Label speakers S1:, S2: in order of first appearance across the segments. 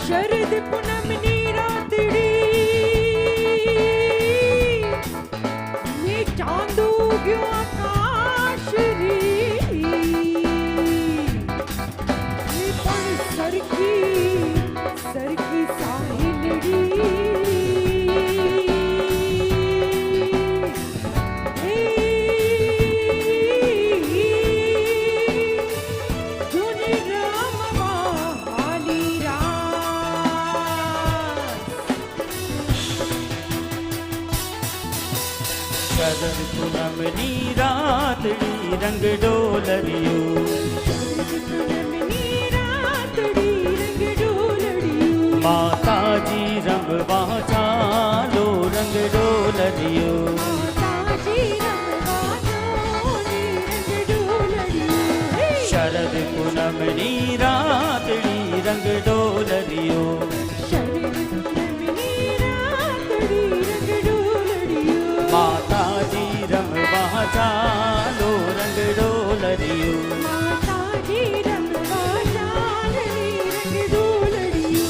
S1: शरद पूनम नी रातड़ी में चांद उग्यो आकाश री पण सरकी साहिलड़ी
S2: शरद पूनम नी रातड़ी रंग डोलरियो माता जी रंगवा चालो रंग डोलरियो शरद पूनम नी रातड़ी रंग डोलरियो माता जी रंगवा चालो रंग डोलरियो
S1: माता जी रंगवा चालो रंग डोलरियो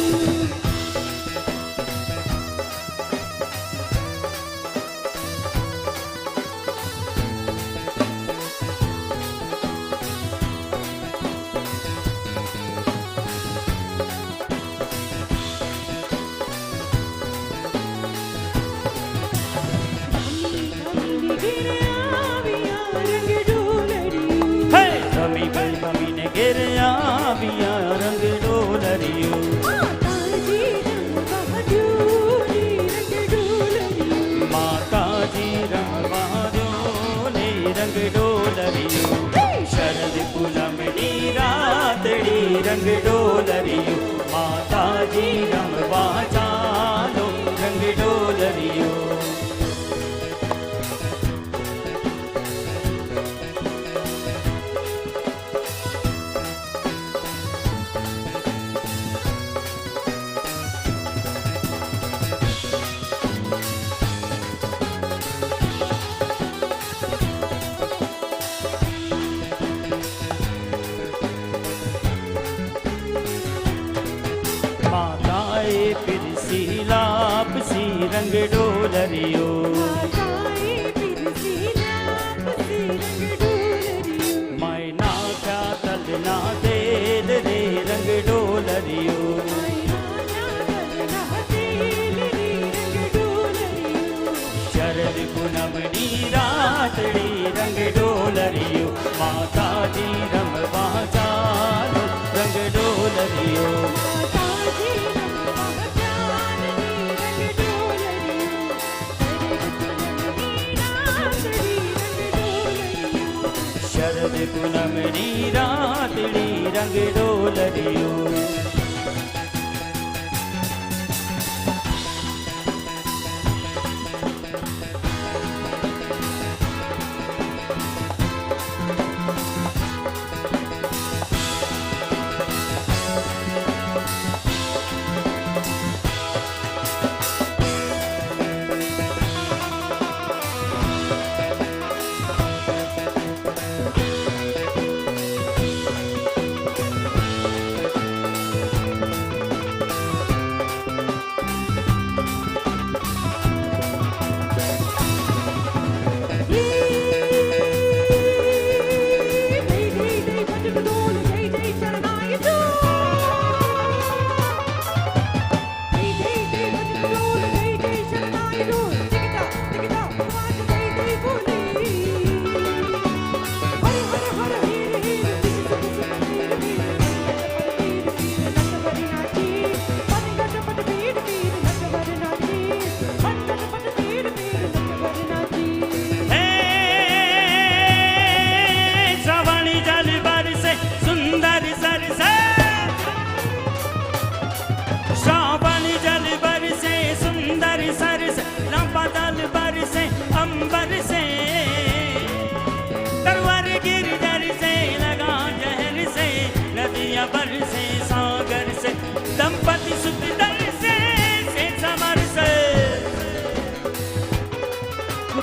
S2: गिर आविया रंग डोलरियो
S1: माता जी रंगवा
S2: डोले रंग डोलरियो शरद पूनम नी रातड़ी रंग डोलरियो माता जी रंगवा चालो रंग डोलरियो माताए फिर सी लाप सी रंग डोलरियो मैना क्या तलना तेल रे रंग डोलरियो शरद पूनम नी रातड़ी रंग डोलरियो माता जी रंगवा चालो रंग डोलरियो शरद पूनम नी रातड़ी रंग डोलरियो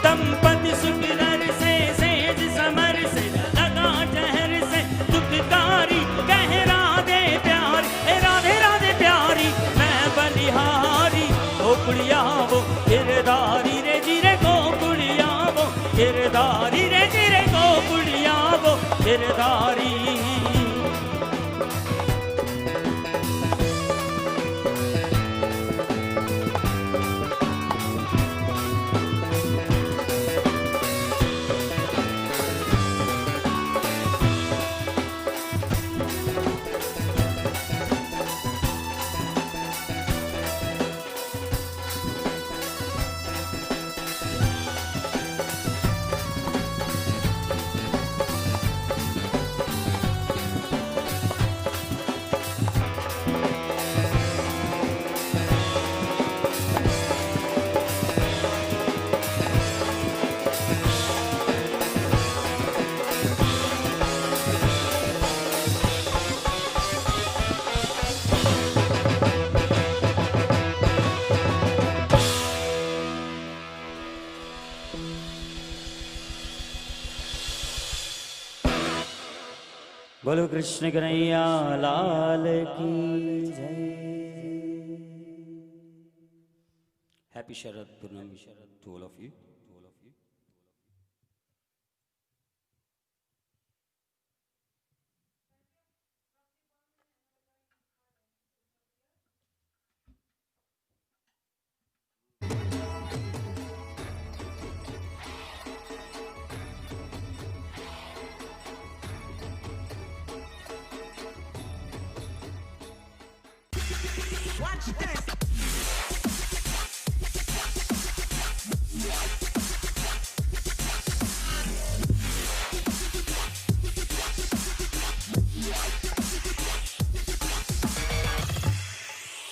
S2: दंपति सुख नर से सेज समर से लगा जहर से दुखकारी कह राधे प्यारी, हे राधे राधे प्यारी मैं बलिहारी। गोकुड़िया वो गिरधारी रे जिरे गोकुड़िया वो गिरधारी रे जिरे गोकुड़िया वो गिरधारी। बोलो कृष्ण कन्हैया लाल की जय। Happy Sharad Punam to all of you.
S3: Watch this.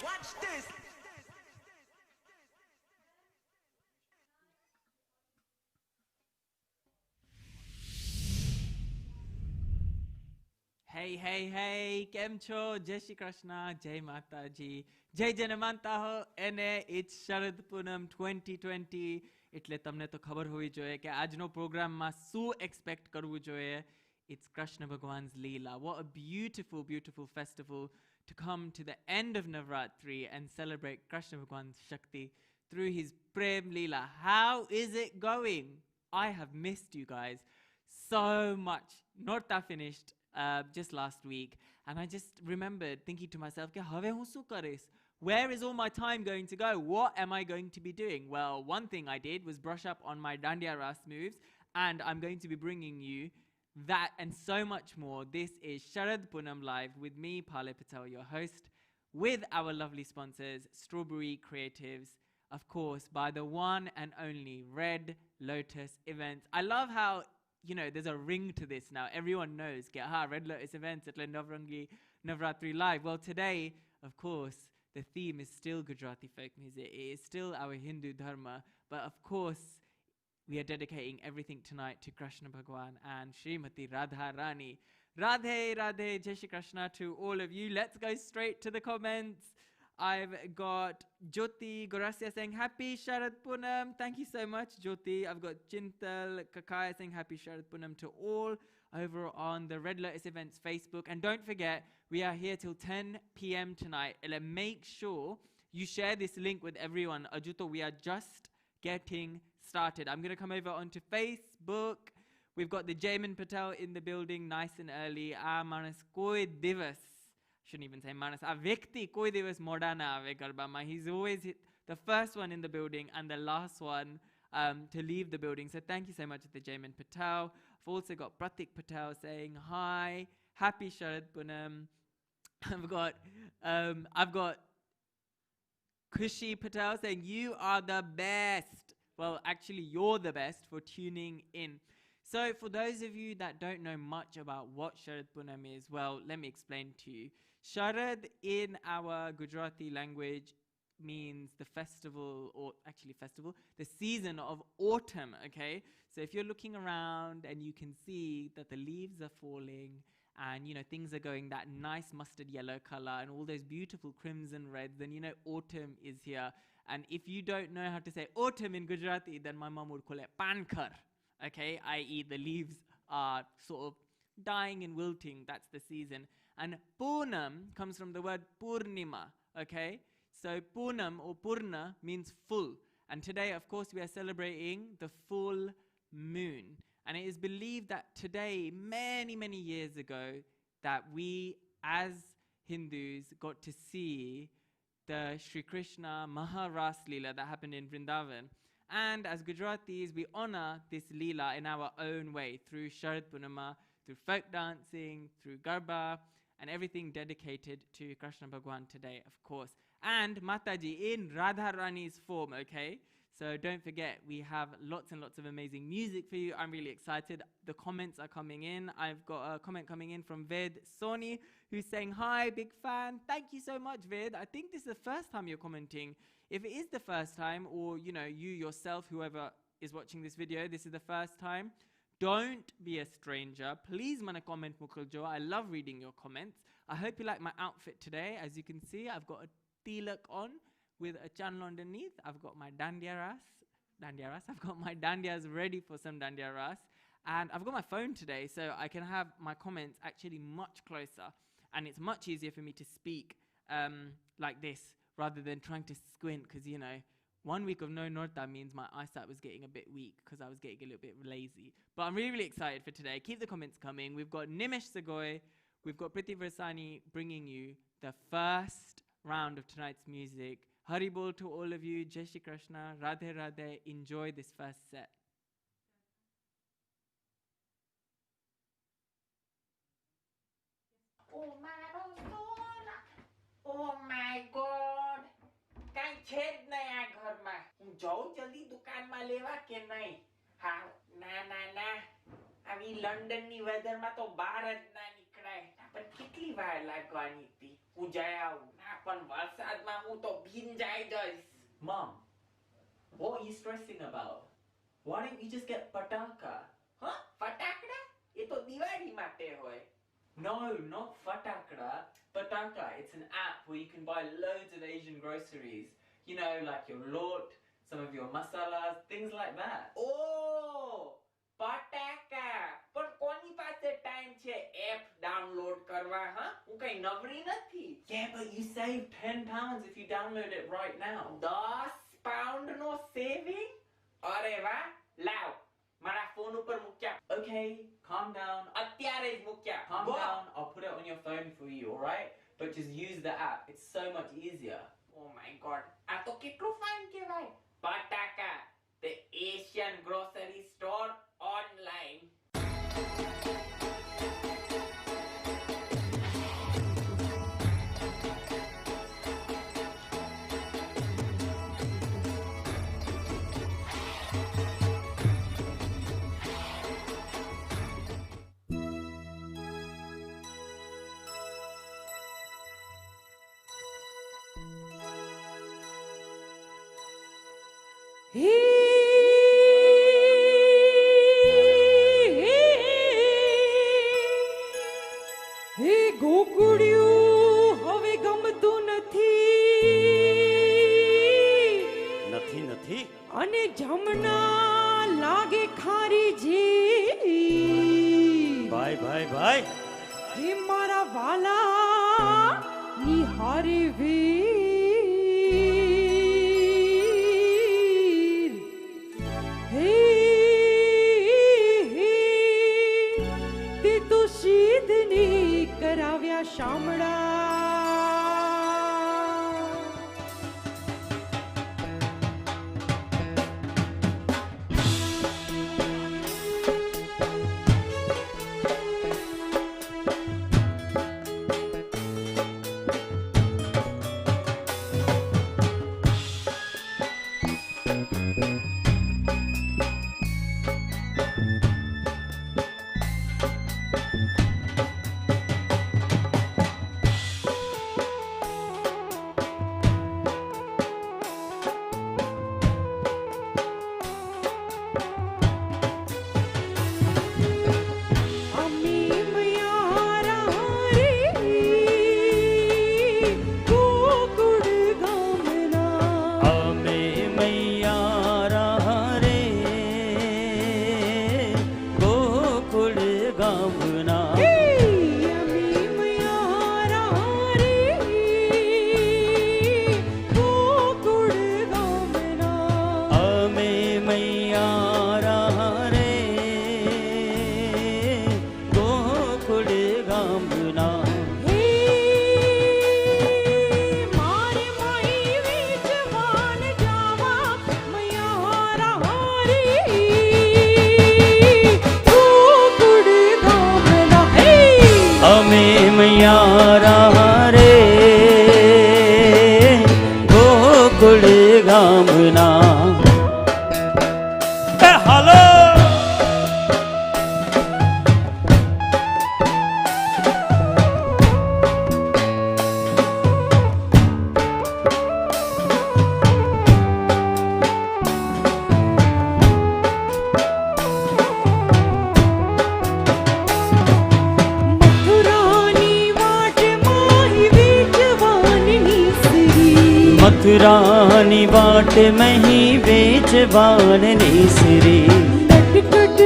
S3: Watch this.
S4: Hey, hey, hey, કેમ છો? જય શ્રી કૃષ્ણ, જય માતાજી, જય જનમાનતા હો એને it's શરદ પૂનમ 2020 એટલે તમને તો ખબર હોવી જોઈએ કે આજનો પ્રોગ્રામમાં શું એક્સપેક્ટ કરવું જોઈએ. It's Krishna Bhagwan's Leela. What a beautiful, beautiful festival to come to the end of Navratri and celebrate Krishna Bhagwan's Shakti through his Prem Leela. How is it going? I have missed you guys so much. Norta finished just last week, and I just remembered thinking to myself, "Have hu su karis? Where is all my time going to go? What am I going to be doing?" Well, one thing I did was brush up on my Dandiya Ras moves, and I'm going to be bringing you that and so much more. This is Sharad Poonam Live with me, Pale Patel, your host, with our lovely sponsors, Strawberry Creatives, of course, by the one and only Red Lotus Events. I love how, you know, there's a ring to this now. Everyone knows, Red Lotus Events at Navrangi Navratri Live. Well, today, of course, the theme is still Gujarati folk music. It is still our Hindu dharma. But of course, we are dedicating everything tonight to Krishna Bhagwan and Srimati Radha Rani. Radhe, Radhe, Jai Shri Krishna to all of you. Let's go straight to the comments. I've got Jyoti Gorasia saying, "Happy Sharad Poonam." Thank you so much, Jyoti. I've got Chintal Kakaya saying, "Happy Sharad Poonam" to all over on the Red Lotus Events Facebook. And don't forget, we are here till 10 p.m. tonight. And make sure you share this link with everyone. Ajuto, we are just getting started. I'm going to come over onto Facebook. We've got the Jamin Patel in the building, nice and early. Manas koi divas. Shouldn't even say Manas. Vyakti koi divas moda na ave garbama. He's always the first one in the building and the last one to leave the building. So thank you so much to the Jamin Patel. I've also got Pratik Patel saying hi. Happy Sharad Poonam. I've got Kushi Patel saying, "You are the best." Well, actually, you're the best for tuning in. So for those of you that don't know much about what Sharad Poonam is, well, let me explain to you. Sharad in our Gujarati language means the festival, or actually festival, the season of autumn, okay? So if you're looking around and you can see that the leaves are falling and things are going that nice mustard yellow color and all those beautiful crimson reds, then autumn is here. And if you don't know how to say autumn in Gujarati, then my mom would call it pankar, okay, i.e. the leaves are sort of dying and wilting. That's the season. And Poonam comes from the word Purnima, okay? So Poonam or Purna means full. And today, of course, we are celebrating the full moon. And it is believed that today, many, many years ago, that we as Hindus got to see the Sri Krishna Maharas Leela that happened in Vrindavan. And as Gujaratis, we honor this Leela in our own way through Sharad Poonam, through folk dancing, through Garba, and everything dedicated to Krishna Bhagwan today, of course. And Mataji in Radha Rani's form, okay? So don't forget, we have lots and lots of amazing music for you. I'm really excited. The comments are coming in. I've got a comment coming in from Ved Soni, who's saying, hi, big fan. Thank you so much, Ved. I think this is the first time you're commenting. If it is the first time, or you yourself, whoever is watching this video, this is the first time, don't be a stranger. Please mana comment mukuljo. I love reading your comments. I hope you like my outfit today. As you can see, I've got a tilak on with a channel underneath. I've got my dandiya ras. I've got my dandiyas ready for some dandiya ras. And I've got my phone today, so I can have my comments actually much closer. And it's much easier for me to speak like this, rather than trying to squint, because 1 week of no Norta means my eyesight was getting a bit weak because I was getting a little bit lazy. But I'm really, really excited for today. Keep the comments coming. We've got Nimesh Sagoy, we've got Priti Versani bringing you the first round of tonight's music. Haribol to all of you. Jai Shri Krishna. Radhe Radhe. Enjoy this first set.
S5: Oh my God! કાંઈ છે જ નહીં આ ઘરમાં. હું જાઉં જલ્દી દુકાનમાં લેવા કે નહીં? હા, ના. આવી લંડનની વેધરમાં તો બહાર જ ના નીકળાય. પણ કેટલી વાર લાગવાની હતી? હું જઈ આવું. ના, પણ વરસાદમાં હું તો ભીંજાઈ જઈશ.
S2: Mom, what are you stressing about? Why don't you just get pataka?
S5: હા? ફટાકડા? એ તો દિવાળી માટે હોય.
S2: No, not fatakra. Pataka. It's an app where you can buy loads of Asian groceries. Like your lot, some of your masalas, things like that.
S5: Oh! ફટાકા. પણ કોની પાસે time છે app download કરવા? હા? હું કઈ નવરી નથી.
S2: Yeah, but you save £10 if you download it right now.
S5: 10 pound નો સેવિંગ? અરે વાહ! લાવ. મારા ફોન ઉપર મૂક્યા.
S2: Okay, calm down.
S5: અત્યારે જ મૂક્યા.
S2: Calm
S5: Go.
S2: down. I'll put it on your phone for you, alright? But just use the app. It's so much easier.
S5: Oh my God. આ તો કેટલું ફાઇન કહેવાય. પટાકા. The Asian grocery store online.
S1: હે ગોકુળિયું હવે ગમતું નથી
S2: નથી
S1: અને જમના લાગે ખારી જી
S2: ભાઈ
S1: હે મારા વાલા નિહારે વીર હે તે તો શીદની કરાવ્યા શામળા અમી મયારા
S2: मथुरानी बाट मही बेजबान निसरे
S1: नटखट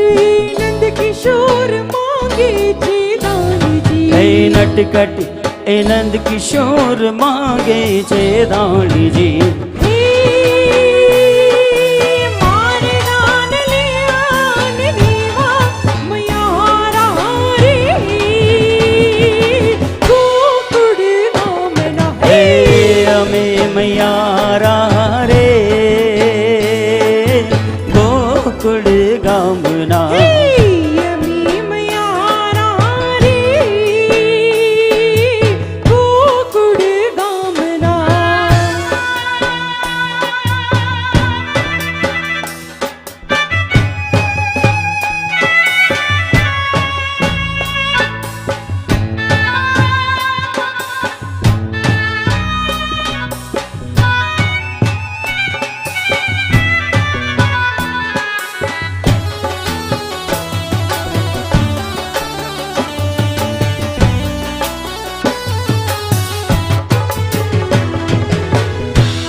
S1: नंद किशोर मांगे छे दानी जी
S2: हे नटखट ए नंद किशोर मांगे छे दानी जी
S1: हे मारे दान ले आन देवा मयारा रे गोकुड़ गामना
S2: हे अमे मयारा रे गोकुड़ गामना
S1: अमी मयारा रे गोकुड़ गामना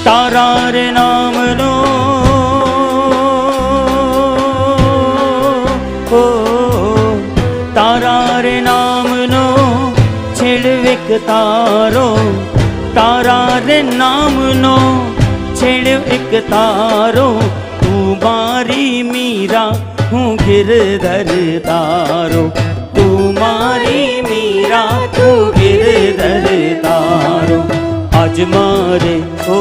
S2: तारा रे नाम नो ओ तारा रे नाम नो छिड़विक तारो तारा रे नाम नो छिड़विक तारो तू मारी मीरा हूँ गिरधर तारो तू मारी मीरा तू गिरधर तारो आज मारे ओ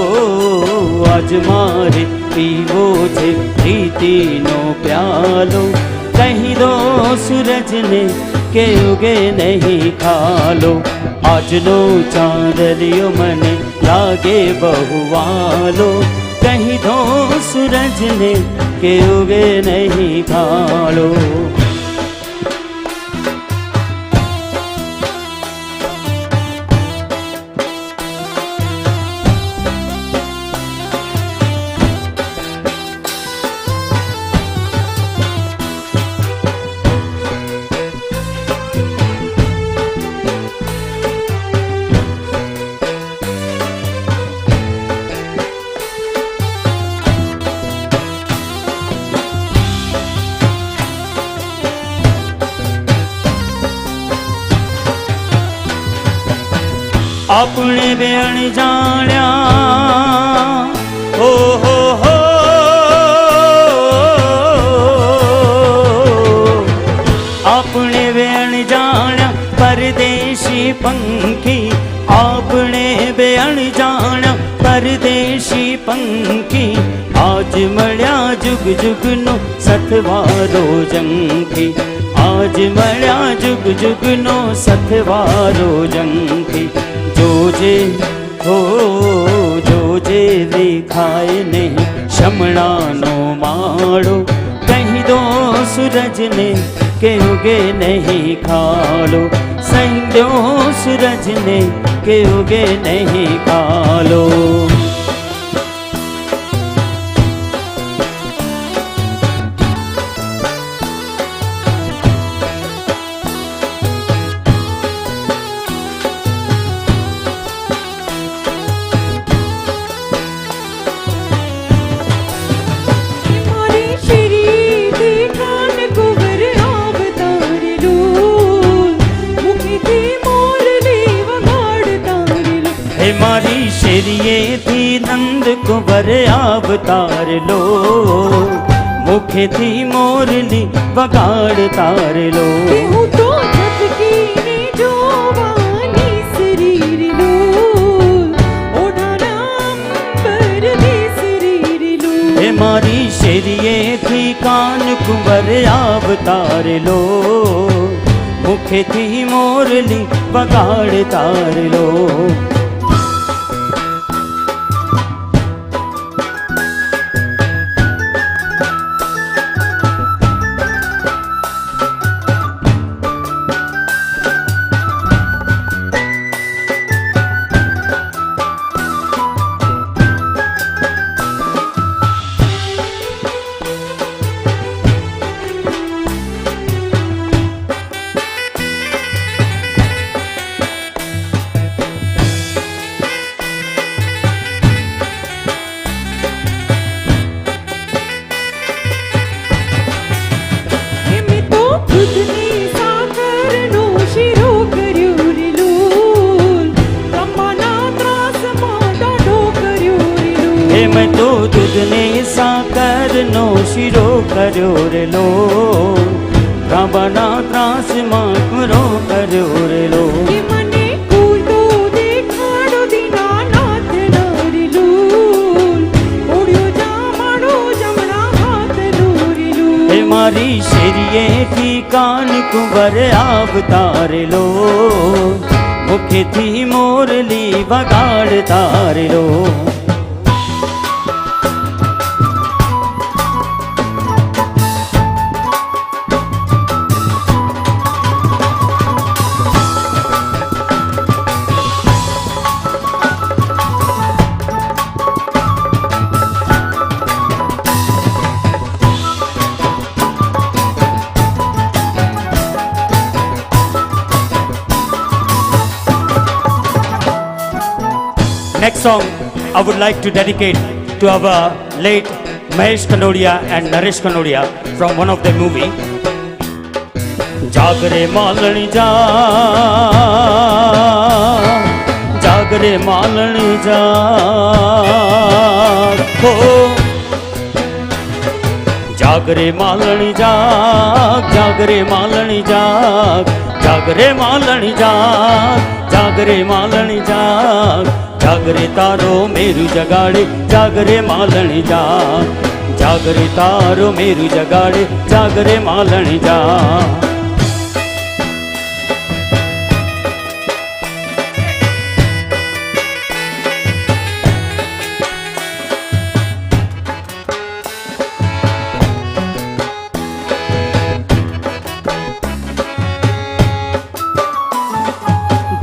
S2: आज मारे पीवो छे प्रीति नो प्यालो कहीं दो सूरज ने के उगे नहीं खालो आज नो चांदलियो मने लागे बहुवालो कहीं दो सूरज ने के उगे नहीं खालो अपने बेण जाण्या ओ हो अपने बेण जाण्या परदेशी पंखी अपने बेण जाण्या परदेशी पंखी आज मळ्या जुग जुग नो सतवारो जंखी आज मळ्या जुग जुग नो सतवारो जंखी जोजे हो जोजे देखाए नहीं शमणा नो माड़ो कहीं दो सूरज ने के उगे नहीं खालो संध्यो सूरज ने के उगे नहीं खालो मारी शेरिए थी नंद कुंवर अवतार लो मुखे थी मोरली बगाड़ तार लो
S1: हूँ तो झपकी ने जोवानी शरीर लो ओढ़ाना अंबर दे शरीर लो
S2: हे मारी शेरिए थी कान कुंवर अवतार लो मुखे थी मोरली बगाड़ तार लो मैं तो दूधने साकरनो शिरो कर्यो रे लो रावणा ત્રાસ માં ખરો કર્યો રે લો
S1: કે મને કૂદો દેખાડો દીનાનાથ નરેલુલ ઓડ્યો જા મારો જમણા હાથ નરેલુલ
S2: હે મારી શેરીએથી કાન કુંવર આવતારે લો મુખેથી મોરલી વગાડતારે લો Next song I would like to dedicate to our late Mahesh Kanodia and Naresh Kanodia from one of their movie. जागरे Malini जा जागरे मालनी जा हो जागरे मालनी जाग जागरे मालनी जाग जागरे मालनी जाग जागरे मालनी जाग जागरे तारो मेरू जगाड़े जागरे मालनी जाग जागरे तारो मेरू जगाड़े जागरे मालनी जाग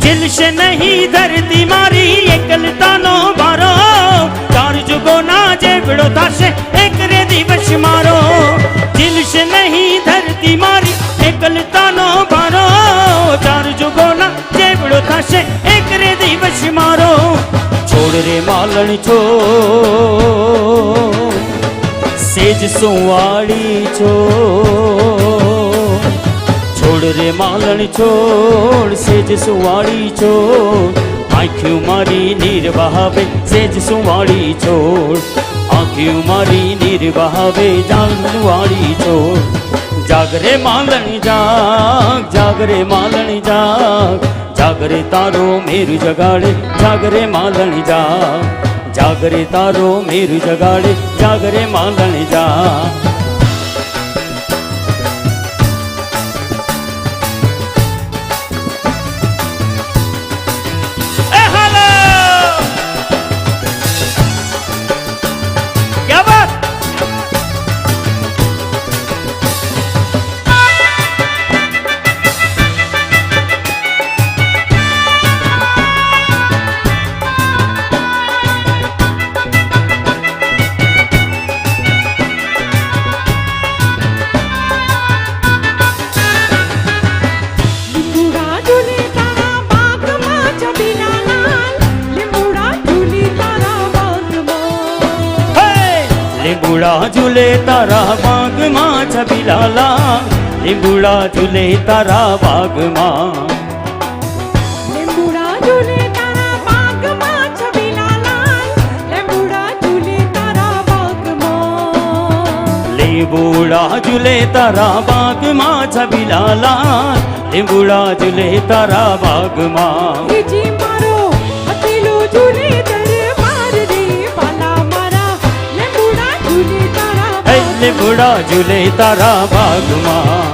S2: दिलश नहीं धरती मारी एकलता नो बारो चार जुगो ना जेबड़ो थाशे एक रे दिवस मारो दिलश नहीं धरती मारी एकलता नो बारो चार जुगो ना जेबड़ो थाशे एक रे दिवस मारो छोड़ रे मालन छो सेज सुवाड़ी छो छोड़ रे मालन छोड़ सेज सुवाड़ी छोड़ आँखियों मारी नीर बहावे सेज सुवाड़ी छोड़ आँखियों मारी नीर बहावे जानवाड़ी छोड़ जागरे मालन जाग जागरे मालन जाग जागरे तारो मेरू जगाड़े जागरे मालन जाग जागरे तारो मेरू जगाड़े जागरे मालन जाग લીંબુડા ઝૂલે તારા બાગમાં છબીલાલા લીંબુડા ઝૂલે તારા બાગમાં
S1: લીંબુડા ઝૂલે તારા બાગમાં છબીલાલાલ લીંબુડા ઝૂલે તારા બાગમાં
S2: લીંબુડા ઝૂલે તારા બાગમાં છબીલાલા લીંબુડા ઝૂલે તારા બાગમાં
S1: ત્રીજી મારો અકેલો ઝૂલે દરબાર રે પાલા મારા લીંબુડા ઝૂલે તારા
S2: લીંબુડા ઝૂલે તારા બાગમાં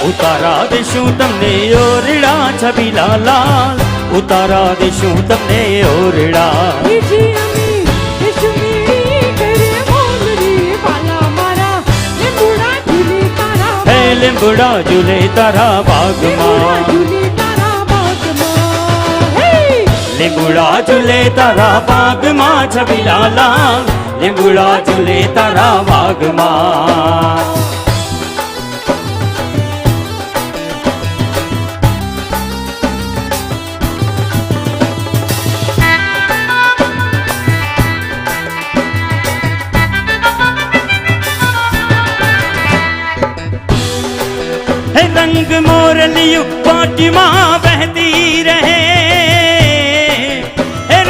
S2: ઉતારા દેશું તમને ઓરડા છબીલાલાલ ઉતારા દેશું તમને ઓરડા
S1: ત્રીજી અમે કશ્મીરી કરે મોલ રે પાલા મારા લીંબુડા ઝૂલે તારા
S2: હે લીંબુડા ઝૂલે તારા બાગમાં
S1: ઝૂલે તારા બાગમાં હે
S2: લીંબુડા ઝૂલે તારા બાગમાં છબીલાલા, લીંબુડા ઝૂલે તારા બાગમાં. रंग मोरलियू पाटियां बहती रहे,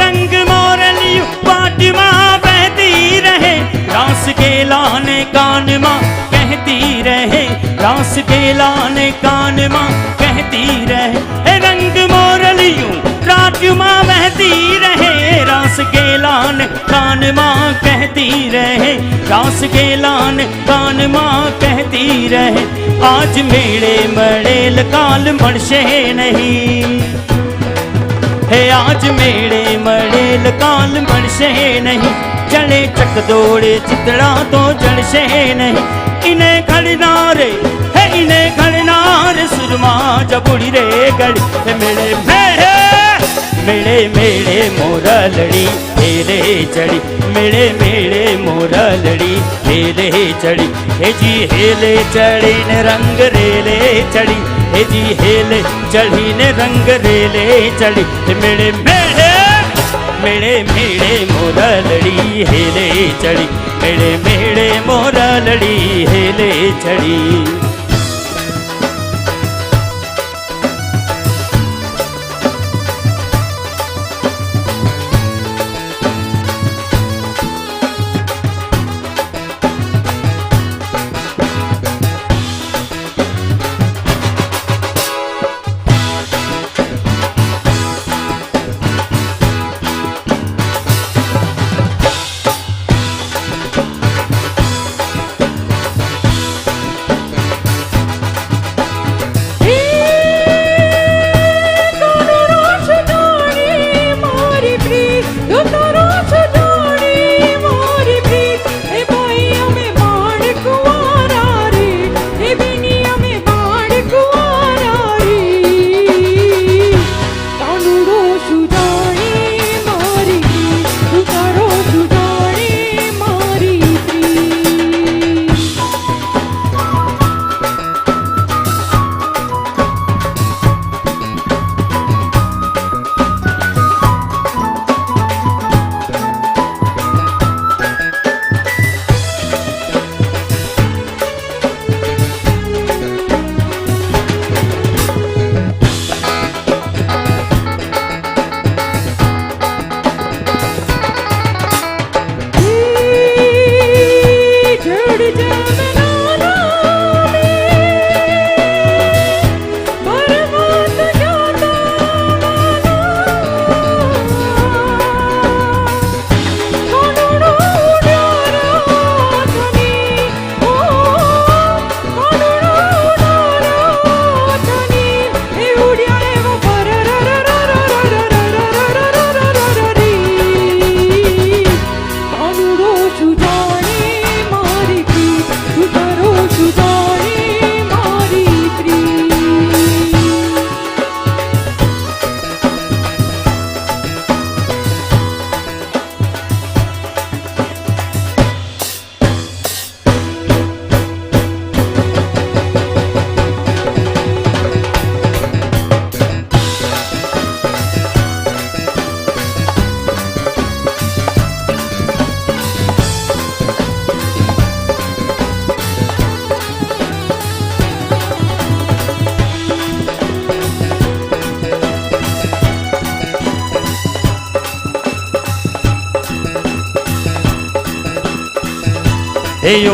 S2: रंग मोरलियू पाटियां बहती रहे, रास के लाने कान माँ कहती रहे, रास के लाने कान माँ कहती रहे, रंग मोरलियू पाटियां बहती रहे, रास के लाने कान माँ कहती रहे, रास के लाने कान माँ कहती रहे. आज मेले मड़ेल काल मरशे नहीं है, आज मेले मड़ेल काल मरशे नहीं, चले चक दौड़े चितड़ा तो जलशे नहीं. इन्हें खड़नारे है, इन्हें खड़नारे सुरमा जबुड़ी रे गड़ी है. मेले मेले मेले मेले मोरा लड़ी हेले चढ़ी, मेले मेले मोरा लड़ी हेले चढ़ी. हे जी हेले चढ़ी ने रंग रेले चढ़ी, हे जी हेले चढ़ी ने रंग रेले चढ़ी. मेले मेले मेले मेले मोरा लड़ी हेले चढ़ी, मेले मेले मोरा लड़ी हेले चढ़ी.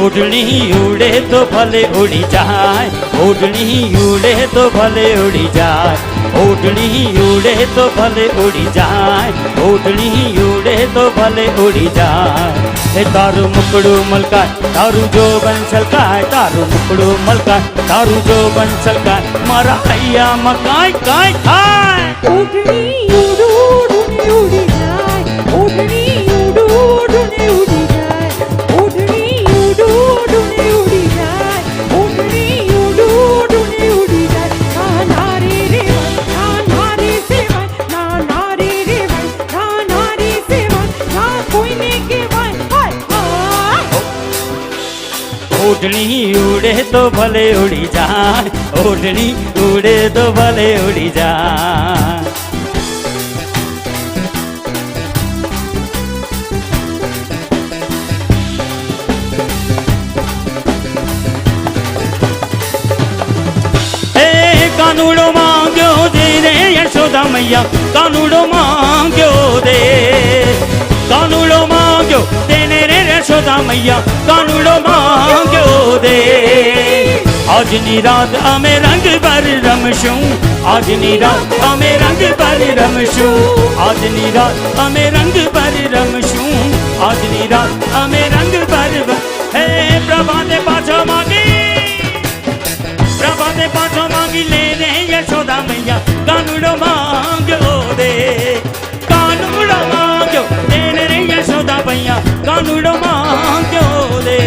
S2: ओढ़नी उड़े तो भले उड़ी जाए, ओढ़नी उड़े तो भले उड़ी जाए, ओढ़नी उड़े तो भले उड़ी जाए, ओढ़नी उड़े तो भले उड़ी जाए. हे तारू मुकड़ू मलका तारू जो बंसल का है, तारू मुकड़ू मलका तारू जो बंसल का मारा भैया मकाई काय खाए.
S1: ओढ़नी उड़ू उड़ूनी उड़ी जाए, ओढ़नी उड़ू उड़ूनी उड़ी जाए, ओढ़नी उड़ू उड़ूनी उड़ी जाए, ओढ़नी उड़ू उड़ूनी उड़ी जाए. ना नारी रे वन, ना नारी से वन, ना नारी रे वन,
S2: ओढ़नी उड़े तो भले उड़ी जाए, ओढ़नी उड़े तो भले उड़ी जाए। कानूड़ो मांग्यो दे रे यशोदा मैया, कानूड़ो मांग्यो दे, कानूड़ो मांग्यो देने रे यशोदा मैया, कानूड़ो मांग्यो दे। आज नी रात हमें रंग पर रमशूं, आज नी रात हमें रंग पर रमशूं, आज नी रात हमें रंग पर रमशूं, आज नी रात हमें रंग पर। हे प्रभा दे पाछो मांगी, प्रभा दे पाछो मांगी ले रे यशोदा मैया, कानूड़ो मांग्यो दे, कानूड़ो मांग्यो दे रे यशोदा मैया, कानूड़ो मांग्यो दे।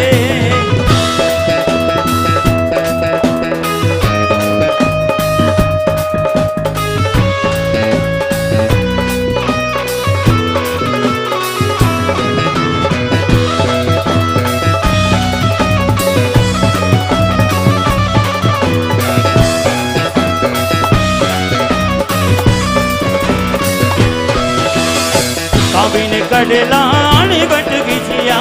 S2: काबिने कड़लान बट बिछिया,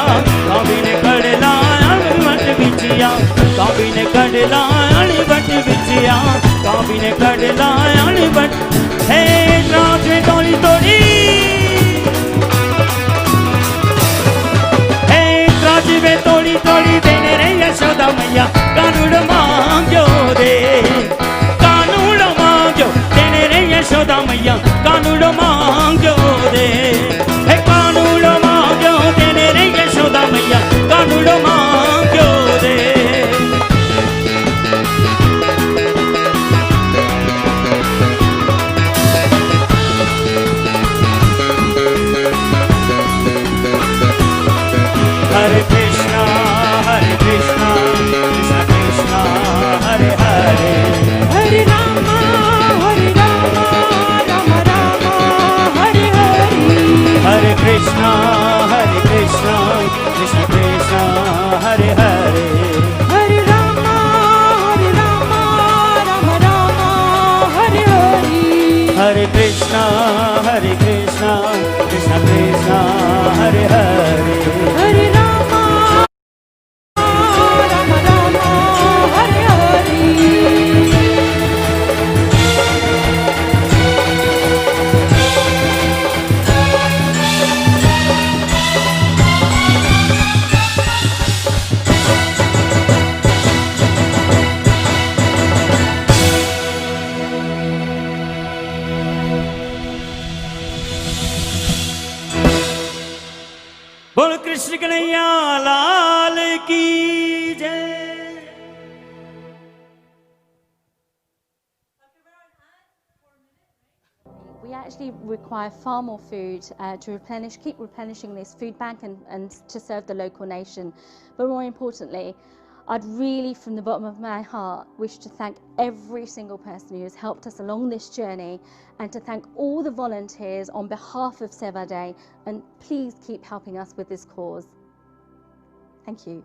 S2: काबिने कड़लान बट बिछिया, काबिने कड़लान बट बिछिया, काबिने कड़लान बट। हे रात में तोड़ी तोड़ी, हे रात में तोड़ी तोड़ी देने रे यशोदा मैया, कानूड़ मांग्यो दे, कानूड़ मांग्यो देने रे यशोदा मैया, कानूड़ मांग्यो दे। कानूड़ो मांग्यो देने रे यशोदा मैया, कानूड़ो मांग्यो दे। हरे कृष्णा कृष्णा कृष्णा हरे हरे,
S1: हरे रामा राम राम हरे हरे,
S2: हरे कृष्णा कृष्णा कृष्णा हरे हरे,
S1: हरे रामा राम राम हरे हरे,
S2: हरे कृष्णा कृष्णा कृष्णा हरे हरे,
S1: हरे रामा राम हरे हरे।
S2: बोल कृष्ण कन्हैया लाल की जय।
S6: We actually require far more food to replenish, keep replenishing this food bank and to serve the local nation. But more importantly, I'd really, from the bottom of my heart, wish to thank every single person who has helped us along this journey, and to thank all the volunteers on behalf of Seva Day, and please keep helping us with this cause. Thank you.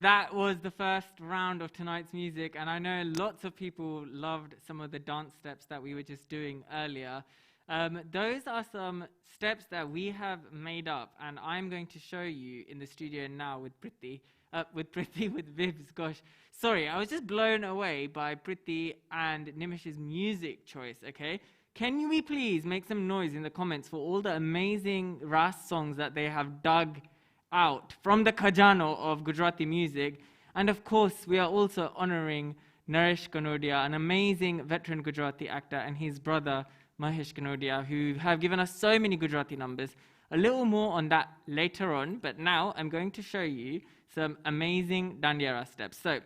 S4: That was the first round of tonight's music, and I know lots of people loved some of the dance steps that we were just doing earlier. Those are some steps that we have made up, and I'm going to show you in the studio now with Priti, with Vibs, gosh. Sorry, I was just blown away by Priti and Nimish's music choice, okay? Can we please make some noise in the comments for all the amazing Ras songs that they have dug out from the khajano of Gujarati music? And of course, we are also honoring Naresh Kanodia, an amazing veteran Gujarati actor, and his brother Mahesh Kanodia, who have given us so many Gujarati numbers. A little more on that later on, but now I'm going to show you some amazing Dandiya steps. So,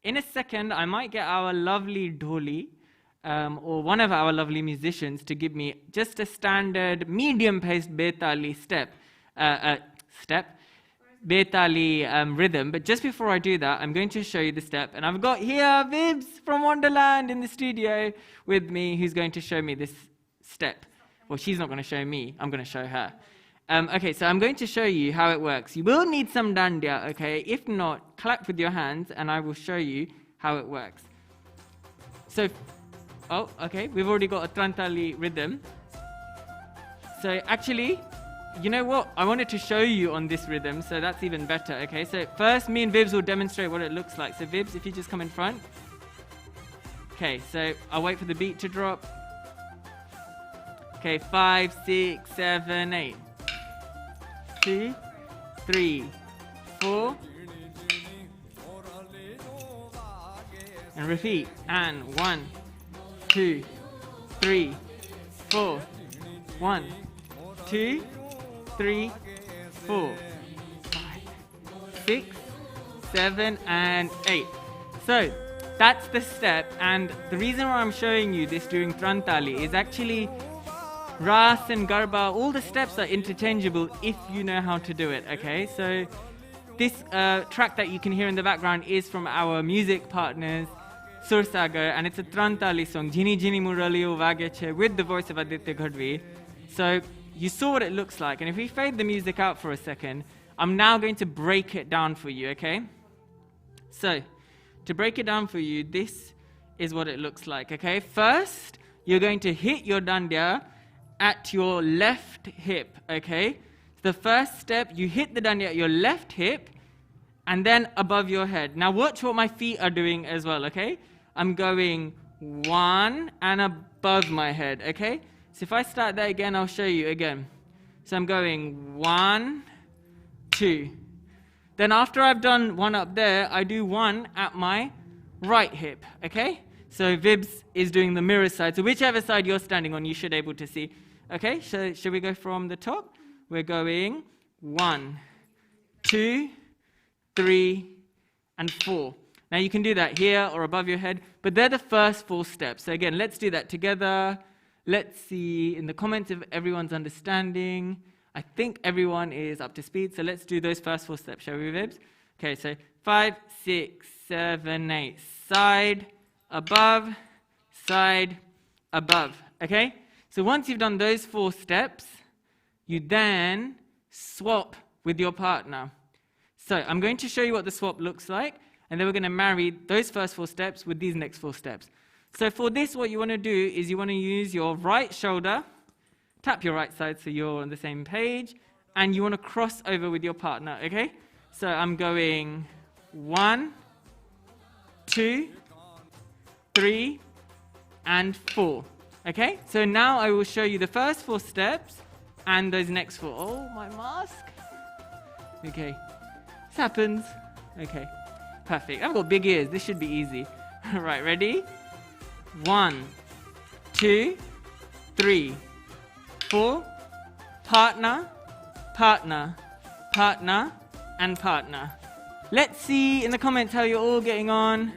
S4: in a second, I might get our lovely Dholi, or one of our lovely musicians, to give me just a standard medium-paced Betali Betali rhythm. But just before I do that, I'm going to show you the step. And I've got here Vibs from Wonderland in the studio with me, who's going to show me this step. Well, she's not going to show me, I'm going to show her. Okay, so I'm going to show you how it works. You will need some dandiya, okay? If not, clap with your hands and I will show you how it works. So, oh, okay, we've already got a Trantali rhythm. So actually, you know what? I wanted to show you on this rhythm, so that's even better, okay? So first, me and Vibs will demonstrate what it looks like. So Vibs, if you just come in front. Okay, so I'll wait for the beat to drop. Okay, 5, 6, 7, 8. 2, 3, 4. And repeat. And 1, 2, 3, 4. 1, 2, 3, 4, 5, 6, 7, and 8. So that's the step, and the reason why I'm showing you this during Trantali is actually Ras and Garba, all the steps are interchangeable if you know how to do it, okay? So this track that you can hear in the background is from our music partners, Sursagar, and it's a Trantali song, Jini Jini Muraliyo Vageche, with the voice of Aditya Ghadvi. So you saw what it looks like, and if we fade the music out for a second, I'm now going to break it down for you, okay? So, to break it down for you, this is what it looks like, okay? First, you're going to hit your dandiya at your left hip, okay? The first step, you hit the dandiya at your left hip, and then above your head. Now watch what my feet are doing as well, okay? I'm going 1 and above my head, okay? So if I start that again, I'll show you again. So I'm going 1, 2. Then after I've done 1 up there, I do 1 at my right hip, okay? So Vibs is doing the mirror side. So whichever side you're standing on, you should be able to see. Okay, so should we go from the top? We're going 1, 2, 3, and 4. Now you can do that here or above your head, but they're the first 4 steps. So again, let's do that together. Let's see in the comments if everyone's understanding. I think everyone is up to speed, so let's do those first 4 steps, shall we, Vibs? Okay, so 5, 6, 7, 8. Side, above, okay? So once you've done those 4 steps, you then swap with your partner. So I'm going to show you what the swap looks like, and then we're going to marry those first 4 steps with these next 4 steps. So for this, what you want to do is you want to use your right shoulder, tap your right side so you're on the same page, and you want to cross over with your partner, okay? So I'm going 1, 2, 3, and 4, okay? So now I will show you the first 4 steps and those next 4. Oh, my mask. Okay, this happens. Okay, perfect. I've got big ears. This should be easy. All right, ready? 1, 2, 3, 4. Partner, partner, partner, and partner. Let's see in the comments how you're all getting on.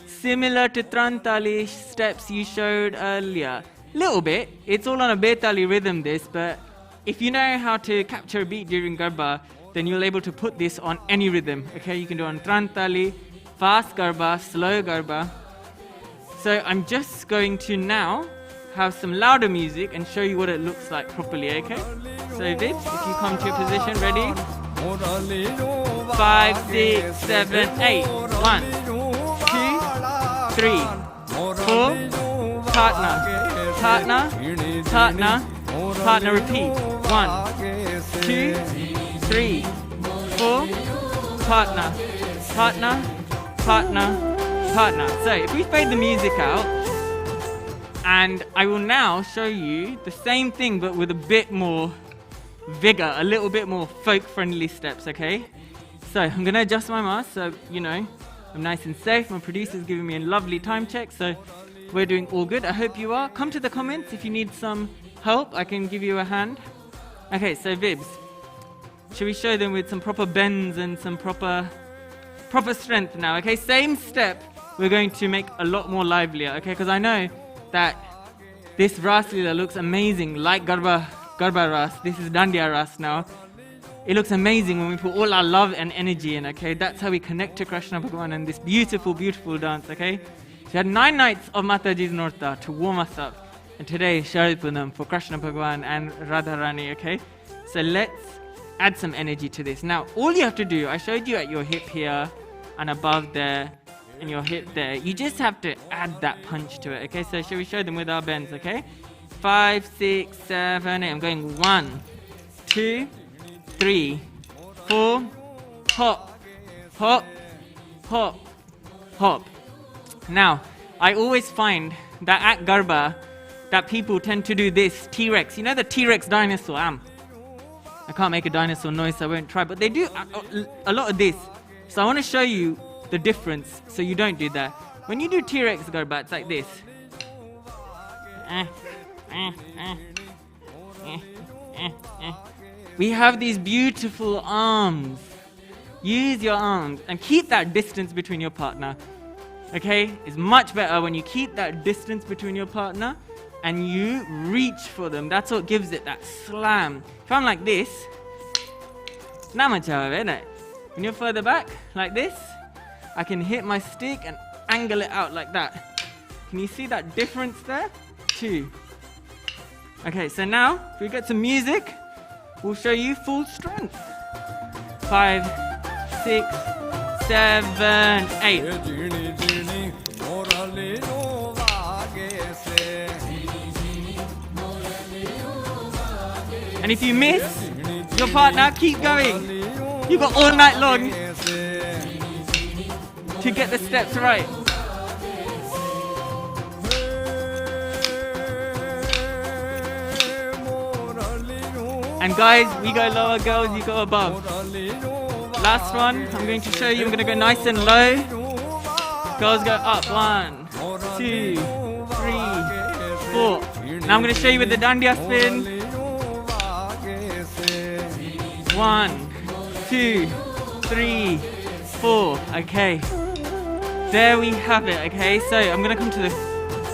S4: Similar to Trantali steps you showed earlier. Little bit. It's all on a Betali rhythm, this, but if you know how to capture a beat during Garba, then you'll be able to put this on any rhythm. Okay, you can do it on Trantali, fast Garba, slow Garba. So I'm just going to now have some louder music and show you what it looks like properly, okay? So Vibs, if you come to your position, ready? 5, 6, 7, 8. 1, 2, 3, 4. Partner, partner, partner, partner, repeat. 1, 2, 3, 4. Partner, partner, partner, partner. So if we fade the music out, and I will now show you the same thing but with a bit more vigor, a little bit more folk-friendly steps, okay? So I'm going to adjust my mask so, you know, I'm nice and safe. My producer's giving me a lovely time check, so we're doing all good. I hope you are. Come to the comments if you need some help. I can give you a hand. Okay, so Vibs, should we show them with some proper bends and some proper strength now? Okay, same step. We're going to make a lot more livelier. Okay, because I know that this Ras Leela looks amazing, like Garba Ras. This is Dandiya Ras now. It looks amazing when we put all our love and energy in, okay? That's how we connect to Krishna Bhagavan and this beautiful, beautiful dance, okay? So we had 9 nights of Mataji's Norta to warm us up. And today, Sharad Poonam for Krishna Bhagavan and Radharani, okay? So let's add some energy to this. Now, all you have to do, I showed you at your hip here and above there and your hip there. You just have to add that punch to it, okay? So shall we show them with our bends, okay? 5, 6, 7, 8. I'm going 1, 2, 3, 4, hop, hop, hop, hop. Now, I always find that at Garba, that people tend to do this T-Rex. You know the T-Rex dinosaur? I can't make a dinosaur noise, so I won't try. But they do a lot of this. So I want to show you the difference, so you don't do that. When you do T-Rex Garba, it's like this. We have these beautiful arms. Use your arms and keep that distance between your partner. Okay? It's much better when you keep that distance between your partner and you reach for them. That's what gives it that slam. If I'm like this, when you're further back, like this, I can hit my stick and angle it out like that. Can you see that difference there? 2. Okay, so now, if we get some music, we'll show you full strength. 5, 6, 7, 8. And if you miss your partner, keep going. You've got all night long to get the steps right. And guys, we go lower, girls, you go above. Last one, I'm going to show you, I'm going to go nice and low. Girls go up, 1, 2, 3, 4. Now I'm going to show you with the Dandiya spin. 1, 2, 3, 4. Okay. There we have it, okay? So I'm going to come to the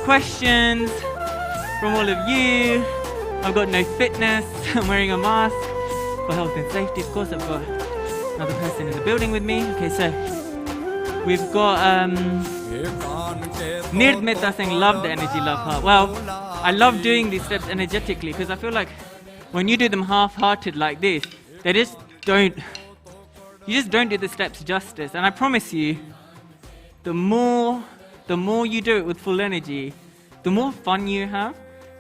S4: questions from all of you. I've got no fitness. I'm wearing a mask for health and safety. Of course, I've got another person in the building with me. Okay, so we've got Nirdmita saying, love the energy, love heart. Well, I love doing these steps energetically because I feel like when you do them half-hearted like this, you just don't do the steps justice. And I promise you, the more you do it with full energy, the more fun you have.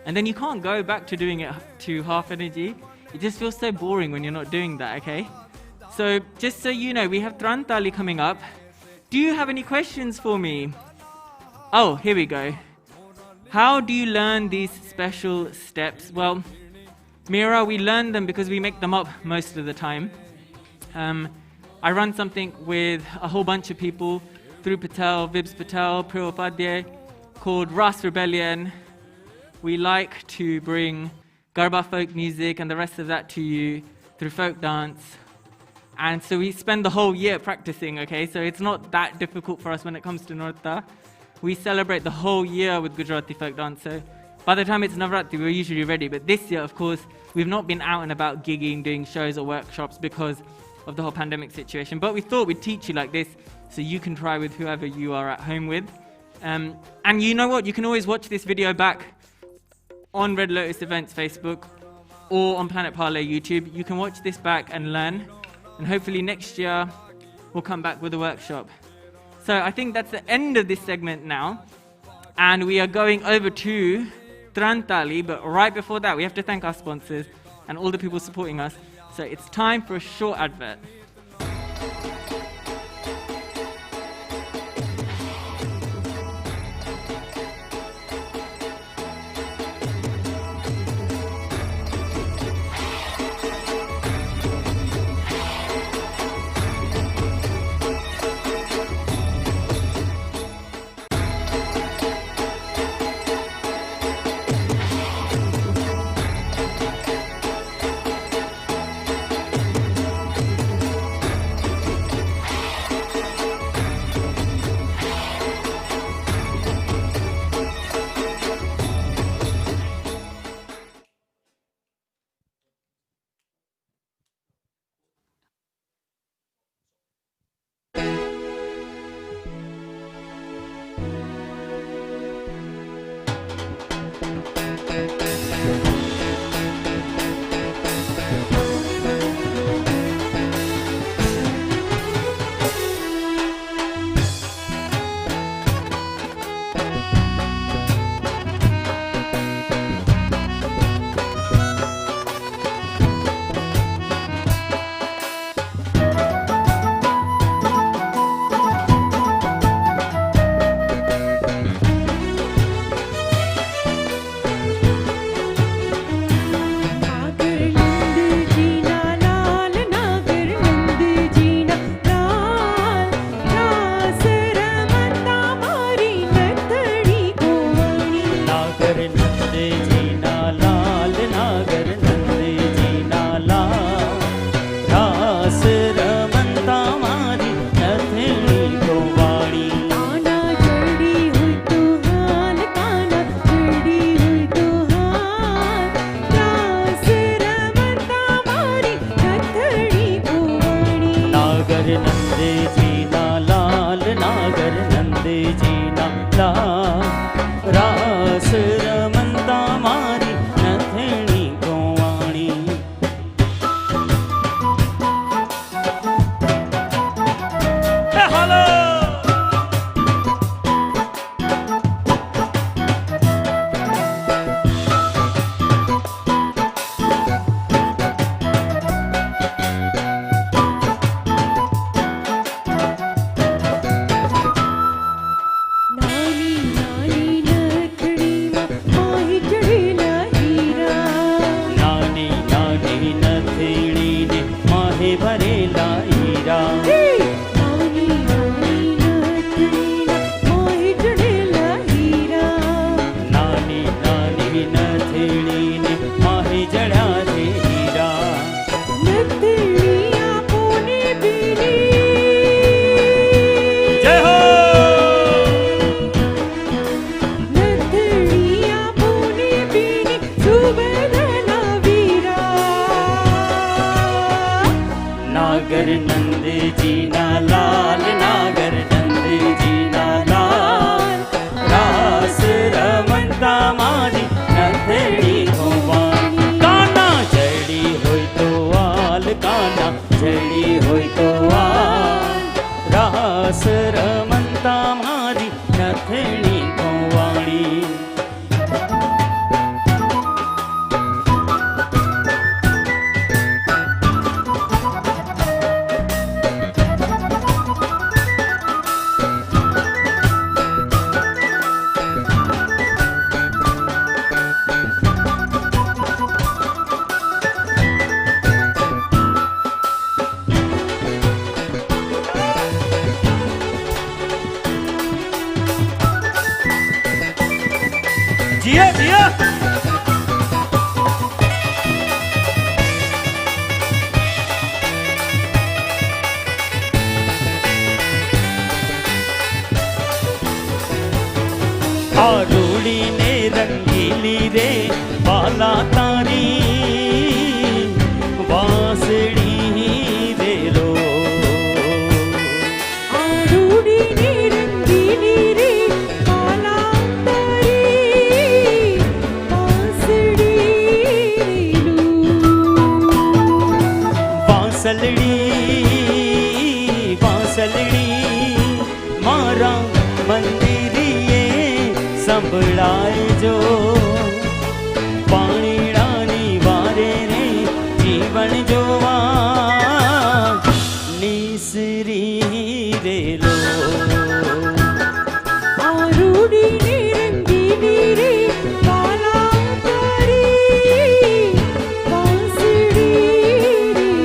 S4: And then you can't go back to doing it to half energy. It just feels so boring when you're not doing that, okay? So just so you know, we have Trantali coming up. Do you have any questions for me? Oh, here we go. How do you learn these special steps? Well, Mira, we learn them because we make them up most of the time. I run something with a whole bunch of people through Patel, Vibs Patel, Priya Upadhyay, called Ras Rebellion. We like to bring Garba folk music and the rest of that to you through folk dance. And so we spend the whole year practicing, okay? So it's not that difficult for us when it comes to Norta. We celebrate the whole year with Gujarati folk dance. So by the time it's Navratri, we're usually ready. But this year, of course, we've not been out and about gigging, doing shows or workshops because of the whole pandemic situation. But we thought we'd teach you like this so you can try with whoever you are at home with. And you know what? You can always watch this video back on Red Lotus Events Facebook or on Planet Parlay YouTube. You can watch this back and learn. And hopefully next year, we'll come back with a workshop. So I think that's the end of this segment now. And we are going over to Trantali. But right before that, we have to thank our sponsors and all the people supporting us. So it's time for a short advert.
S2: वाला रास रमंता मारी नथणी गोवाणी hello
S1: નાની નાની નથણીમાં માહી ચડેલા હીરા
S2: નાની નાની નથણી ને માહે ભરેલા હીરા
S1: નાની નાની નથણીમાં માહી ચડેલા હીરા
S2: નાની નાની નથણી ને માહે જડ્યા છે હીરા
S1: નથણી આપોને બીની
S2: જય હો
S1: નથણી આપોને બીની સુબેદના વીરા
S2: नागर नंद जी ना लाल नागर नंद जी ना लाल रास रमंता मारी नथड़ी गोवाणी काना जड़ी होई तो आल काना जड़ी होई तो आल रास रमंता मारी नथड़ी गोवाणी जिया जिया आरूड़ी ने रंगीली रे बाला तारी वासड़ी रे लो
S1: આરૂડી ને રંગીલી રે કાલા તારી વાંસળી રેલું
S2: बांसलड़ी बांसलड़ी मारा मंदिरिए संभळाए जो पाणीडानी वारे रे जीवन जोवा निसरी रे लो
S1: આરૂડી ને રંગીલી રે કાલા તારી વાંસળી રેલું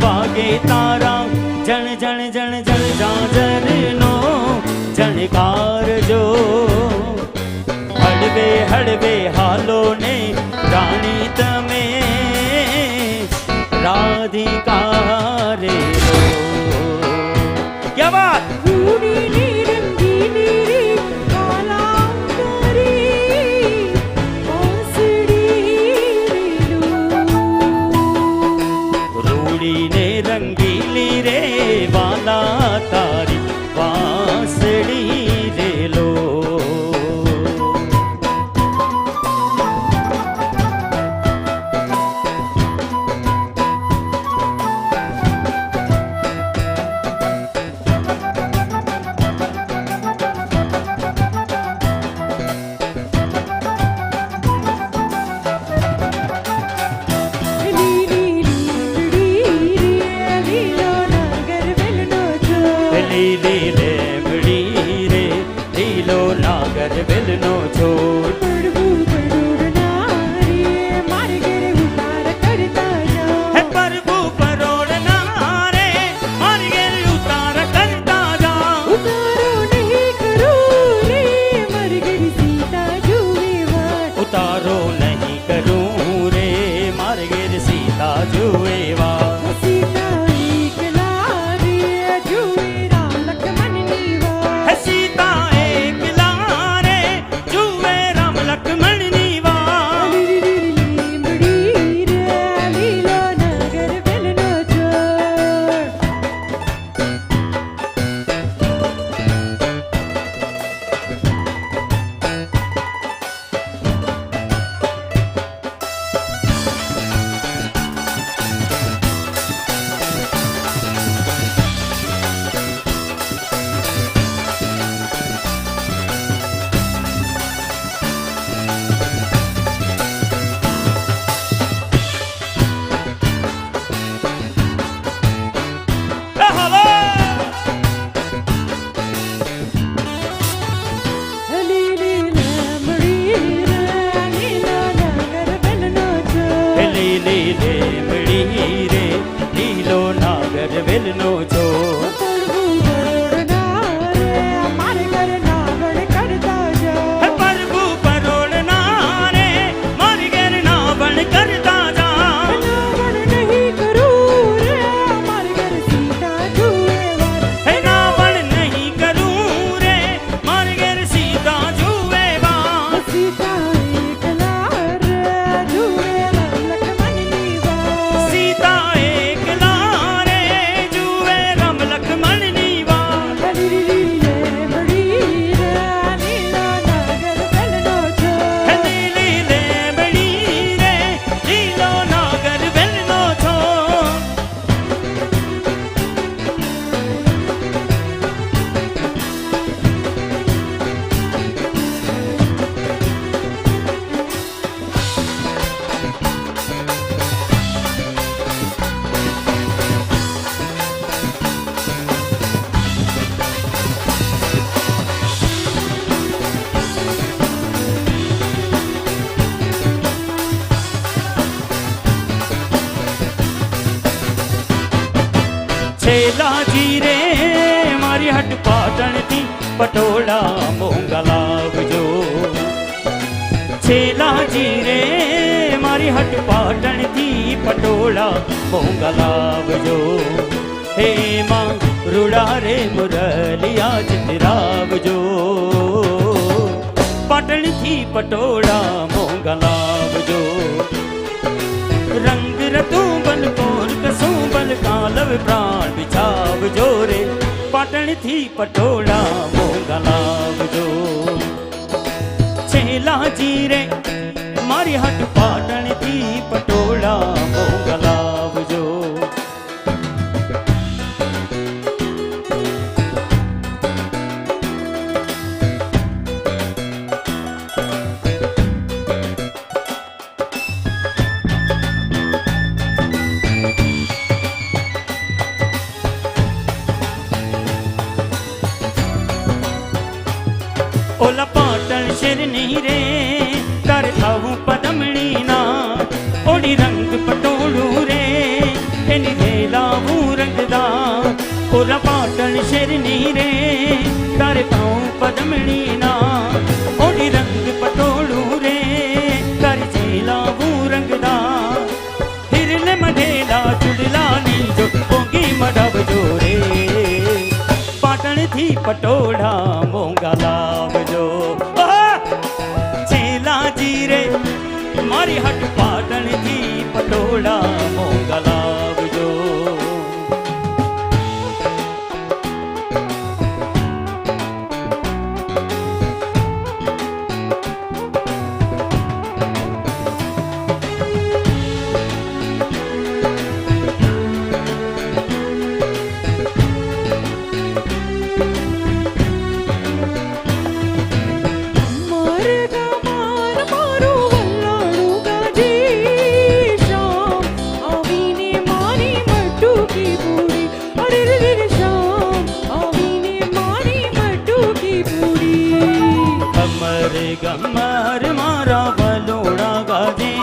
S2: बागे तारा जन जन जन जन जाजर नो जनकार जो हड़वे हड़वे हालो ने रानी तमे राधिका रे लो क्या बात
S1: આરૂડી ને રંગીલી રે કાલા તારી વાંસળી રેલું
S2: रूड़ी ने रंगीली रे वाला तारी वासड़ी रे लो વેલનો છો. હે પ્રભુ પરોળના રે મારી ઘેર નાવણ કરતા જા. હે નાવણ નહીં કરું રે મારી ઘેર સીતા જુએ વા. સીતા એકલા રે જુએ રામ લક્ષ્મણની વાત. હે લીલી લેબડી રે લીલો નાગર વેલનો છો. છેલાજી રે મારી હટ પાટણથી પટોળા મોંઘા લાવજો. છેલાજી રે મારી હટ પાટણથી પટોળા મોંઘા લાવજો. હે માં રૂડા રે મુરલિયા ચિતરાવજો. પાટણથી પટોળા મોંઘા લાવજો. રંગ રતું બન કોર કસું બલ કાલવ પ્રાણ બિછાવજો રે. પાટણથી પટોળા મોંઘા લાવજો. છેલાજી રે મારી હટ પાટણથી પટોળા મોંઘા લાવજો. ઓલા પાટણ શેરની રે તારે થાવું પદમણી ના. ઓડી રંગ પટોળું રે એની વેલાવું રંગદાર. ઓલા પાટણ શેરની રે તારે થાવું પદમણી ના. ઓડી રંગ પટોળું રે તારે વેલાવું રંગદાર. હિરને મઢેલા ચુડલાની જો પોગી મઢાવજો રે. પાટણથી પટોળા મોંઘા લાવજો. છેલાજી રે મારી હટ પાટણથી પટોળા મોંઘા લાવજો. ગમર મારા વલોડા ગાજે.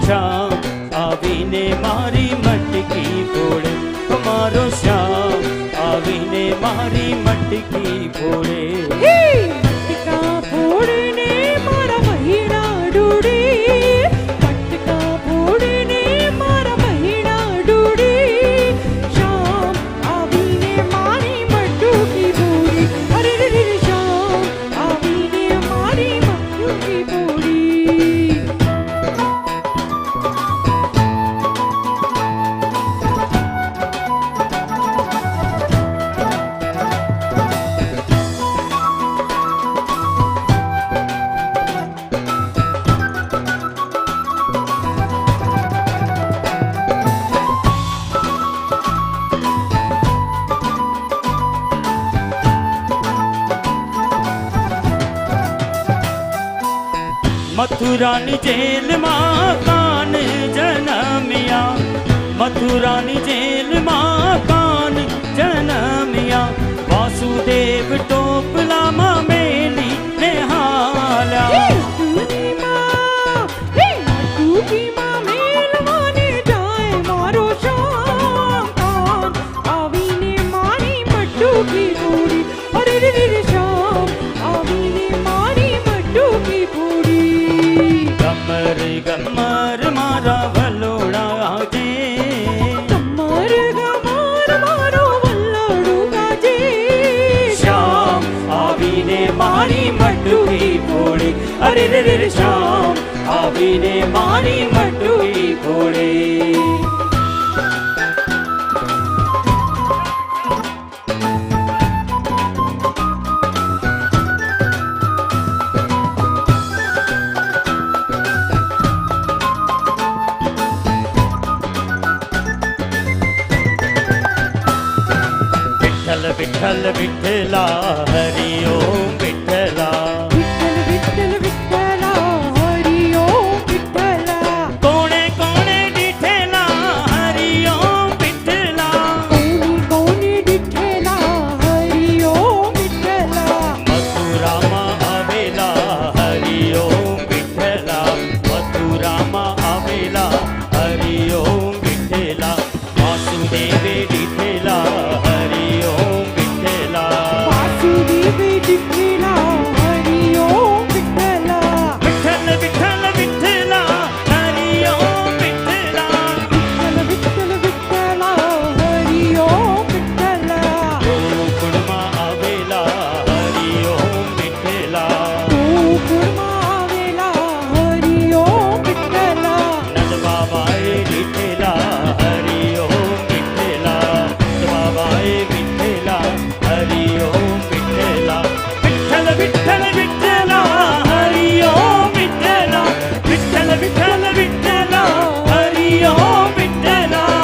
S2: શ્યામ આવીને મારી મટકી ફોડે. મારો શ્યામ આવીને મારી મટકી ફોડે.
S1: મટકા ફોડીને મારા મહિના ડૂડે. મટકા ફોડીને મારા મહિના ડૂડે. શ્યામ આવીને મારી મટકી ફોડી. અરે રે રે શ્યામ આવીને મારી મટકી ફોડી.
S2: મથુરાની જેલમાં કાન જનમ્યા. મથુરાની જેલમાં કાન જનમ્યા. વાસુદેવ ટોપલામાં મેલી ને હાલ્યા. ગમર ગમર મારા વલોડા જે
S1: કમર ગમર મારો વલ્લડું ગાજે.
S2: શ્યામ આવીને મારી મટુકી ફોડે. અરે રે રે રે શ્યામ આવીને મારી મટુકી ફોડે. વિઠ્ઠલ વિઠ્ઠલ વિઠ્ઠલા હરિ ઓમ વિઠ્ઠલા.
S1: વિઠ્ઠલ વિઠ્ઠલ વિઠ્ઠલા હરિ ઓમ વિઠ્ઠલા.
S2: કોણે કોણે દીઠેલા હરિ ઓમ વિઠ્ઠલા.
S1: કોની કોની દીઠેલા હરિ ઓમ વિઠ્ઠલા.
S2: મથુરામાં આવેલા હરિ ઓમ વિઠ્ઠલા. મથુરામાં આવેલા હરિ ઓમ વિઠ્ઠલા. વાસુદેવે દીઠેલા હરિ ઓમ વિઠ્ઠલા.
S1: વાસુદેવે દીઠેલા હરિ ઓમ વિઠ્ઠલા.
S2: વિઠ્ઠલ વિઠ્ઠલ વિઠ્ઠલા હરિ ઓમ વિઠ્ઠલા.
S1: વિઠ્ઠલ વિઠ્ઠલ વિઠ્ઠલા હરિ ઓમ વિઠ્ઠલા.
S2: ગોકુળમાં આવેલા હરિ ઓમ વિઠ્ઠલા.
S1: ગોકુળમાં આવેલા હરિ ઓમ વિઠ્ઠલા.
S2: નંદબાબાએ દીઠેલા હરિ ઓમ વિઠ્ઠલા. નંદબાબાએ વિઠ્ઠલા હરિ ઓમ વિઠ્ઠલા. વિઠ્ઠલ વિઠ્ઠલ વિઠ્ઠલા હરિ ઓમ વિઠ્ઠલા. વિઠ્ઠલ વિઠ્ઠલ વિઠ્ઠલા હરિ ઓમ વિઠ્ઠલા.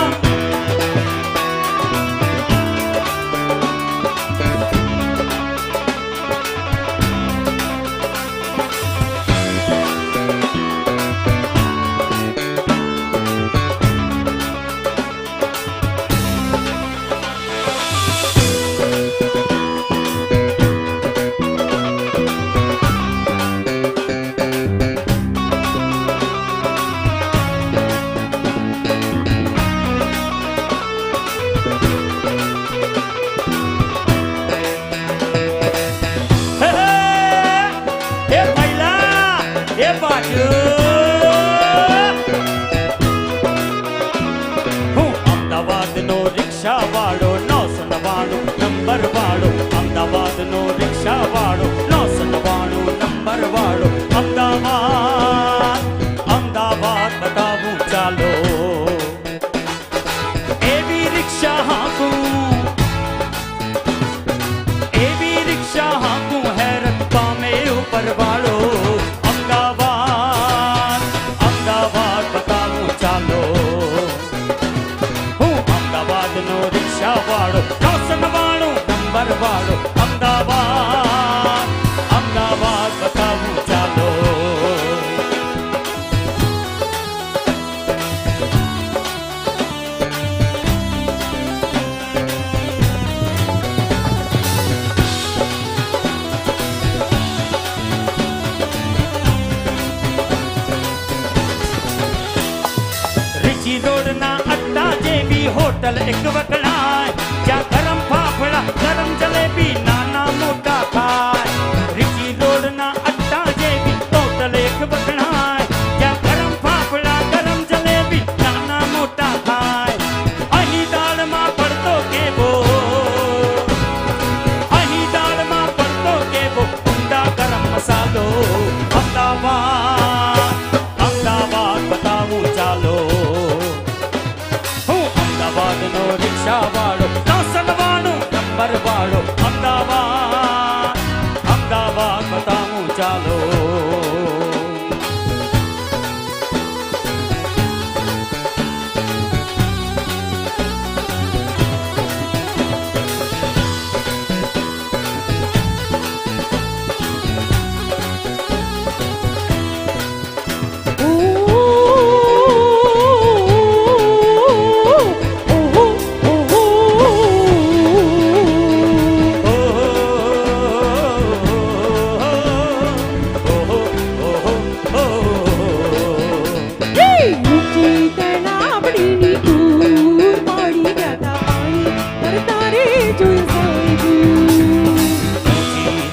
S2: એ મહિલા એ બાજુ હું અમદાવાદનો રિક્ષા વાળો 999 નંબર વાળો. અમદાવાદનો રિક્ષા વાળો 999 નંબર વાળો. અમદાવાદ અમદાવાદ બતાવું ચાલો. એવી રિક્ષા હાંકું એવી રિક્ષા હાંકું હેરત પામે ઉપર વાળો. અમદાવાદ અમદાવાદ બતાવું ચાલો. હું અમદાવાદનો રિક્ષા વાળો 999 નંબર વાળો. અમદાવાદ અમદાવાદ બતાવું ચાલો. રીચી રોડના અડ્ડા જેવી હોટલ એક વખણાય. જ્યાં ગરમ ફાફડા ગરમ જલેબી નાના મોટા ખાય. રીચી રોડના અડ્ડા જેવી હોટલ એક વખણાય. જ્યાં ગરમ ફાફડા ગરમ જલેબી નાના મોટા ખાય. અહીં દાળમાં પડતો કેવો અહીં દાળમાં પડતો કેવો ઊંડા ગરમ મસાલો. અમદાવાદ અમદાવાદ બતાવું ચાલો. હું અમદાવાદનો રિક્ષા વાળો 999 નંબર વાળો. અમદાવાદ અમદાવાદ બતાવું ચાલો.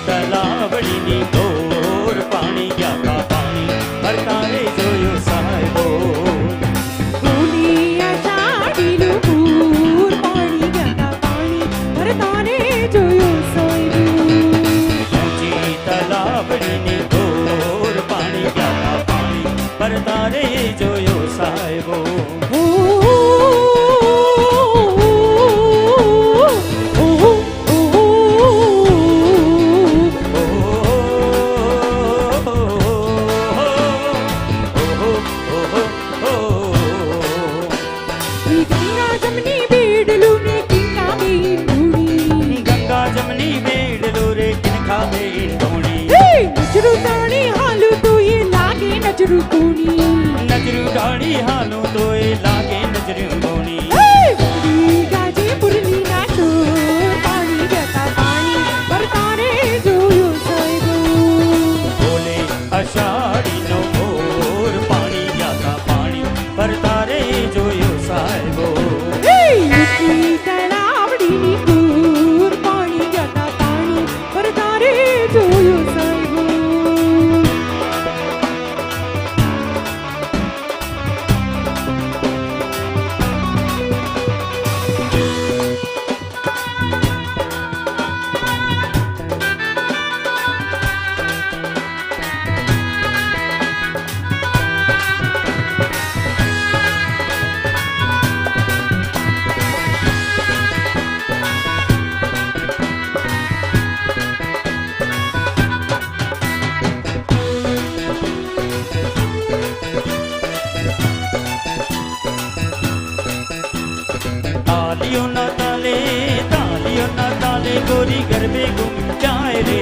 S2: તલાવડીની દોર પાણી ગયા પાણી ભરતા રે જો पर तारे जोयो साहिबो गंगा जमनी बेडलो रे किनखा बेन धोनी
S1: नजरू दाणी हालू तो ये लागे नजरू कोनी
S2: नजरू डाड़ी हालो तो ए लागे नजरू धोनी
S1: गाजे पुरनी नाचो पानी जता पानी पर तारे जोयो साहिबो
S2: बोले अषाढ़ी नो मोर पानी जाता पानी पर तारे जोयो साहिबो
S1: तलावड़ी पूर पानी जता पानी पर तारे जोयो साहिबो
S2: तालियों ना ताले गोरी गरबे घूम जाए रे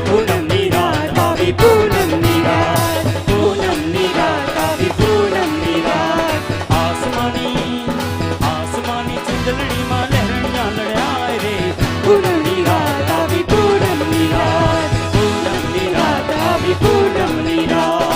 S2: पूनम नी रात आवी पूनम नी रात पूनम नी रात आवी पूनम नी रात आसमानी आसमानी चंदलड़ी मां लहरनिया लड़ाए रे पूनम नी रात आवी पूनम नी रात पूनम नी रात आवी पूनम नी रात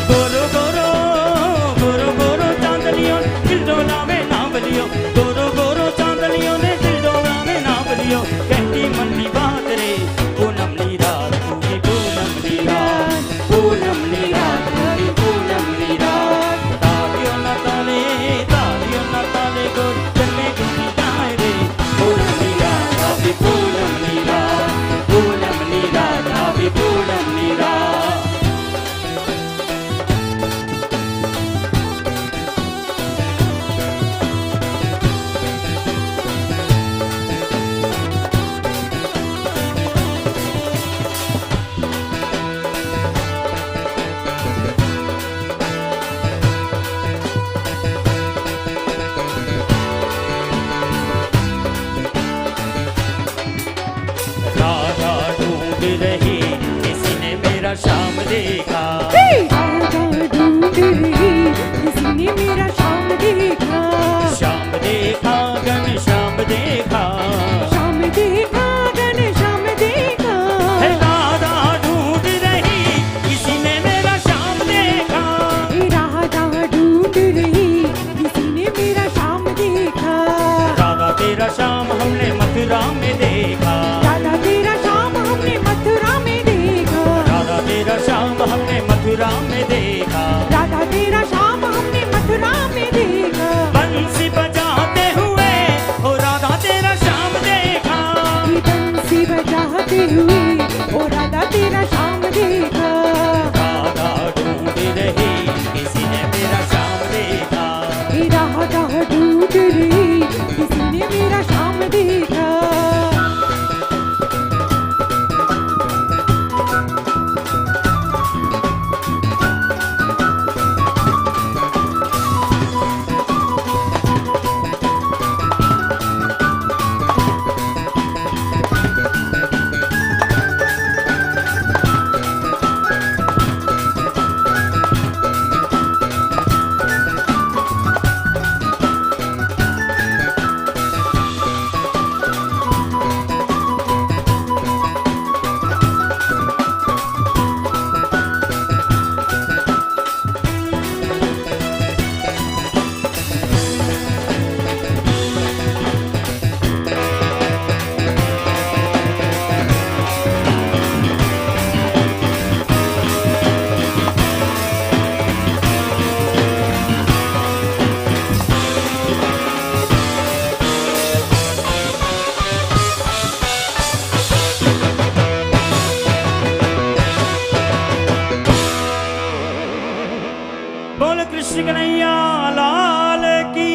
S2: गोरो गोरो गोरो गोरो चांदलियों दिल डोला में नाम लियो गोरो गोरो चांदलियों ने दिल डोला में नाम लियो कहती मन की बात रे पूनम नी रात पूरी पूनम नी रात पूनम नी रात पूरी पूनम नी रात तालियों ना ताले गोरी जन्मे घूमी जाए रे पूनम नी रात अभी पूनम नी रात पूनम नी रात अभी पूनम नी रात राधा ढूंढ रही किसी ने मेरा शाम देखा
S1: ढूंढ रही किसी ने मेरा शाम देखा
S2: शाम देखा गन शाम देखा
S1: शाम देखा गन शाम देखा
S2: है राधा ढूंढ रही किसी ने मेरा शाम देखा
S1: राधा ढूंढ रही किसी ने मेरा शाम देखा
S2: राधा तेरा शाम हमने मथुरा में देखा
S1: राधा तेरा शाम हमने मथुरा में देखा
S2: राधा तेरा शाम हमने मथुरा में देखा
S1: राधा तेरा शाम हमने मथुरा में देखा
S2: बंसी बजाते हुए ओ राधा तेरा शाम देखा
S1: बंसी बजाते हुए ओ राधा तेरा शाम देखा
S2: राधा ढूंढ रही किसी ने मेरा शाम देखा
S1: राधा ढूंढ रही किसी ने मेरा शाम देखा
S2: श्री कन्हैया लाल की,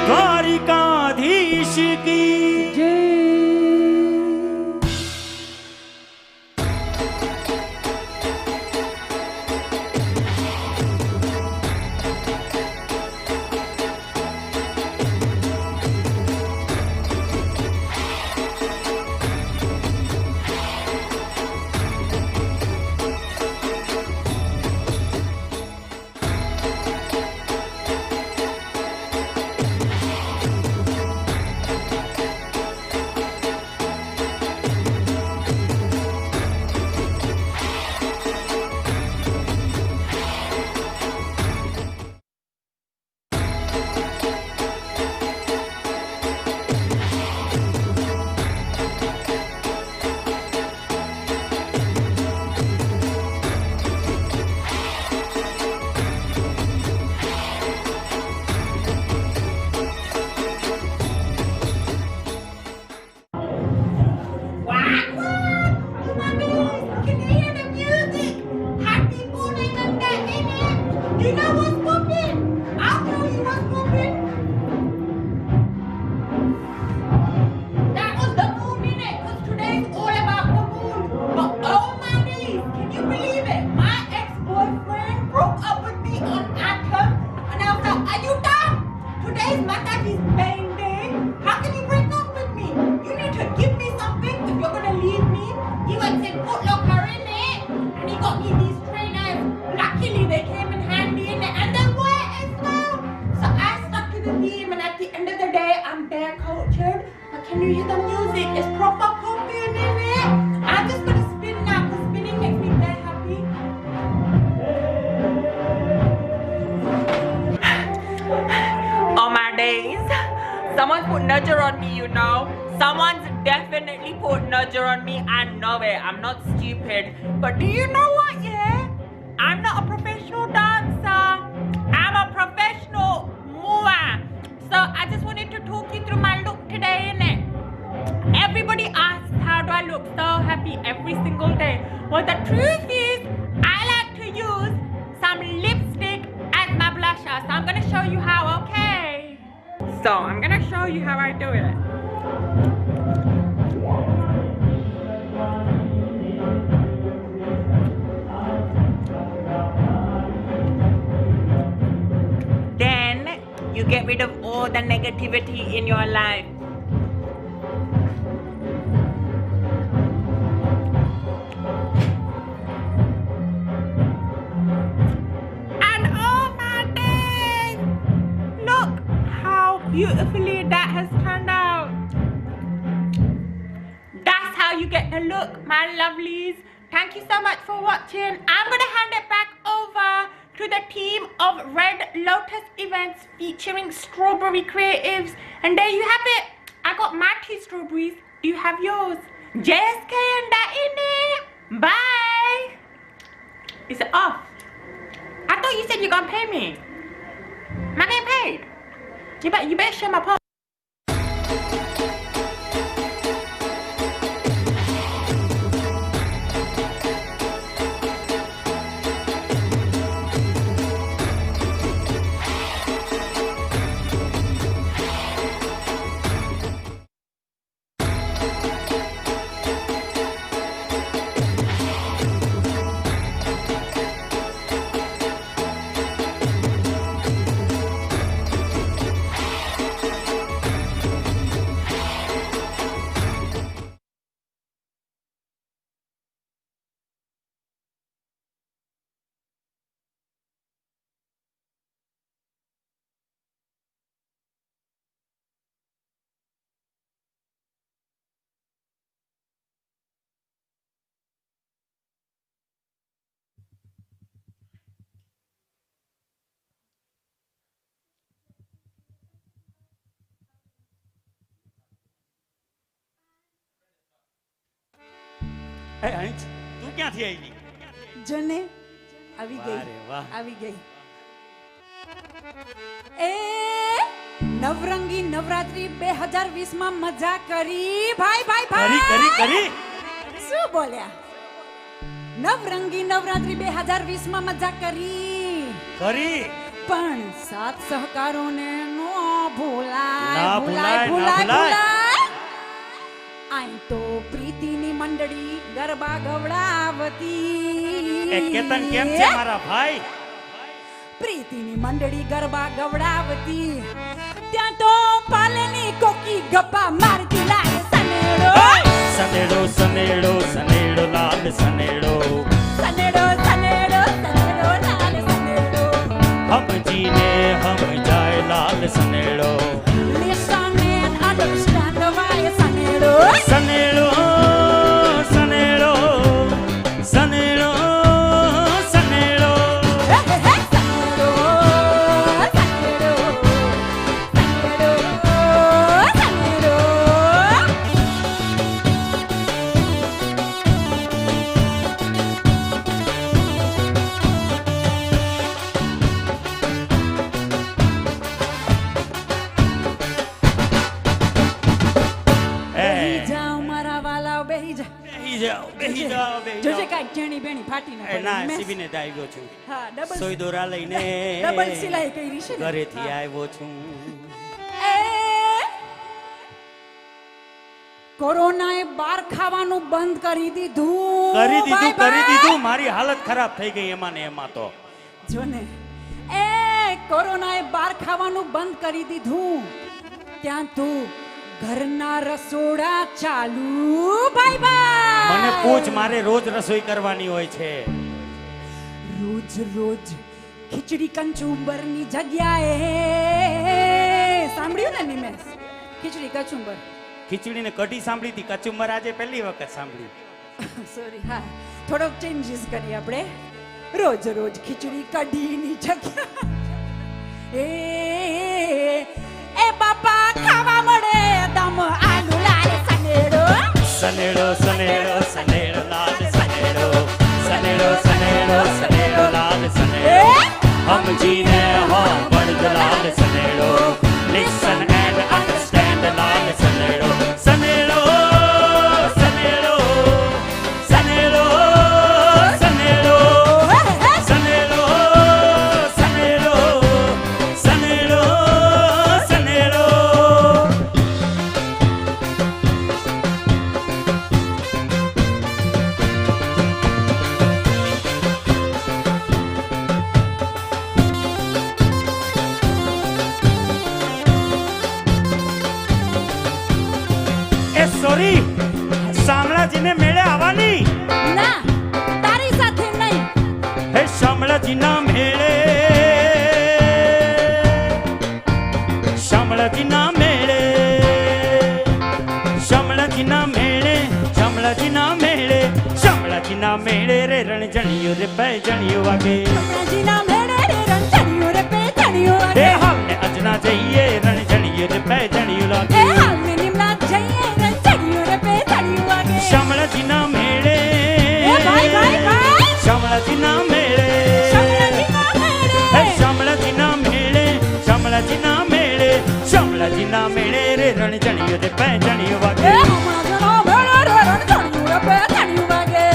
S2: द्वारिकाधीश की।
S7: Can you hear the music? It's proper pumping in it. I'm just gonna spin now because spinning makes me very happy. Oh my days. Someone's put nudger on me, you know. Someone's definitely put nudger on me. I know it. I'm not stupid. But do you know what, yeah? I'm not a professional dancer. I'm a professional mover. So I just wanted to talk you through my look today, innit? Everybody asks how do I look so happy every single day. Well, the truth is, I like to use some lipstick as my blusher. So I'm gonna show you how, okay? So I'm gonna show you how I do it. Then you get rid of all the negativity in your life. And oh my days! Look how beautifully that has turned out. That's how you get the look, my lovelies. Thank you so much for watching. I'm gonna hand it back over to the team of Red Lotus Events featuring Strawberry Creatives. And there you have it. I got my 2 strawberries. Do you have yours? JSK and that in it. Bye. Is it off? I thought you said you're gonna pay me. Am I getting paid? You better share my post.
S2: હે હંસ, તું ક્યાંથી આવી?
S1: જને આવી
S2: વાહ રે
S1: ગઈ
S2: વાહ.
S1: આવી ગઈ એ નવરંગી નવરાત્રી 2020 માં મજા કરી ભાઈ ભાઈ
S2: કરી કરી
S1: ભાઈ
S2: કરી.
S1: શું બોલ્યા નવરંગી નવરાત્રી 2020 માં મજા કરી
S2: કરી
S1: પણ સાત સહકારોને નો ભૂલાય
S2: ના
S1: ભૂલાય
S2: ભૂલાય, ના
S1: ભૂલાય
S2: ભૂલાય.
S1: ભૂલાય આઈ તો પ્રીતિની મંડળી ગરબા ગવડાવતી
S2: એ કેતન કેમ છે મારા ભાઈ?
S1: પ્રીતિની મંડળી ગરબા ગવડાવતી ત્યાં તો પાલની કોકી ગપ્પા મારતી લાગે સનેડો
S2: સનેડો સનેડો સનેડો લાલ સનેડો
S1: સનેડો સનેડો સનેડો લાલ સનેડો
S2: સમજીને સમજાય લાલ Sanedo
S1: Listen and understand why Sanedo
S2: સનેડો સનેડો સનેડો સનેડો બેહી જાઓ બેહી જાઓ બેહી
S1: જોજે
S2: જાઓ.
S1: કાંઈક ચેણી બેણી ફાટી ના
S2: એ
S1: પડે.
S2: ના
S1: મેં-
S2: સીવીને જ આવ્યો છું.
S1: હા, ડબલ
S2: સોય દોરા લઈને
S1: ડબલ સિલાઈ કરી છે ને?
S2: ઘરેથી
S1: હા.
S2: આવ્યો છું.
S1: એ કોરોનાએ બાર ખાવાનું બંધ કરી દીધું
S2: કરી દીધું
S1: Bye bye.
S2: કરી દીધું મારી હાલત ખરાબ થઈ ગઈ એમાં ને એમાં તો
S1: જો ને એ કોરોનાએ બાર ખાવાનું બંધ કરી દીધું ત્યાં તું ઘરના રસોડા ચાલુ બાય બાય
S2: મને પૂછ મારે રોજ રસોઈ કરવાની હોય છે.
S1: રોજ રોજ ખીચડી કંચુંબરની જગ્યાએ સાંભળ્યું ને નિમેશ? ખીચડી કચુંબર
S2: ખીચડી ને કઢી સાંભળી હતી, કચુંબર આજે પહેલી વખત સાંભળી.
S1: સોરી હા થોડોક ચેન્જીસ કરીએ આપણે રોજ રોજ ખીચડી કઢીની જગ્યા એ બાપા ખાવા મળે દમ આલુ લાલ સનેડો
S2: સનેડો સનેડો સનેડો લાલ સનેડો સનેડો સનેડો સનેડો લાલ સનેડો સમજીને હો બળદ લાલ સનેડો લિસન એન્ડ અન્ડરસ્ટેન્ડ લાલ સનેડો સનેડો સનેડો સનેડો સનેડો સનેડો સનેડો સનેડો સનેડો એ સોરી શામળાજીને મેળે આવવાની
S1: ના તારી સાથે નહીં
S2: હે શામળાજીના મેળે શામળાજીના મેળે શામળાજીના મેળે શામળાજીના મેળે શામળાજીના મેળે રે રણજણિયો રે પૈજણિયો વાગે
S1: હમણાંજીના મેળે રે રણજણિયો રે પેજણિયો
S2: હે
S1: વાગે
S2: હાલને અજના જઈએ રણજણિયો રે પૈજણિયો
S1: એ
S2: લાગે
S1: હાલને નિમલા જઈએ રણજણિયો રે પેજણિયો વાગે
S2: શામળાજીના મેળે
S1: એ ભાઈ ભાઈ ભાઈ
S2: શામળાજીના મેળે
S1: શામળાજીના મેળે
S2: હે શામળાજીના મેળે શામળાજીના મેળે શામળાજીના મેળે રે રણજણિયો રે પૈજણિયો
S1: એ
S2: વાગે
S1: હમણાંજીનો મેળે રે રણજણિયો રે પેજણિયો વાગે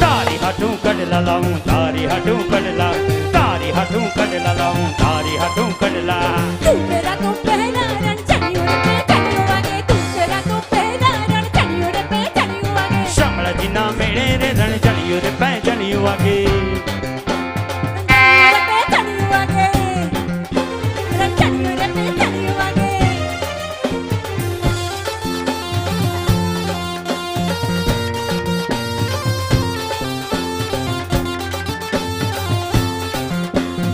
S2: તારી હાટું કડલા લાવું તારી હાટું કડલા તારી હાટું કડલા લાવું તારી હાટું કડલા
S1: તું પેલા તો પહેલા રણજણિયો રે પેજણિયો વાગે તું પેલા તો પહેલા રણજણિયો રે પેજણિયો વાગે
S2: શામળાજીના મેળે રે રણજણિયો રે પૈજણિયો વાગે
S1: રણજણિયો વાગે રણજણિયો રે પેજણિયો વાગે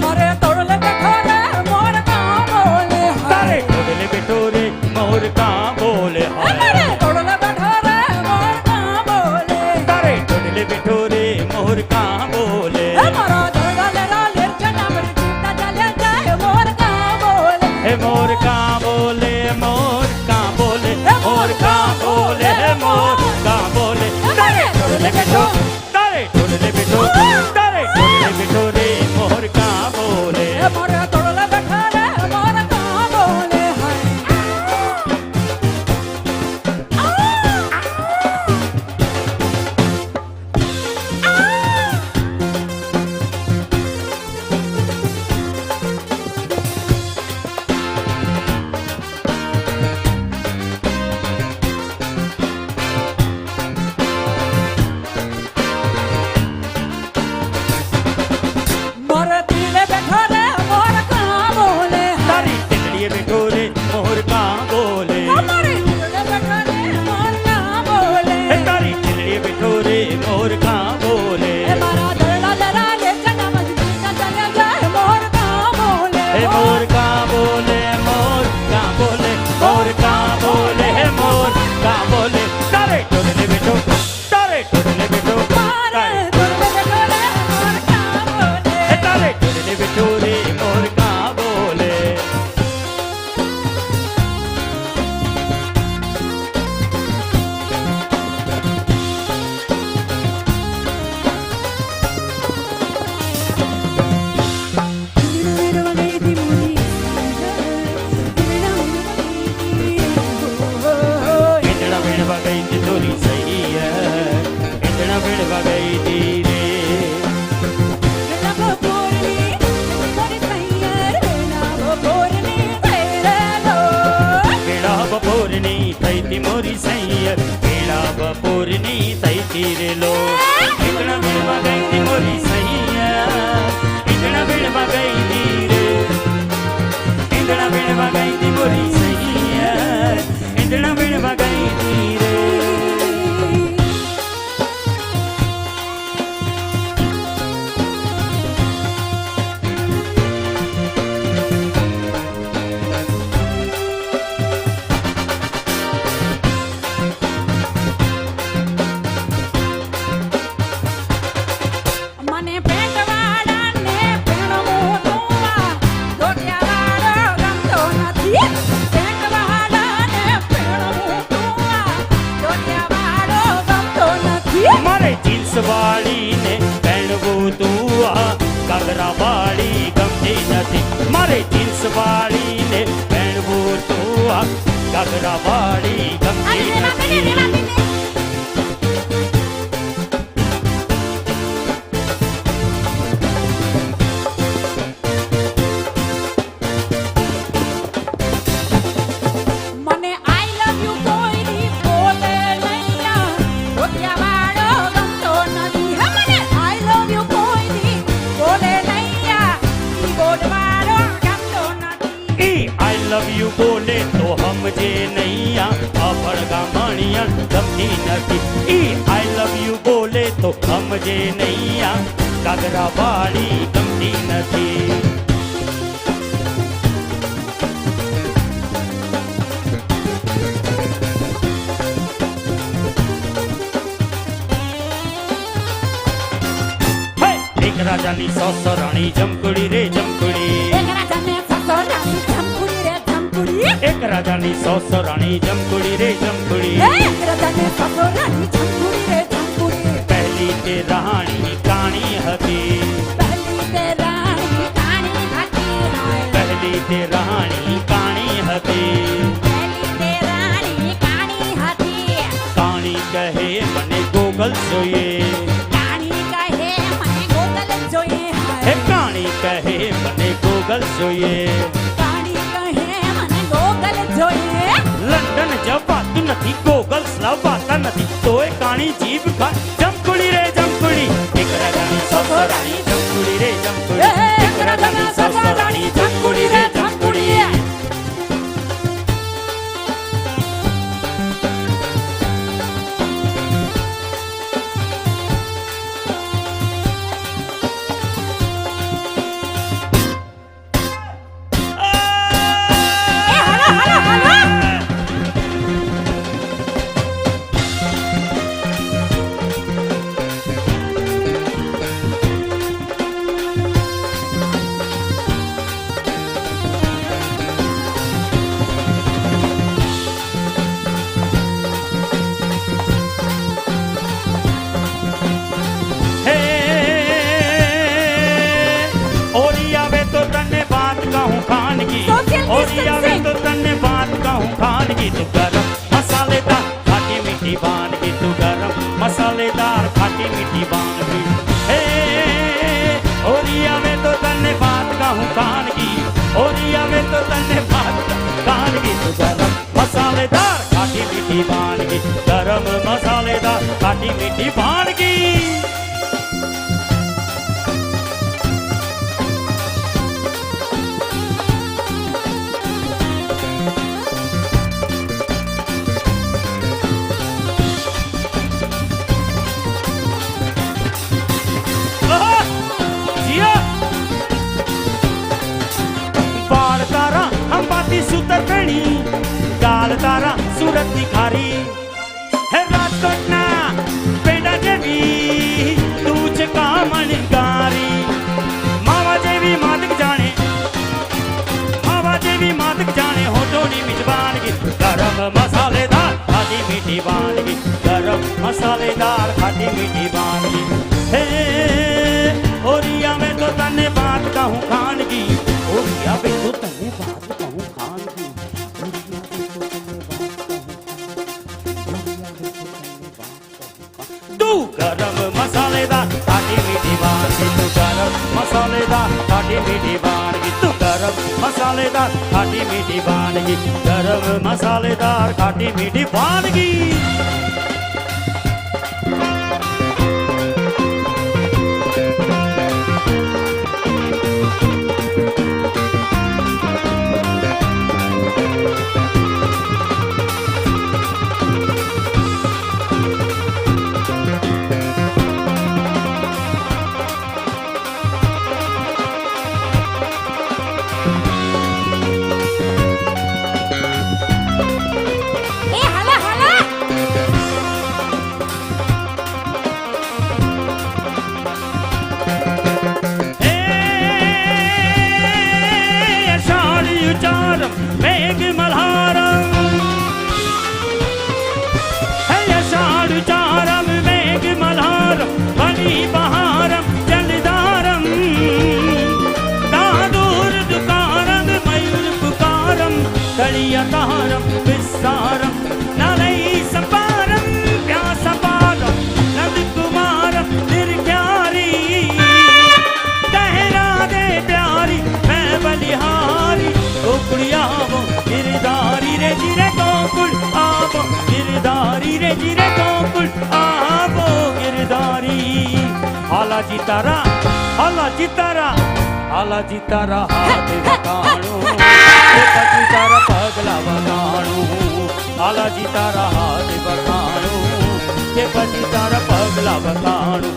S1: મારે તોડલે બેઠો રે મોર કા બોલે
S2: તારે ટોડલે બેઠો રે મોર કા બોલે
S1: મારે
S2: હાય
S1: તોડલે બેઠો રે મોર કા બોલે
S2: તારે ટોડલે બેઠો રે મોર કા બોલે
S1: હે મારા દરગાલે રાલે જના પર જીવતા ચાલે જાય મોર કા બોલે
S2: હે મોર કા બોલે મોર કા બોલે મોર કા બોલે હે મોર કા બોલે તારે ટોડલે બેઠો તારે ટોડલે બેઠો તારે ટોડલે બેઠો રે મોર કા બોલે
S1: હે મારે તોડલે બેઠો રે મોર કા
S2: पूरनी तई तीर लो इंदड़ा बिड़वा गई थी मोरी सैया इंदड़ा बिड़वा गई थी रे इंदड़ा बिड़वा गई थी मोरी सैया इंदड़ा बिड़वा गई थी रे
S1: મને પેટવાળાને પેણવું તુંવા ધોતિયાવાળો ગમતો નથી પેટવાળાને પેણવું તુંવા ધોતિયાવાળો ગમતો નથી
S2: મારે જીન્સ વાળી ને પહેરવું તું આ ઘાઘરા વાળી ગમતી નથી મારે જીન્સ વાળી ને પહેરવું તું આ ઘાઘરા વાળી ગમતી નથી
S1: મને આઈ લવ યુ કોઈની બોલે નૈયા ધોતિયાવાળો ગમતો નથી હે મને આઈ લવ યુ કોઈની બોલે નૈયા ઈ બોલવાળો ગમતો નથી
S2: એ આઈ લવ યુ બોલે તો સમજે નૈયા આ ભડગા મણિયા ગમતી નથી એ આઈ લવ યુ બોલે તો સમજે નૈયા ઘાઘરા વાળી ગમતી નથી એક રાજાની સોસો રાણી જમકુડી રે જમકુડી
S1: એક રાજાને સસો રાણી જમકુડી રે જમકુડી
S2: એક રાજાની સોસો રાણી જમકુડી રે જમકુડી
S1: એક રાજાને સસો રાણી જમકુડી રે જમકુડી
S2: પહેલી તે રાણી કાણી હતી
S1: પહેલી તે રાણી કાણી હતી હાય
S2: પહેલી તે રાણી કાણી હતી
S1: પહેલી તે રાણી કાણી હતી
S2: કાણી કહે મને ગોગલ જોઈએ
S1: કાણી કહે મને ગોગલ જોઈએ
S2: હે
S1: હાય
S2: કાણી કહે મને ગોગલ જોઈએ
S1: કાણી કહે મને ગોગલ જોઈએ
S2: લંડન જવાતું નથી ગોગલ્સ લાવવાતા નથી તોય કાણી જીભ ખા જમકુડી રે જમકુડી એક રાજાની સોસો રાણી જમકુડી રે જમકુડી એક રાજાની સોસો રાણી જમકુડી રે જમકુડી હે ઓરી આવે તો તને વાત કહું ખાનગી
S1: Social
S2: ઓરી આવે
S1: distancing.
S2: તો તને વાત કહું ખાનગી તું ગરમ મસાલેદાર ખાટી મીઠી વાનગી તું ગરમ મસાલેદાર ખાટી મીઠી વાનગી હે ઓરી આવે તો તને વાત કહું ખાનગી ઓરી આવે તો તને વાત ખાનગી તું ગરમ મસાલેદાર ખાટી મીઠી વાનગી ગરમ મસાલેદાર ખાટી મીઠી વાનગી बाल तारा अंबाती सूतर पेणी गाल तारा सूरत की खारी है राजकोट ना पेड़ा जेवी तूच कामणगारी मावा जेवी मादक जाने मावा जेवी मादक जाने होठोनी मिजबानगी गरम मसालेदार खाटी मीठी वानगी गरम मसालेदार खाटी मीठी वानगी हे ओरिया में तो तने बात कहूँ खानगी ओरिया में तो तने बात कहूँ खानगी तू गरम मसालेदार खाटी मीठी वानगी तू गरम मसालेदार खाटी मीठी वानगी तू गरम मसालेदार खाटी मीठी वानगी गरम मसालेदार खाटी मीठी वानगी गोकुल आवो गिरधारी रे जिरे गोकुल आवो गिरधारी रे जिरे गोकुल आवो गिरधारी आला जितारा हाथ वकाणो के पति तारा पगला वकाणो आला जितारा हाथ वकाणो के पति तारा पगला वकाणो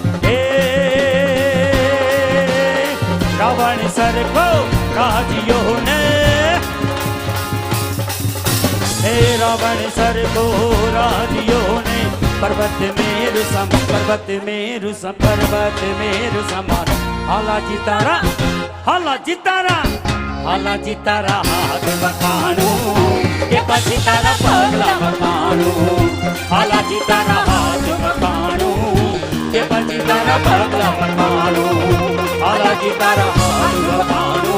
S2: रावण सर को राजियो ने हे रावण सर को राजियो ने पर्वत मेरु समान हाला जितारा हाथ वकाणो के पति तारा पगला वकाणो हाला जितारा हाथ वकाणो के पति तारा पगला वकाणो हाला जितारा हाथ वकाणो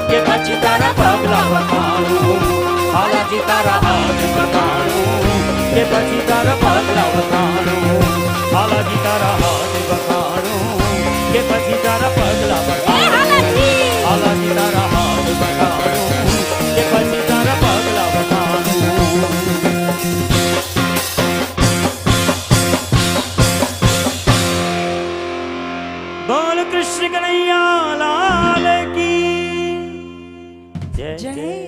S2: के पति तारा पगला वकाणो हाला जितारा हाथ वकाणो के पति तारा पगला वकाणो हाला जितारा हाथ वकाणो के पति तारा पगला वकाणो हाला जितारा हाथ वकाणो के पति तारा पगला वकाणो बोल कृष्ण कन्हैया लाल की जय जय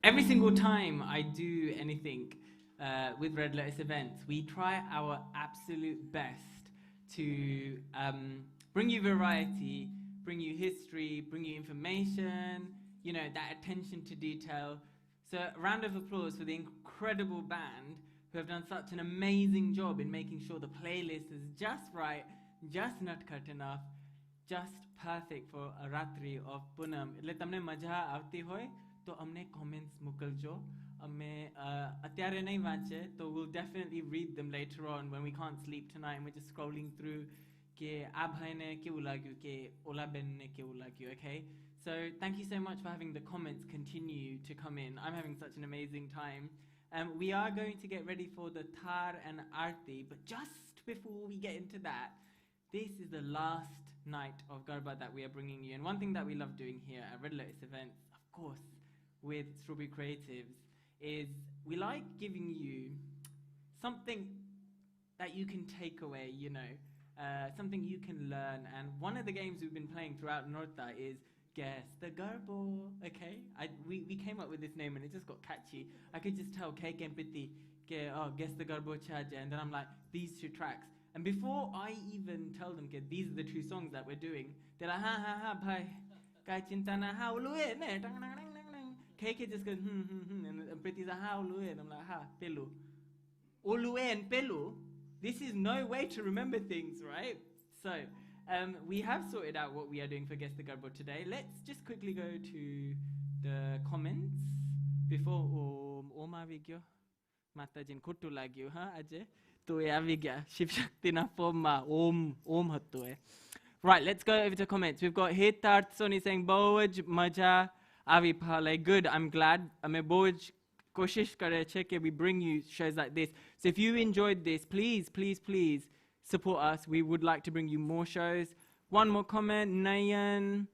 S4: Every single time I do anything with Red Lotus events, we try our absolute best to bring you variety, bring you history, bring you information, you know, that attention to detail. So a round of applause for the incredible band who have done such an amazing job in making sure the playlist is just right, just not cut enough, just perfect for a Ratri of Poonam. એટલે તમને મજા આવતી હોય તો અમને comments મોકલજો. અમે અત્યારે નહીં વાંચે તો we'll definitely read them later on when we can't sleep tonight and we're just scrolling through કે આ ભાઈને કેવું લાગ્યું કે ઓલા બેનને કેવું લાગ્યું, okay? So thank you so much for having the comments continue to come in. I'm having such an amazing time. We are going to get ready for the Tar and Arti, but just before we get into that, this is the last night of Garba that we are bringing you. And one thing that we love doing here at Red Lotus events, of course, with Strawberry Creatives, is we like giving you something that you can take away, you know, something you can learn. And one of the games we've been playing throughout Norta is Guess the Garbo, okay? We came up with this name and it just got catchy. I could just tell Cake and Pitti, Guess the Garbo Chaja, and then I'm like, these two tracks. And before I even tell them, these are the two songs that we're doing, they're like, ha ha ha, bhai, kai chintana ha ulue ne, Cake just goes, and Pritti's like, ha ulue, and I'm like, ha, pelu. Ulue and pelu, this is no way to remember things, right? So, we have sorted out what we are doing for Guess the Garbo today. Let's just quickly go to the comments before Oma Vigyo. Matajin Kutu Lagyu, huh, Ajay? To Avigya, Shiv Shakti na forma, Om Hattu. Right, let's go over to comments. We've got Hitart Soni saying, Boj, Maja, Avi Pale. Good, I'm glad. Ame Boj Koshish Kare Cheke, we bring you shows like this. So if you enjoyed this, please, please, please support us. We would like to bring you more shows. One more comment, Nayan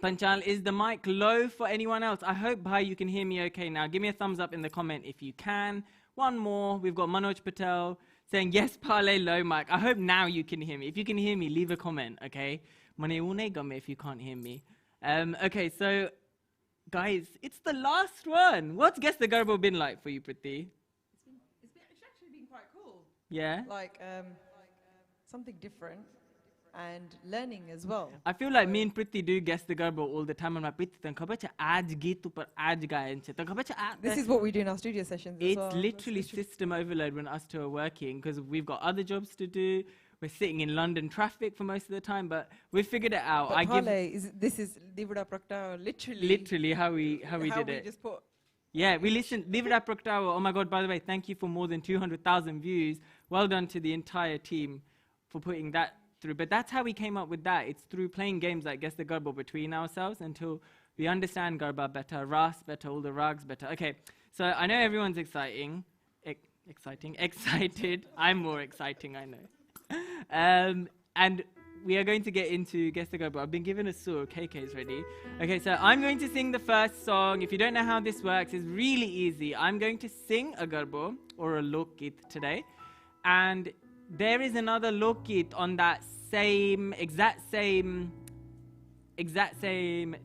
S4: Panchal, is the mic low for anyone else? I hope, Bhai, you can hear me okay now. Give me a thumbs up in the comment if you can. One more, we've got Manoj Patel saying, yes, Pale, low mic. I hope now you can hear me. If you can hear me, leave a comment, okay? Mane une game if you can't hear me. Okay, so Guys, it's the last one. What's Guess the Garbo been like for you, Priti?
S1: It's actually been quite cool.
S4: Yeah?
S1: Like something different and learning as well.
S4: I feel like me and Priti do Guess the Garbo all the time. And my Priti, तन खबर छ आज गीत ऊपर आज गायन छ. तन खबर छ
S1: This is what we do in our studio sessions as
S4: It's
S1: well.
S4: literally system overload when us two are working because we've got other jobs to do. We're sitting in London traffic for most of the time, but we figured it out.
S1: But this is Divra Prakta,
S4: literally how we did it.
S1: Just put
S4: Yeah, we listened. Divra Praktawa. Oh my God! By the way, thank you for more than 200,000 views. Well done to the entire team for putting that through. But that's how we came up with that. It's through playing games like Guess the Garba between ourselves until we understand Garba better, Ras better, all the rags better. Okay, so I know everyone's excited. I'm more exciting, I know. And we are going to get into Guess the Garba. I've been given a sur. KK's ready. Okay, so I'm going to sing the first song. If you don't know how this works, it's really easy. I'm going to sing a garbo or a lokgit today. And there is another lokgit on that exact same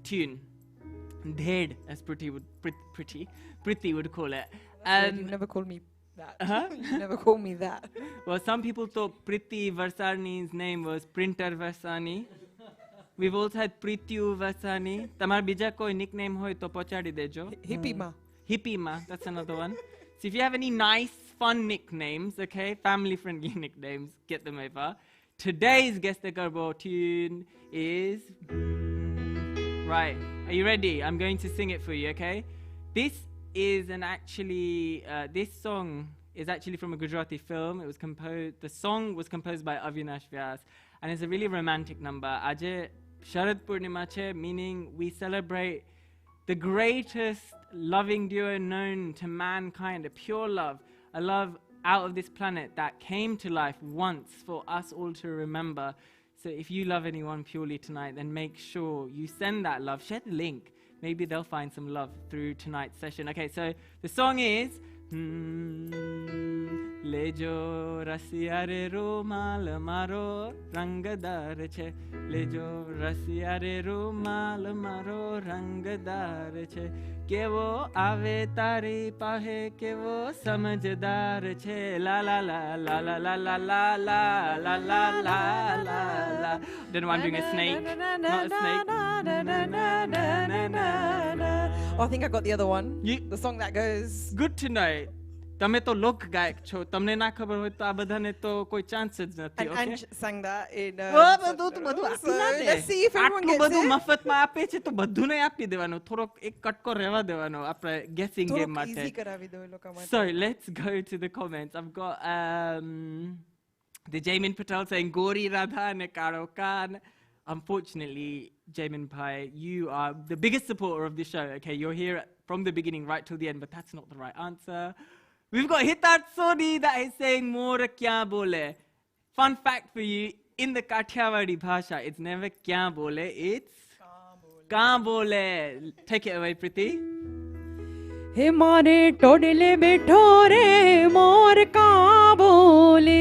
S4: tune. Dhed, as Priti would call it.
S1: you never call me that. You never call me that.
S4: Well, some people thought Priti Varsani's name was Printer Varsani. We've also had Prityu Varsani. Tamar bija koi nickname hoy to pochadi dejo.
S1: Hippie ma.
S4: Hippie ma, that's another one. So if you have any nice, fun nicknames, okay, family-friendly nicknames, get them over. Today's Guess the Garbo tune is... Right, are you ready? I'm going to sing it for you, okay? This song is actually from a Gujarati film. The song was composed by Avinash Vyas, and it's a really romantic number. Aaj Sharad Poonam che, meaning we celebrate the greatest loving duo known to mankind, a pure love, a love out of this planet that came to life once for us all to remember. So if you love anyone purely tonight, then make sure you send that love. Share the link. Maybe they'll find some love through tonight's session. Okay, so the song is Lejo rasiya re rumal maro rangadar che. Lejo rasiya re rumal maro rangadar che. Ke wo ave tari pahe ke wo samjhdar che. La la la la la la la la la la la la la. Don't know why I'm doing a snake. Not a snake.
S1: Oh, I think I got the other one. The song that goes...
S4: Good to know. તમે તો લોક ગાયક છો તમને ના ખબર હોય તો આ બધાને તો કોઈ ચાન્સ જ નથી.
S1: And Anj sang that in...
S4: બધું
S1: so let's see if everyone
S4: આટલું
S1: gets
S4: બધું
S1: it.
S4: મફતમાં આપે છે તો બધું નહીં આપી દેવાનું. થોડોક એક કટકો રહેવા દેવાનો આપણે guessing game
S1: થોડુંક
S4: માટે.
S1: easy કરાવી દો એ લોકો માટે.
S4: So let's go to the comments. I've got the Jamin Patel saying Gori Radha and Karo Khan. Unfortunately, Jamin Pai, you are the biggest supporter of the show. Okay, you're here from the beginning right till the end, but that's not the right answer. We've got Hitat Sodi that is saying More kya bole. Fun fact for you, in the Kathiawadi Bhasha, it's never kya bole, it's ka bole. Take it away, Priti.
S1: हे मारे टोडले बैठो रे मोर का बोले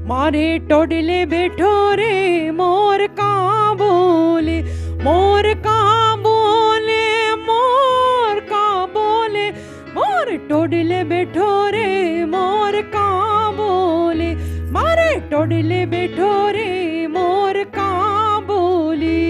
S1: मारे टोडले बैठो रे मोर का बोले मोर का बोले मोर का बोले मोर टोडले बैठो रे मोर का बोले मारे टोडले बैठो रे मोर का बोले.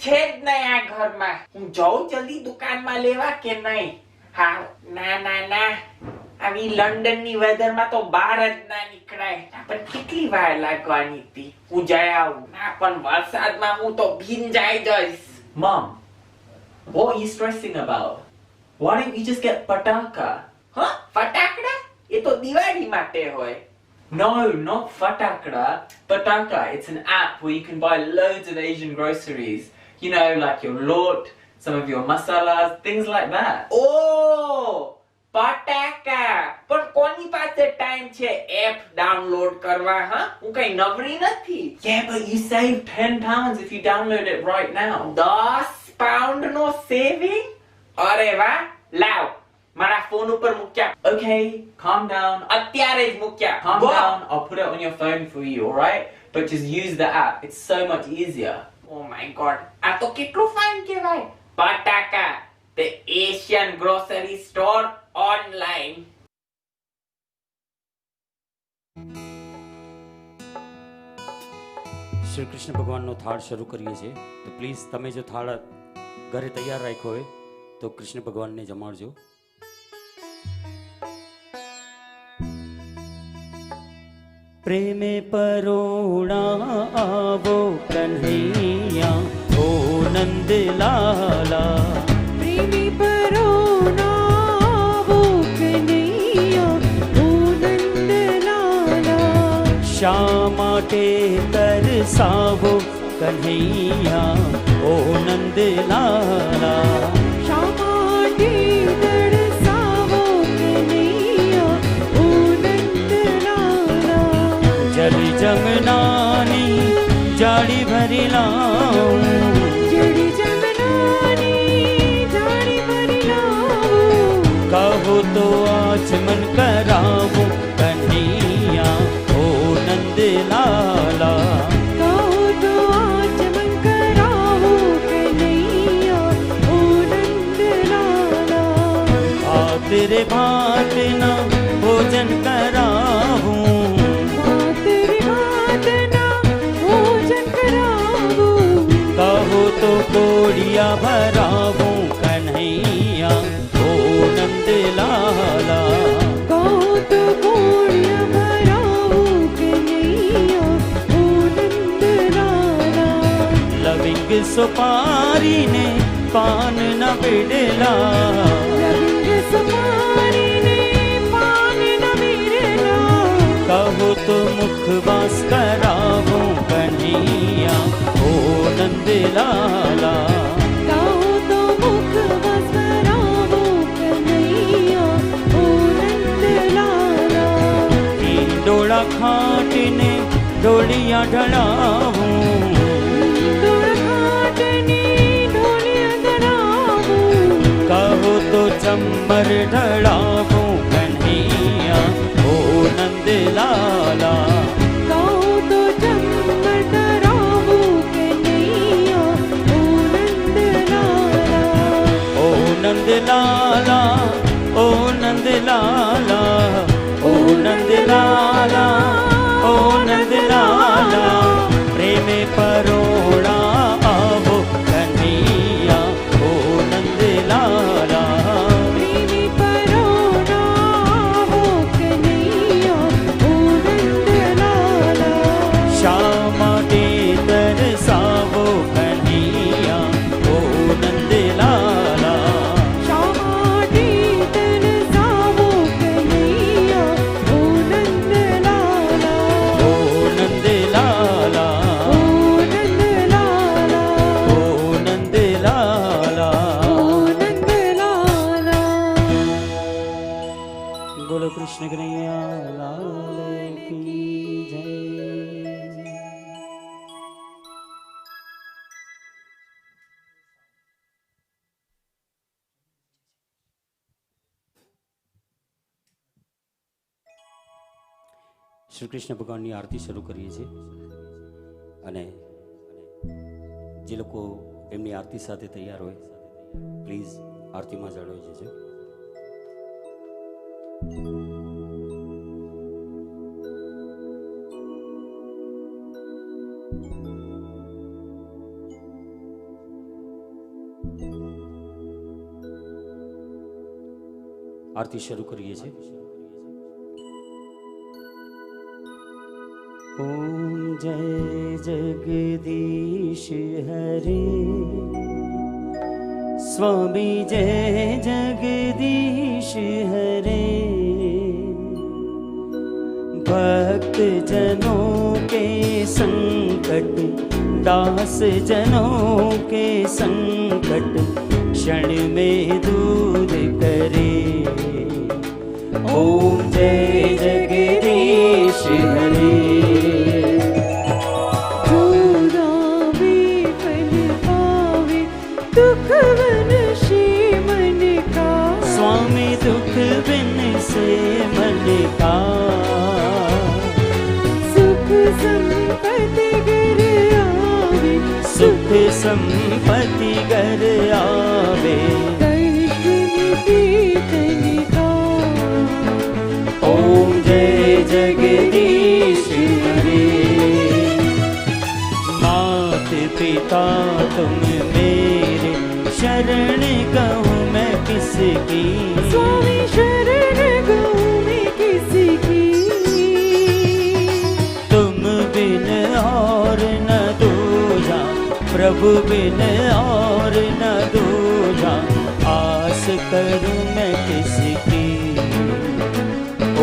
S5: છે જ નહીં આ ઘરમાં. હું જાઉં જલ્દી દુકાનમાં લેવા કે નહીં? હા, ના ના ના, આવી લંડનની વેધરમાં તો બહાર જ ના નીકળાય. પણ કેટલી વાર લાગવાની હતી? હું જઈ આવું. ના, પણ વરસાદમાં હું તો ભીંજાઈ જઈશ.
S2: Mom, what are you stressing about? Why don't you just get pataka?
S5: હા, ફટાકડા? એ તો દિવાળી માટે હોય.
S2: No, not fatakra. Pataka. It's an app where you can buy loads of Asian groceries. You know, like your lot, some of your masalas, things like that.
S5: ઓ ફટાકા. પણ કોની પાસે time છે app download કરવા? હા, હું કઈ નવરી નથી.
S2: Yeah, but you save £10 if you download it right now.
S5: 10 pound નો સેવિંગ? અરે વાહ, લાવ મારા ફોન ઉપર મૂક્યા.
S2: Okay, calm down.
S5: અત્યારે જ મૂક્યા.
S2: Calm
S5: Go.
S2: down. I'll put it on your phone for you, alright? But just use the app. It's so much easier.
S5: Oh my god, આ તો કેટલું ફાઇન કહેવાય. પટાકા, the Asian grocery store online.
S8: Shri Krishna ભગવાનનો થાળ શરૂ કરીએ છીએ, તો પ્લીઝ તમે જો થાળ ઘરે તૈયાર રાખ્યો હોય તો કૃષ્ણ ભગવાનને જમાડજો. પ્રેમે પરોણા આવો કન્હૈયા ઓ નંદ લાલા.
S1: પ્રેમી પરોણા આવો કનૈયા ઓ નંદલાલા.
S8: શા માટે તરસાવો કન્હૈયા ઓ નંદ લાલા.
S1: શા માટે તરસાવો કનૈયા ઓ નંદલાલા.
S8: જલ જમનાની જાળી ભરી લાવું.
S1: જડી જમનાની જાળી ભરી લાવો.
S8: કહો તો આચમન કરાવું કન્હૈયા ઓ નંદ લાલા.
S1: કહો તો આચમન કરાવો કનૈયા ઓ નંદલાલા.
S8: આતરે ભાતના ભોજન કરાવું.
S1: ભાતરે ભાતના ભોજન કરાવો.
S8: કહો તો કોડિયા ભરાવું કન્હૈયા ઓ નંદ લાલા.
S1: કહો તો કોળિયા ભરાવો કનૈયા ઓ નંદલાલા.
S8: લવિંગ સુપારીને પાન ન બેડલા.
S1: લવિંગ સુપારીને પાન ન મેરલા.
S8: કહો તો મુખવાસ કરાવું કન્હૈયા ઓ નંદ લાલા.
S1: કહો તો મુખવાસ કરાવો કનૈયા ઓ નંદલાલા.
S8: ડોળા ખાટીને ડોળિયા ઢળાવું.
S1: દોરખાટની ઢોલિયા ધરાવો.
S8: કહો તો ચમ્મર ઢળાવું કન્હૈયા ઓ નંદ લાલા.
S1: કહો તો ચમ્મર ધરાવો કનૈયા ઓ નંદલાલા.
S8: ઓ નંદ લાલા, ઓ નંદ લાલા, ઓ નંદ લાલા, ઓ નંદ લાલા. પ્રેમે પરોણા આવો કન્હૈયા ઓ નંદ લાલા.
S1: પ્રેમી પરોણા આવો કનૈયા ઓ નંદલાલા.
S8: શા માટે તરસાવો કન્હૈયા ઓ નંદ લાલા.
S1: શા માટે તરસાવો કનૈયા ઓ નંદલાલા.
S8: ઓ નંદ લાલા,
S1: ઓ નંદલાલા.
S8: ઓ નંદ લાલા.
S1: ઓ નંદલાલા.
S8: બોલો કૃષ્ણ કનૈયા લાલ કી જય. શ્રી કૃષ્ણ ભગવાનની આરતી શરૂ કરીએ છીએ, અને જે લોકો એમની આરતી સાથે તૈયાર હોય પ્લીઝ આરતીમાં જોડાઈ જજો. આરતી શરૂ કરીએ છીએ. ઓમ જય જગદીશ હરે, स्वामी जय जगदीश हरे. भक्त जनों के संकट, दास जनों के संकट क्षण में दूर करे. ओम जय जगदीश हरे. स्वामी दुख बिन से मन का,
S1: सुख संपत्ति घर आवे,
S8: सुख संपत्ति घर आवे. ओम जय जगदीश हरे. मात पिता तुम मेरे, शरण कहूँ मैं किसकी.
S1: स्वामी शरण गहूँ मैं किसकी.
S8: तुम बिन और न दूजा, प्रभु बिन और न दूजा, आस करूँ मैं किसकी.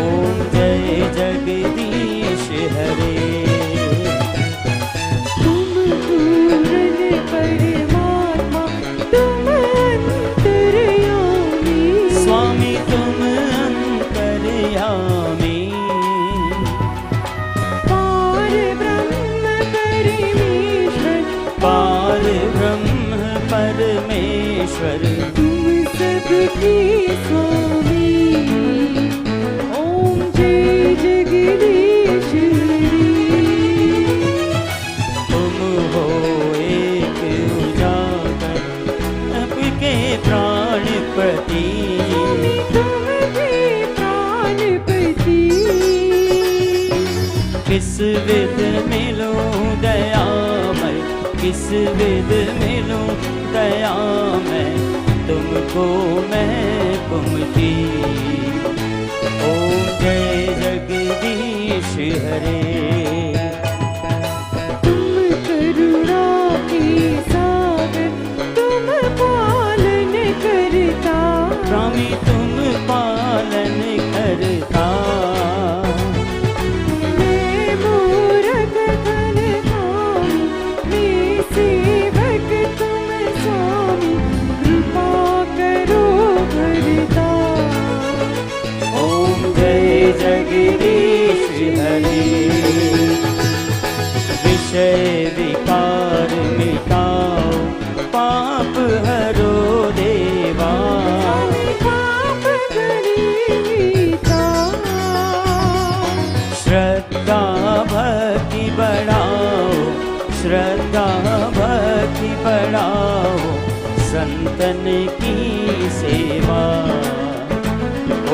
S8: ओम जय जगदीश हरे.
S1: तुम पूर्ण परमात्मा, तुम अंतर्यामी.
S8: स्वामी तुम अंतर्यामी.
S1: पार ब्रह्म परमेश्वर,
S8: पार ब्रह्म परमेश्वर.
S1: तुम सबके स्वामी. ओम जय जगदीश हरे.
S8: तुम हो एक उजागर, सबके प्राणपति.
S1: स्वामी तुम भी प्राणपति.
S8: किस विध मिलूं दयामय, किस विध मिलूं दयामय, तुमको मैं कुमति. ओम जय जगदीश हरे.
S1: तुम करुणा के सागर, तुम पालन करता.
S8: स्वामी तुम पालन करता.
S1: मैं मूरख धन स्वामी, मैं सेवक तुम स्वामी, कृपा करो भरता.
S8: ओम जय जगदीश हरे. विषय विकार मिटाओ, पाप हरो देवा.
S1: स्वामी पाप गरीबीता.
S8: श्रद्धा भक्ति बढ़ाओ, श्रद्धा भक्ति बढ़ाओ, संतन की सेवा.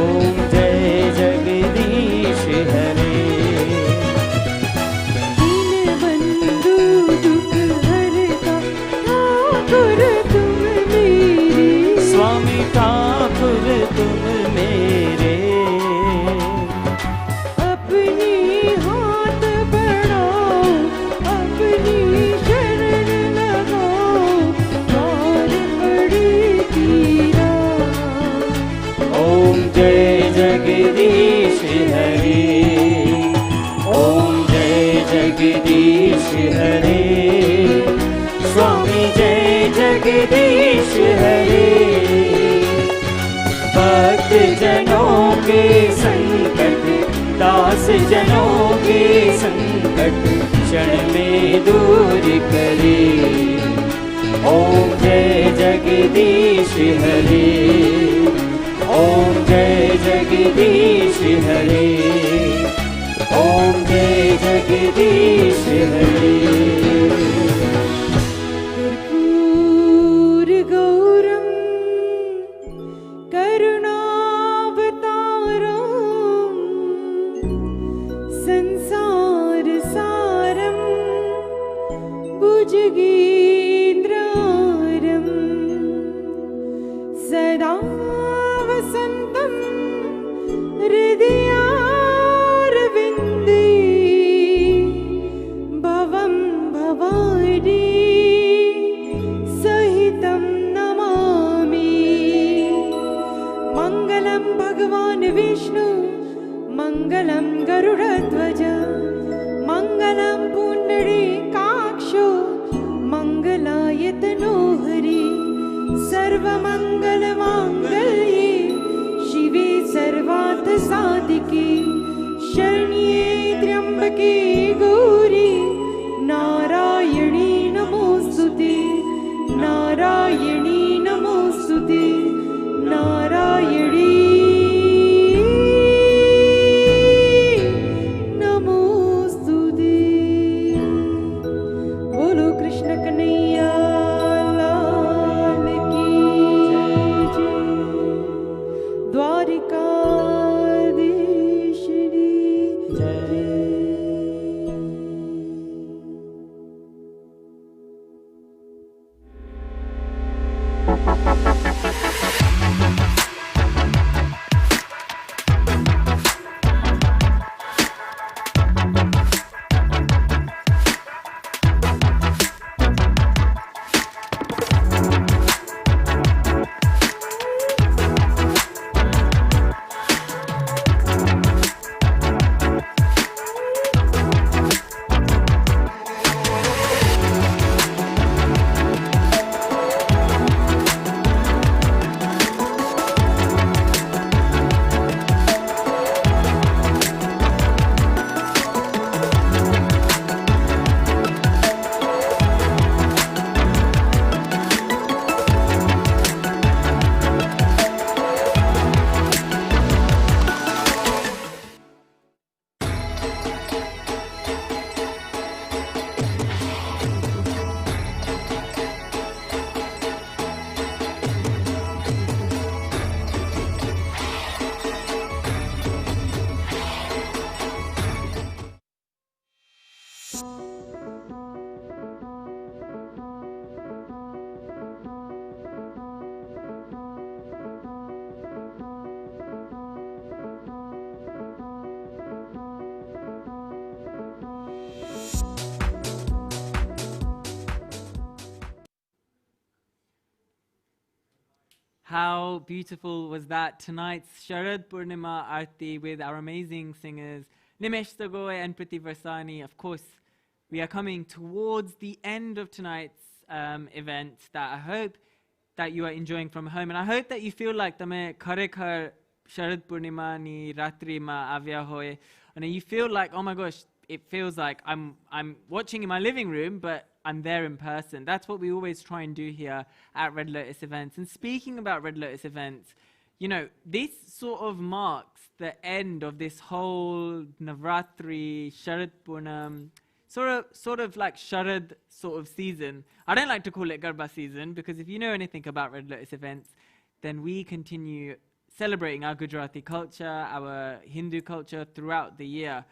S8: ओम जय जगदीश हरे.
S1: दीन बंधु दुख हरता, ठाकुर तुम मेरे.
S8: स्वामी ठाकुर तुम मेरे.
S1: अपने हाथ बढ़ाओ, अपनी शरण लगाओ, द्वार पड़े तेरा.
S8: ओम जय जगदीश हरे. ओम जय जगदीश हरे. स्वामी जय जगदीश हरे. भक्त जनों के संकट, दास जनों के संकट क्षण में दूर करे. ओम जय जगदीश हरे. ओम जय जगदीश हरे. ओम जय जगदीश हरे.
S1: कर्पूर गौरम करुणावतारम, संसार सारम भुजगेन्द्रारम, सदा वसन्तं सर्वमङ्गलमाङ्गल्ये शिवे सर्वार्थसाधिके शरण्ये त्र्यम्बके गौरी नारायणी नमोऽस्तुते नारायणी नमोऽस्तुते नारायणी नमोऽस्तुते बोलो कृष्ण कन्हैया लाल की जय द्वारिकाधीशनी जय।
S4: How beautiful was that tonight's Sharad Purnima Aarti with our amazing singers Nimesh Sagoy and Priti Varsani. Of course, we are coming towards the end of tonight's event that I hope that you are enjoying from home, and I hope that you feel like tame khare Sharad Purnima ni Ratri ma avya hoye, and you feel like, oh my gosh, it feels like I'm watching in my living room, but I'm there in person. That's what we always try and do here at Red Lotus events. And speaking about Red Lotus events, you know, this sort of marks the end of this whole Navratri, Sharad Poonam, sort of like Sharad sort of season. I don't like to call it Garba season, because if you know anything about Red Lotus events, then we continue celebrating our Gujarati culture, our Hindu culture throughout the year.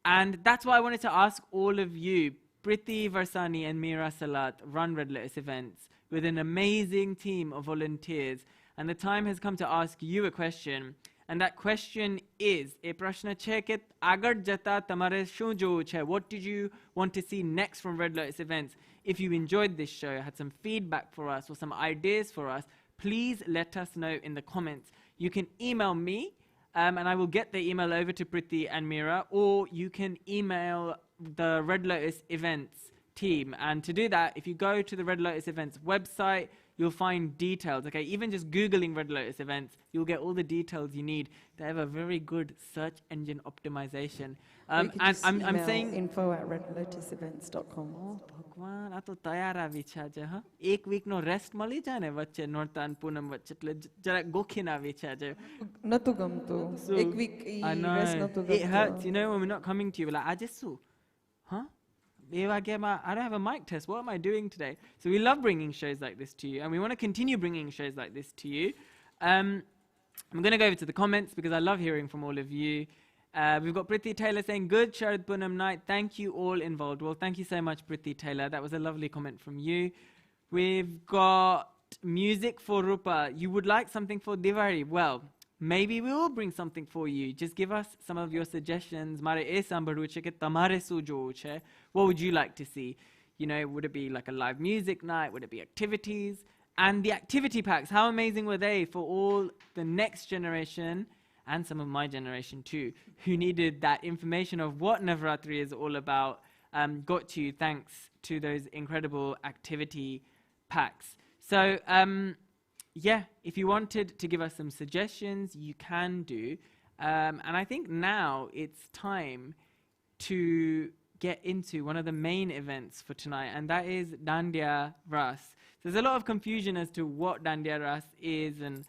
S4: And that's why I wanted to ask all of you. Priti Varsani and Meera Salat run Red Lotus events with an amazing team of volunteers. And the time has come to ask you a question. And that question is, E prashna che ke agar jata tamare shun jo che? What did you want to see next from Red Lotus events? If you enjoyed this show, had some feedback for us or some ideas for us, please let us know in the comments. You can email me, and I will get the email over to Priti and Meera, or you can email the Red Lotus events team. And to do that, if you go to the Red Lotus events website, you'll find details. Okay, even just Googling Red Lotus events, you'll get all the details you need. They have a very good search engine optimization. And I'm saying
S1: info@redlotusevents.com.
S4: Oh, ભગવાન આ તો તૈયાર આવી છે હા એક week નો rest મળી જાય ને વચ્ચે નોરતા અને પૂનમ વચ્ચે એટલે જરા ગોખીને આવી છે
S1: નતું ગમતું એક વીક રેસ્ટ નતું
S4: it
S1: ગમતું.
S4: hurts, you know, when we're not coming to you, we're like આજે શું huh I don't have a mic test. What am I doing today? So we love bringing shows like this to you, and we want to continue bringing shows like this to you. I'm going to go over to the comments because I love hearing from all of you. We've got Priti Taylor saying, good Sharad Poonam night. Thank you all involved. Well, thank you so much, Priti Taylor. That was a lovely comment from you. We've got music for Rupa. You would like something for Diwali? Well, maybe we will bring something for you. Just give us some of your suggestions. Mare e sambaru che ke tamare su jo che. What would you like to see? You know, would it be like a live music night? Would it be activities? And the activity packs, how amazing were they for all the next generation and some of my generation too, who needed that information of what Navratri is all about, got to you thanks to those incredible activity packs. So yeah, if you wanted to give us some suggestions, you can do. And I think now it's time to get into one of the main events for tonight, and that is Dandiya Ras. There's a lot of confusion as to what Dandiya Ras is and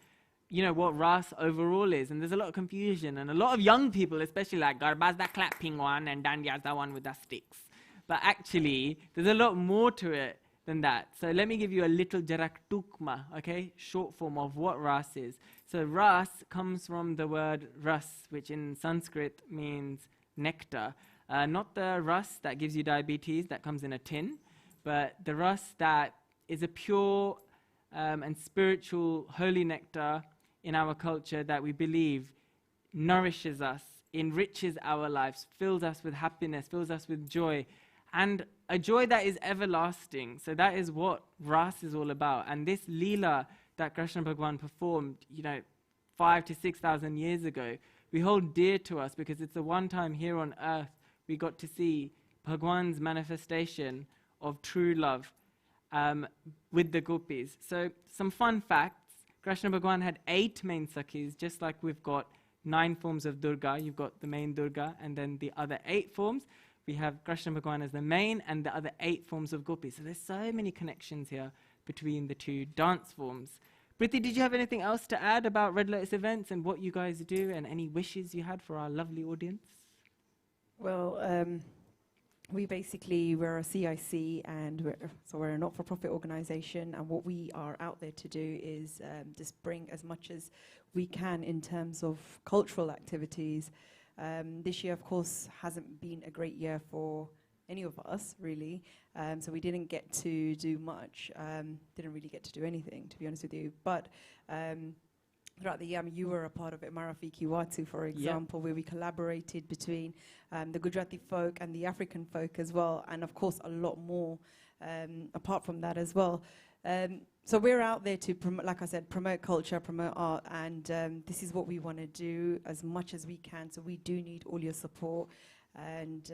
S4: what Ras overall is, and there's a lot of confusion, and a lot of young people especially like Garba's the clapping one and Dandiya's the one with the sticks. But actually, there's a lot more to it than that. So let me give you a little jarak tukma, okay? Short form of what Ras is. So Ras comes from the word ras, which in Sanskrit means nectar. Not the ras that gives you diabetes that comes in a tin, but the ras that is a pure and spiritual holy nectar in our culture that we believe nourishes us, enriches our lives, fills us with happiness, fills us with joy, and a joy that is everlasting. So that is what Ras is all about. And this Leela that Krishna Bhagwan performed, 5,000 to 6,000 years ago, we hold dear to us because it's the one time here on earth we got to see Bhagwan's manifestation of true love with the gopis. So some fun facts. Krishna Bhagwan had 8 main Sakhis, just like we've got 9 forms of Durga. You've got the main Durga and then the other 8 forms. We have Krishna Bhagwan as the main and the other 8 forms of gopis. So there's so many connections here between the 2 dance forms. Priti, did you have anything else to add about Red Lotus events and what you guys do and any wishes you had for our lovely audience?
S9: Well, we're a CIC and we're a not-for-profit organisation, and what we are out there to do is just bring as much as we can in terms of cultural activities. This year, of course, hasn't been a great year for any of us, really. So we didn't get to do much, didn't really get to do anything, to be honest with you. But throughout the year, you were a part of it, Marafiki Watu, for example, where we collaborated between the Gujarati folk and the African folk as well, and of course a lot more apart from that as well. So we're out there to, like I said, promote culture, promote art, and this is what we want to do as much as we can. So we do need all your support, and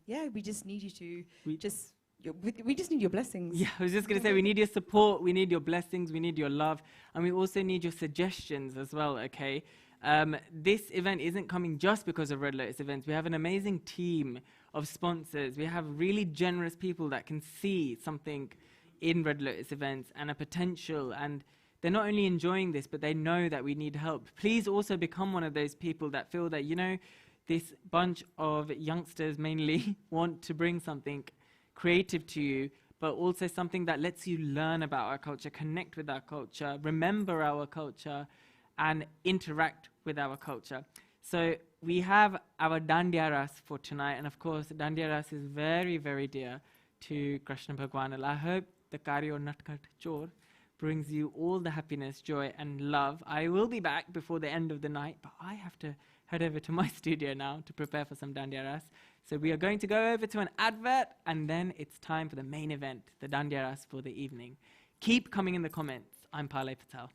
S9: we just need you to we just need your blessings.
S4: Yeah, I was just going to say, we need your support, we need your blessings, we need your love, and we also need your suggestions as well, okay? This event isn't coming just because of Red Lotus events. We have an amazing team of sponsors. We have really generous people that can see something in Red Lotus events and a potential, and they're not only enjoying this, but they know that we need help. Please also become one of those people that feel that, this bunch of youngsters mainly want to bring something creative to you, but also something that lets you learn about our culture, connect with our culture, remember our culture, and interact with our culture. So we have our Dandiya Ras for tonight, and of course, Dandiya Ras is very, very dear to Krishna Bhagwan. I hope the Karyo Natkat Chor brings you all the happiness, joy, and love. I will be back before the end of the night, but I have to head over to my studio now to prepare for some Dandiya Ras. So we are going to go over to an advert, and then it's time for the main event, the Dandiya Ras for the evening. Keep coming in the comments. I'm Palay Patel.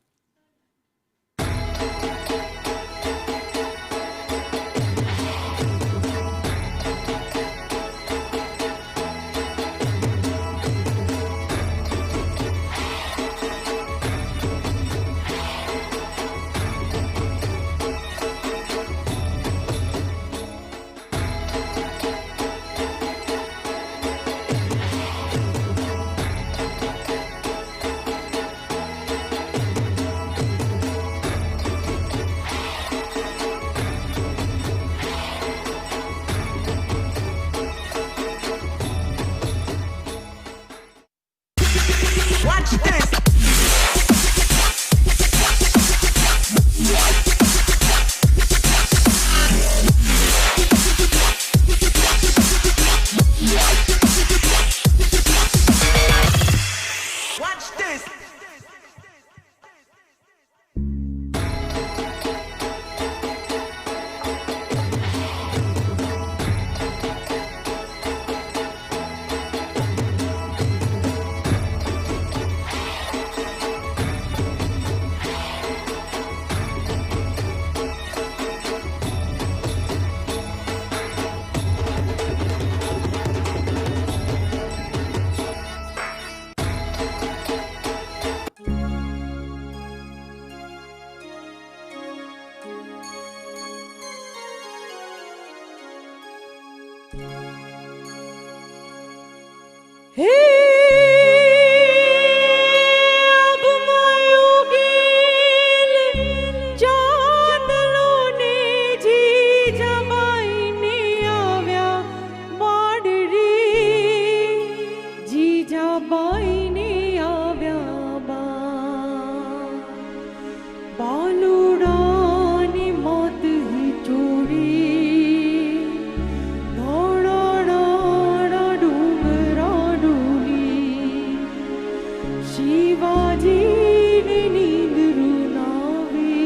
S1: शिवाजीने नींद रुलावी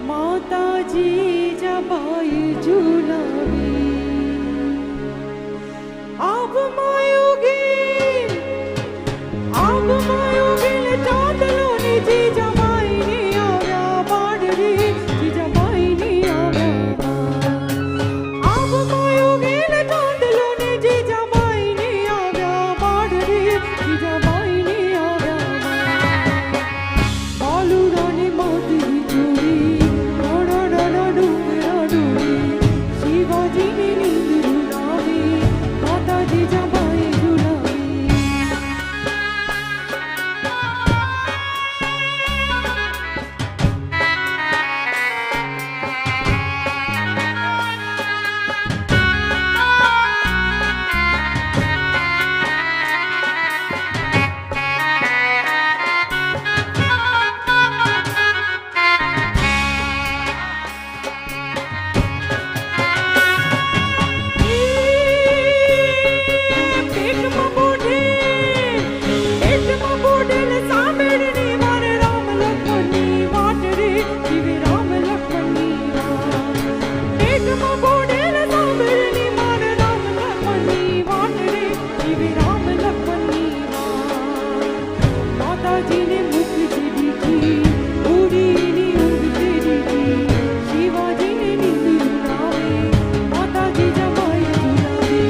S1: माताजी जबाई झुलावी आप मायोगी चांदलो ने जी जमाई ने आव्या बाडरी जी जमाई ने आव्या आप मायोगी चांदलो ने जी जमाई ने आव्या बाडरी जी जमाई ने आव्या बालूरा ने माती जोड़ी डोड़ा डोड़ा डूंगरा डोड़ी शिवाजी ने नींद रुलावी माताजी जमाई झुलावी माताजी ने मुख चिड़ी की उड़ी नी उड़ चिड़ी की शिवाजी ने नींद रुलावी माताजी जमाई झुलावी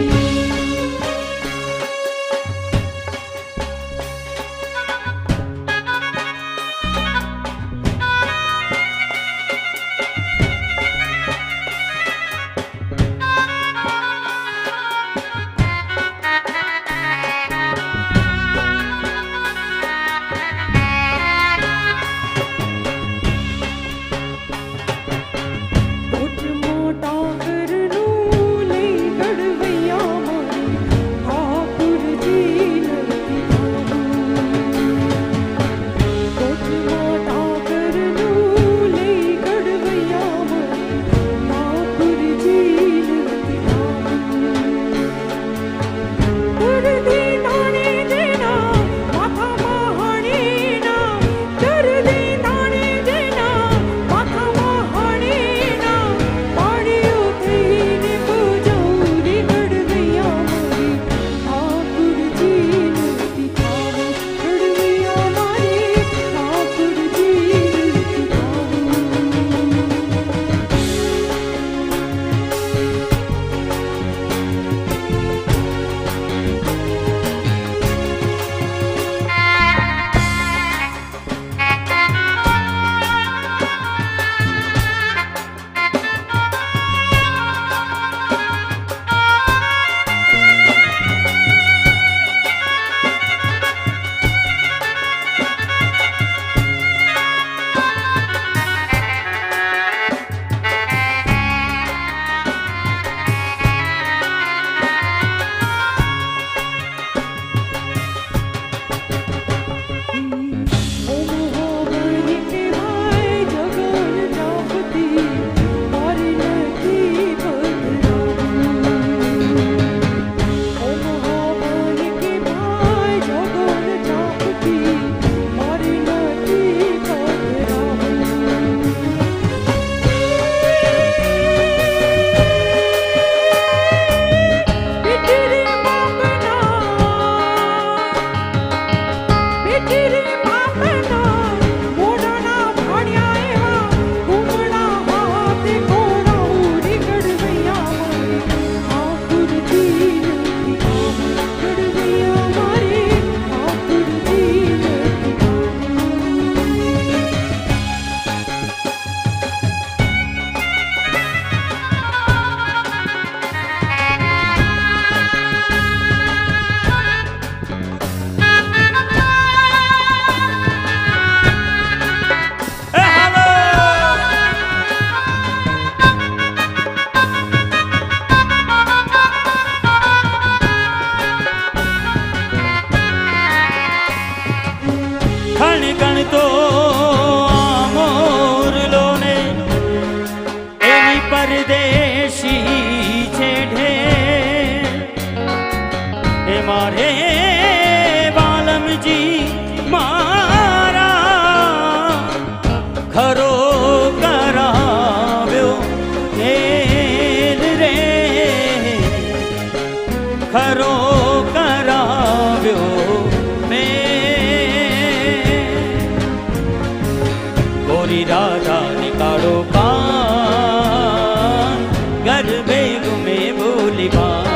S8: राधा ने काढ़ो कान, गरबे घूमे बोली बान।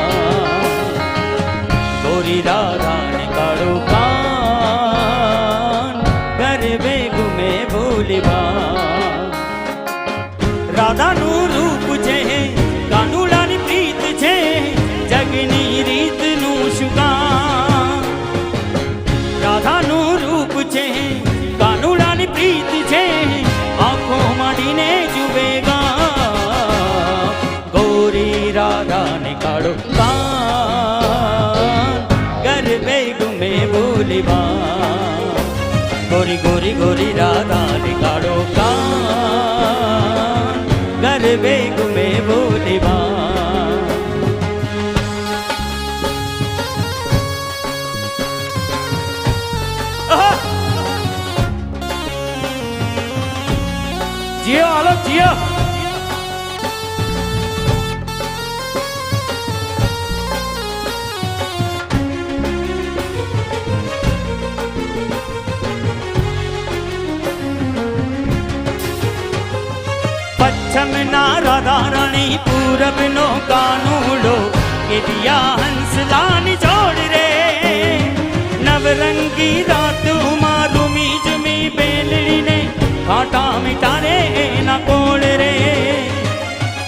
S8: गोरी राधा ने काढ़ो कान, गरबे घूमे बोली बान। राधा नु रूप छे कानूड़ानी प्रीत छे, जगनी रीत नु शुगान। राधा नु रूप छे कानूड़ानी प्रीत छे, आंखों माडीने जुवेगा। गोरी राधा ने काढ़ो कान, गरबे घूमे बोली बान। गोरी गोरी गोरी राधा ने काढ़ो कान, गरबे घूमे बोली बान। जियो आलोक जियो। पश्चिम ना राधा रानी, पूरब नो कानूड़ो, के दिया हंसलानी जोड़ रे। नवरंगी रात मारूमी जुमी बेलड़ी ने, कांटा मिटाने ना कोड़ रे।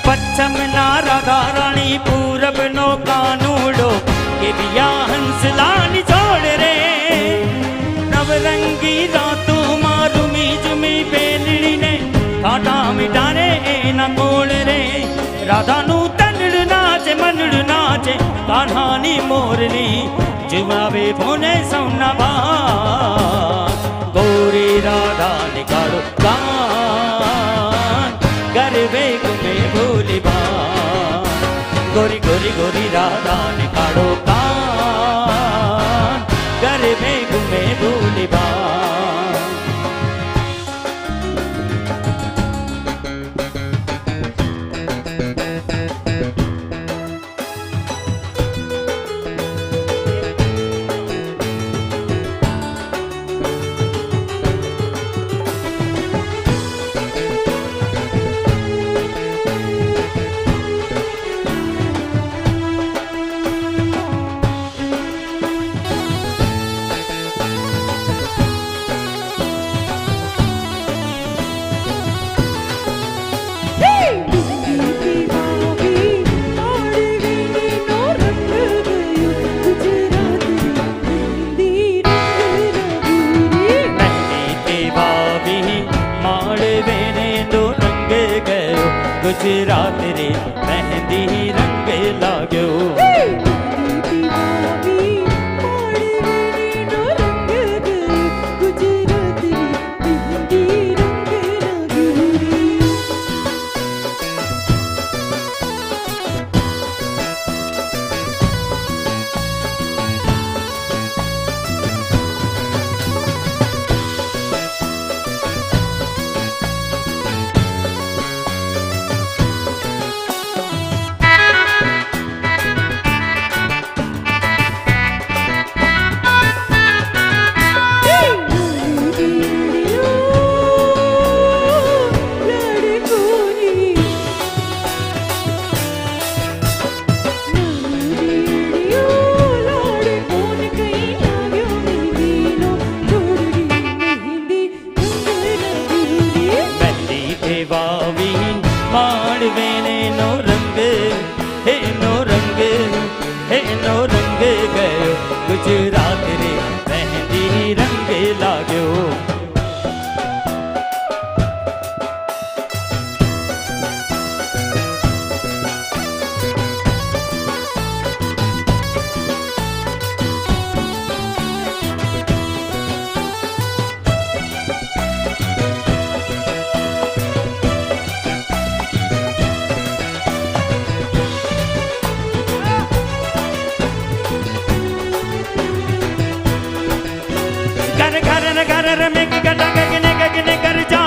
S8: पश्चिम ना राधा रानी, पूरब नो कानूड़ो, के दिया हंसलानी जोड़ रे। नवरंगी रात मारूमी जुमी बेलड़ी ने, कांटा मिटाने ना कोड़ रे। राधा नु तनड़ नाचे मनड़ नाचे, कान्हानी मोरनी जुमावे भोने सौना बान। गोरी राधा ने काढ़ो कान, गरबे घूमे बोली बान। गोरी गोरी गोरी राधा ने काढ़ो कान, गरबे घूमे बोली बान। गुजरात रे मेहंदी रंग लाग्यो। गुजरात रे मेहंदी रंग लाग्यो। घर में गगने गगने कर जा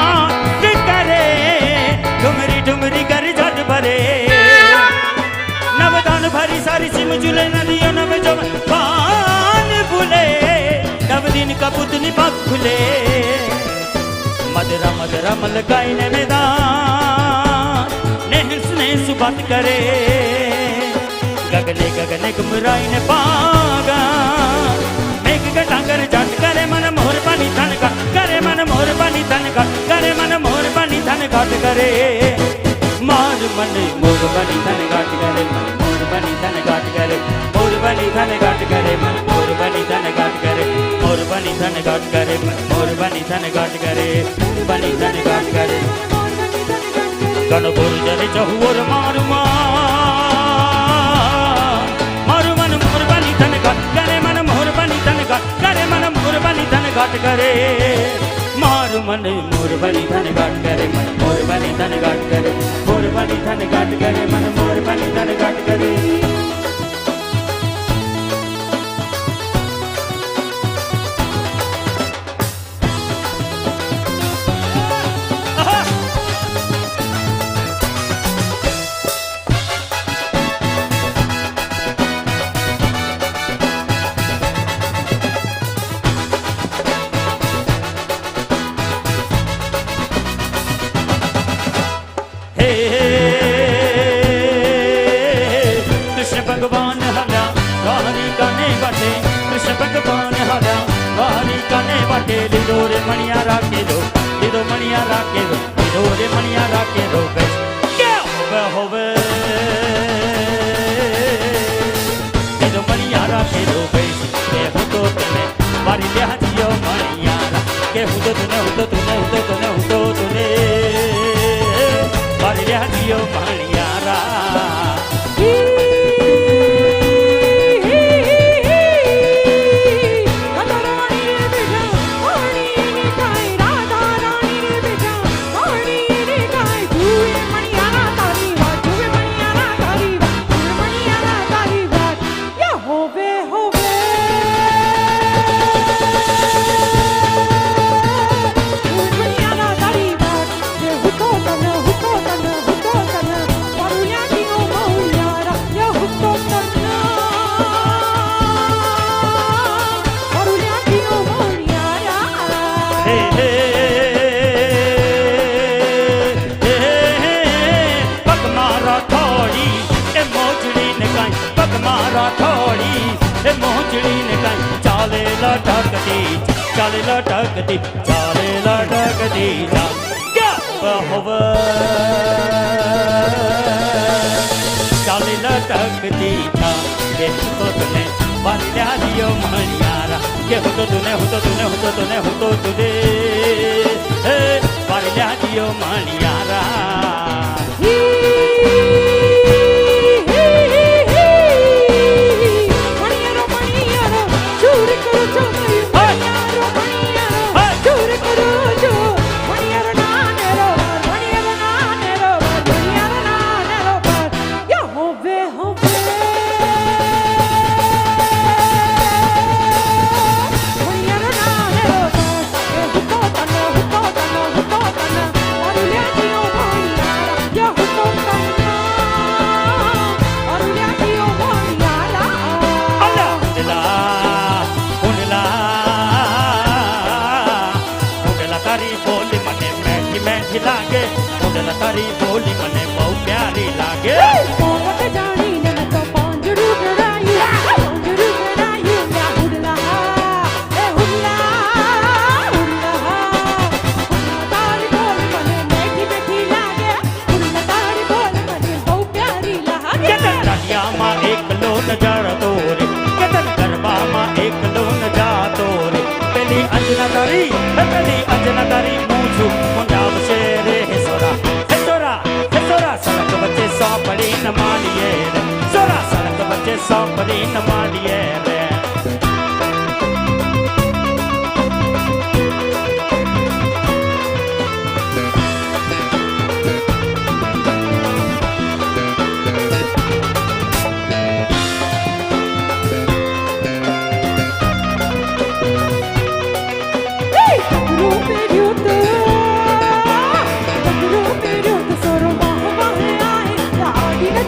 S8: करे ठुमरी ठुमरी कर झट भरे नवदान भरी सारी सिम झूले नदियों नव जो पान फूले नव दिन का पुतनी पग खुले मदरा मद रमल गायने मैदान ने सुबत करे गगने गगने गुमराई ने पागा मेघ गटांगर जट करे मन मोर पानी धन घट करे मन मोर पानी धन घट करे मन मोर पानी धन घट करे मार मन मोर पानी धन घट करे मन मोर पानी धन घट करे मोर पानी धन घट करे मन मोर पानी धन घट करे मोर पानी धन घट करे मन मोर पानी धन घट करे पानी धन घट करे गण बोल जरे चहुर मारू मारू मन मोर पानी धन घट करे मन मोर पानी धन घट करे मन मोर पानी धन घट करे मारू मन मोर पानी धन घट करे मन मोर पानी धन घट करे मोर पानी धन घट करे मन मोर पानी धन घट करे भगवान हला वारी काने बाटे कृष्ण भगवान हला वारी काने बाटे लिदो रे मणिया राके दो लिदो मणिया राके दो लिदो रे मणिया राके दो बस क्या होवे लिदो मणिया राके दो बस के हो तो तने वारी ले हजियो मणिया के हो तो तने हो तो तने हो तो तने हो तो तने वारी ले हजियो मणिया रा चाले लटकती जा क्या होवे चाले लटकती जा के हो तने वाली दियो मणियारा के हो तो तूने हो तो तूने हो तो तूने हो तो तूने वाली दियो मणियारा लागे उड़ला तारी बोली मने बहु प्यारी लागे
S1: मोहब्बत जानी ने मैं तो पांजरू कराई ना हुडला ए हुडला तारी बोल मने मीठी लागे हुडला तारी बोल मने बहु प्यारी लागे
S8: केतन डालिया मां एक लो नजर तोरे केतन गरबा मां एक लो नजा तोरे पहली अंजना तारी मूछू पंजाब से रे सोरा सड़क बच्चे सौ पड़ी न मालिए रे सोरा सड़क बच्चे सौ पड़ी न मालिए रे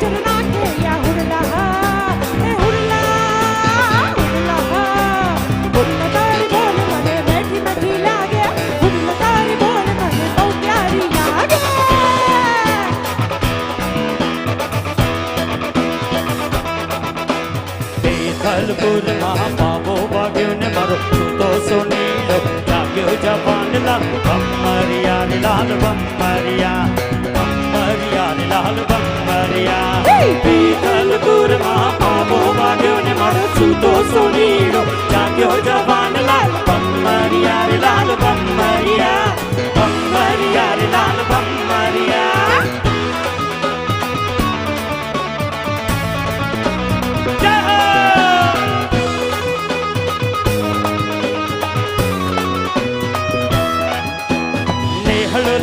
S1: चलना के या हुडला ए हुडला
S8: बेदलपुर महापावो भाग्यो ने मारो तो सुनीलो जाग्यो जवान लाल बम्मरिया रे लाल बम्मरिया बम्मरिया रे लाल बम्मरिया बेदलपुर महापावो भाग्यो ने मारो तो सुनीलो जाग्यो जवान लाल बम्मरिया रे लाल बम्मरिया बम्मरिया रे लाल बम्मरिया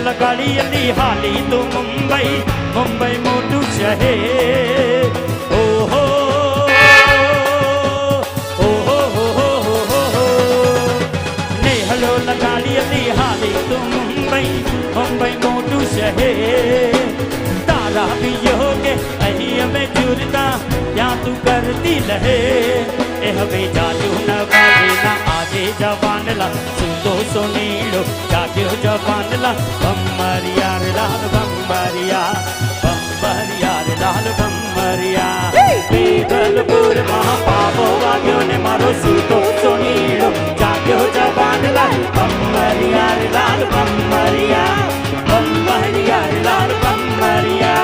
S8: लगाड़ी अली हाली तो मुंबई मुंबई मोटू शहे ओ हो ओ हो नेहलो लगाड़ी अली हाली तो मुंबई मुंबई मोटू शहे तारा भी योगे अही में जुरता या तू करती लहे ए हवे जादू न बाजे ना आजे जवान ला सुनो सुनीलो जाग्यो जवान ला बम्मरिया रे लाल बम्मरिया बम्मरिया रे लाल बम्मरिया बेदलपुर महापावो भाग्यो ने मारो सुनो सुनीलो जाग्यो जवान ला बम्मरिया रे लाल बम्मरिया बम्मरिया रे लाल बम्मरिया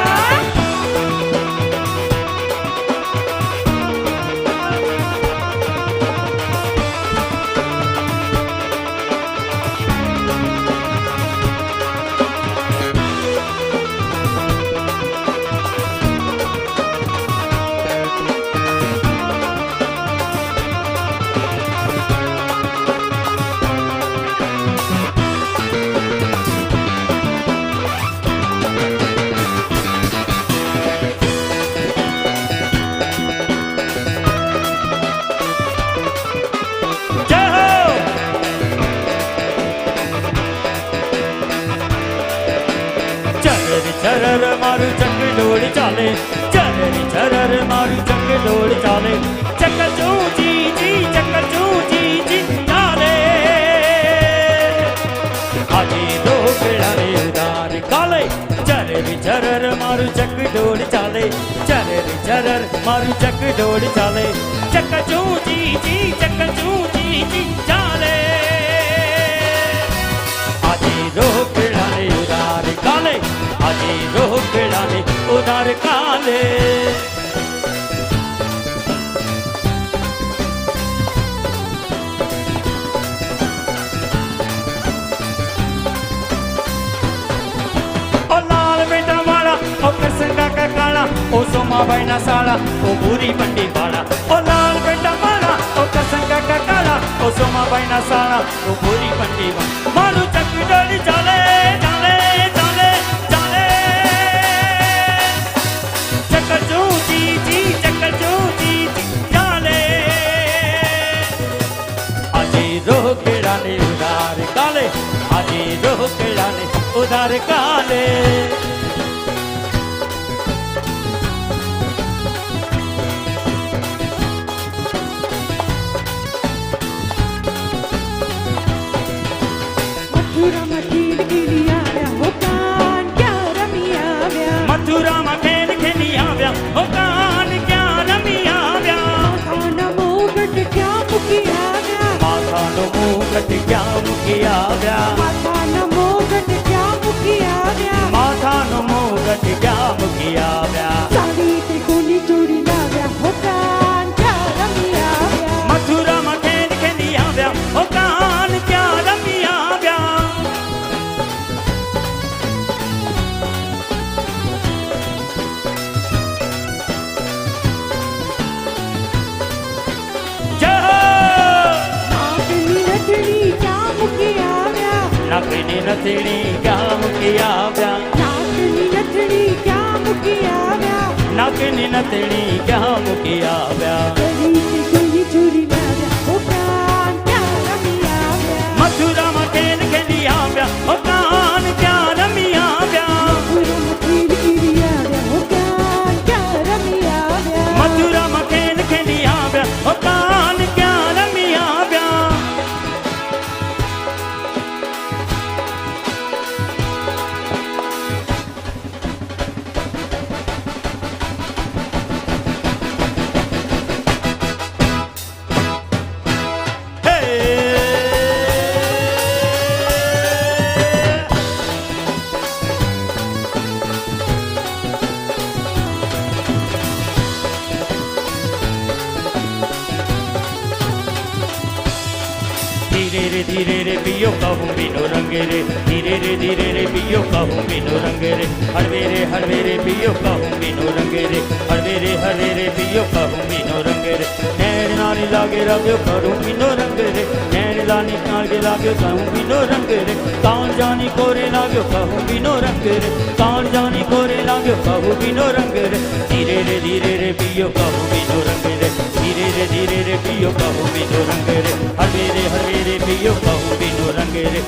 S8: चरर मारू चक डोल चाले चरर मारू चक डोल चाले चक्कर चूची जी चक्कर चूची जी चाले आजी दो पिड़ारे उदार काले चरर मारू चक डोल चाले चरर मारू चक डोल चाले चक्कर चूची जी चाले आजी दो पिड़ारे उदार काले आजी रोह पिड़ाने उदार काले ओ लाल बेटा वाला ओ कसंगा का काला ओ सोमा बैना साला ओ बुरी बंडी वाला ओ लाल बेटा वाला ओ कसंगा का काला ओ सोमा बैना साला ओ बुरी बंडी वाला मारू चक डोली चाले चाले रोह किड़ाने उदार काले आजी रोह किड़ाने उदार काले
S1: मथुरा मखीन खिलिया हो कान क्या रमिया व्या
S8: मथुरा मखीन खिलिया व्या हो कान क्या रमिया व्या
S1: खाना मोगट क्या मुकिया
S8: माथानो मोगट क्या मुकिया व्या
S1: माथानो मोगट क्या मुकिया व्या
S8: माथानो मोगट क्या मुकिया व्या
S1: साड़ी ते कोनी चूड़ी ना व्या हो कान क्या रमिया व्या
S8: मथुरा मखीन खिलिया व्या हो कान क्या रमिया व्या नाकनी नथड़ी क्या मुकिया व्या
S1: नाकनी नथड़ी क्या मुकिया व्या
S8: नाकनी नथड़ी क्या मुकिया व्या
S1: गली ते कोनी चूड़ी ना व्या हो कान क्या रमिया व्या
S8: मथुरा मखीन खिलिया व्या हो कान क्या रमिया व्या
S1: मथुरा मखीन खिलिया व्या हो कान क्या रमिया व्या
S8: मथुरा मखीन खिलिया व्या हो कान क्या रमिया व्या रे पियो कहूँ बिनो रंगे रे धीरे रे पियो कहूँ बिनो रंगे रे हड़वे रे पियो कहूँ बिनो रंगे रे हड़वे रे पियो कहूँ बिनो रंगे रे नैन नानी लागे रंगे करूँ बिनो रंगे रे नैन लानी नागे लागे कहूँ बिनो रंगे रे कान जानी कोरे लागे कहूँ बिनो रंगे रे कान जानी कोरे लागे कहूँ बिनो रंगे रे धीरे रे पियो कहूँ बिनो रंगे रे धीरे रे पियो कहूँ बिनो रंगे रे हड़वे रे पियो कहूँ बिनो रंगे रे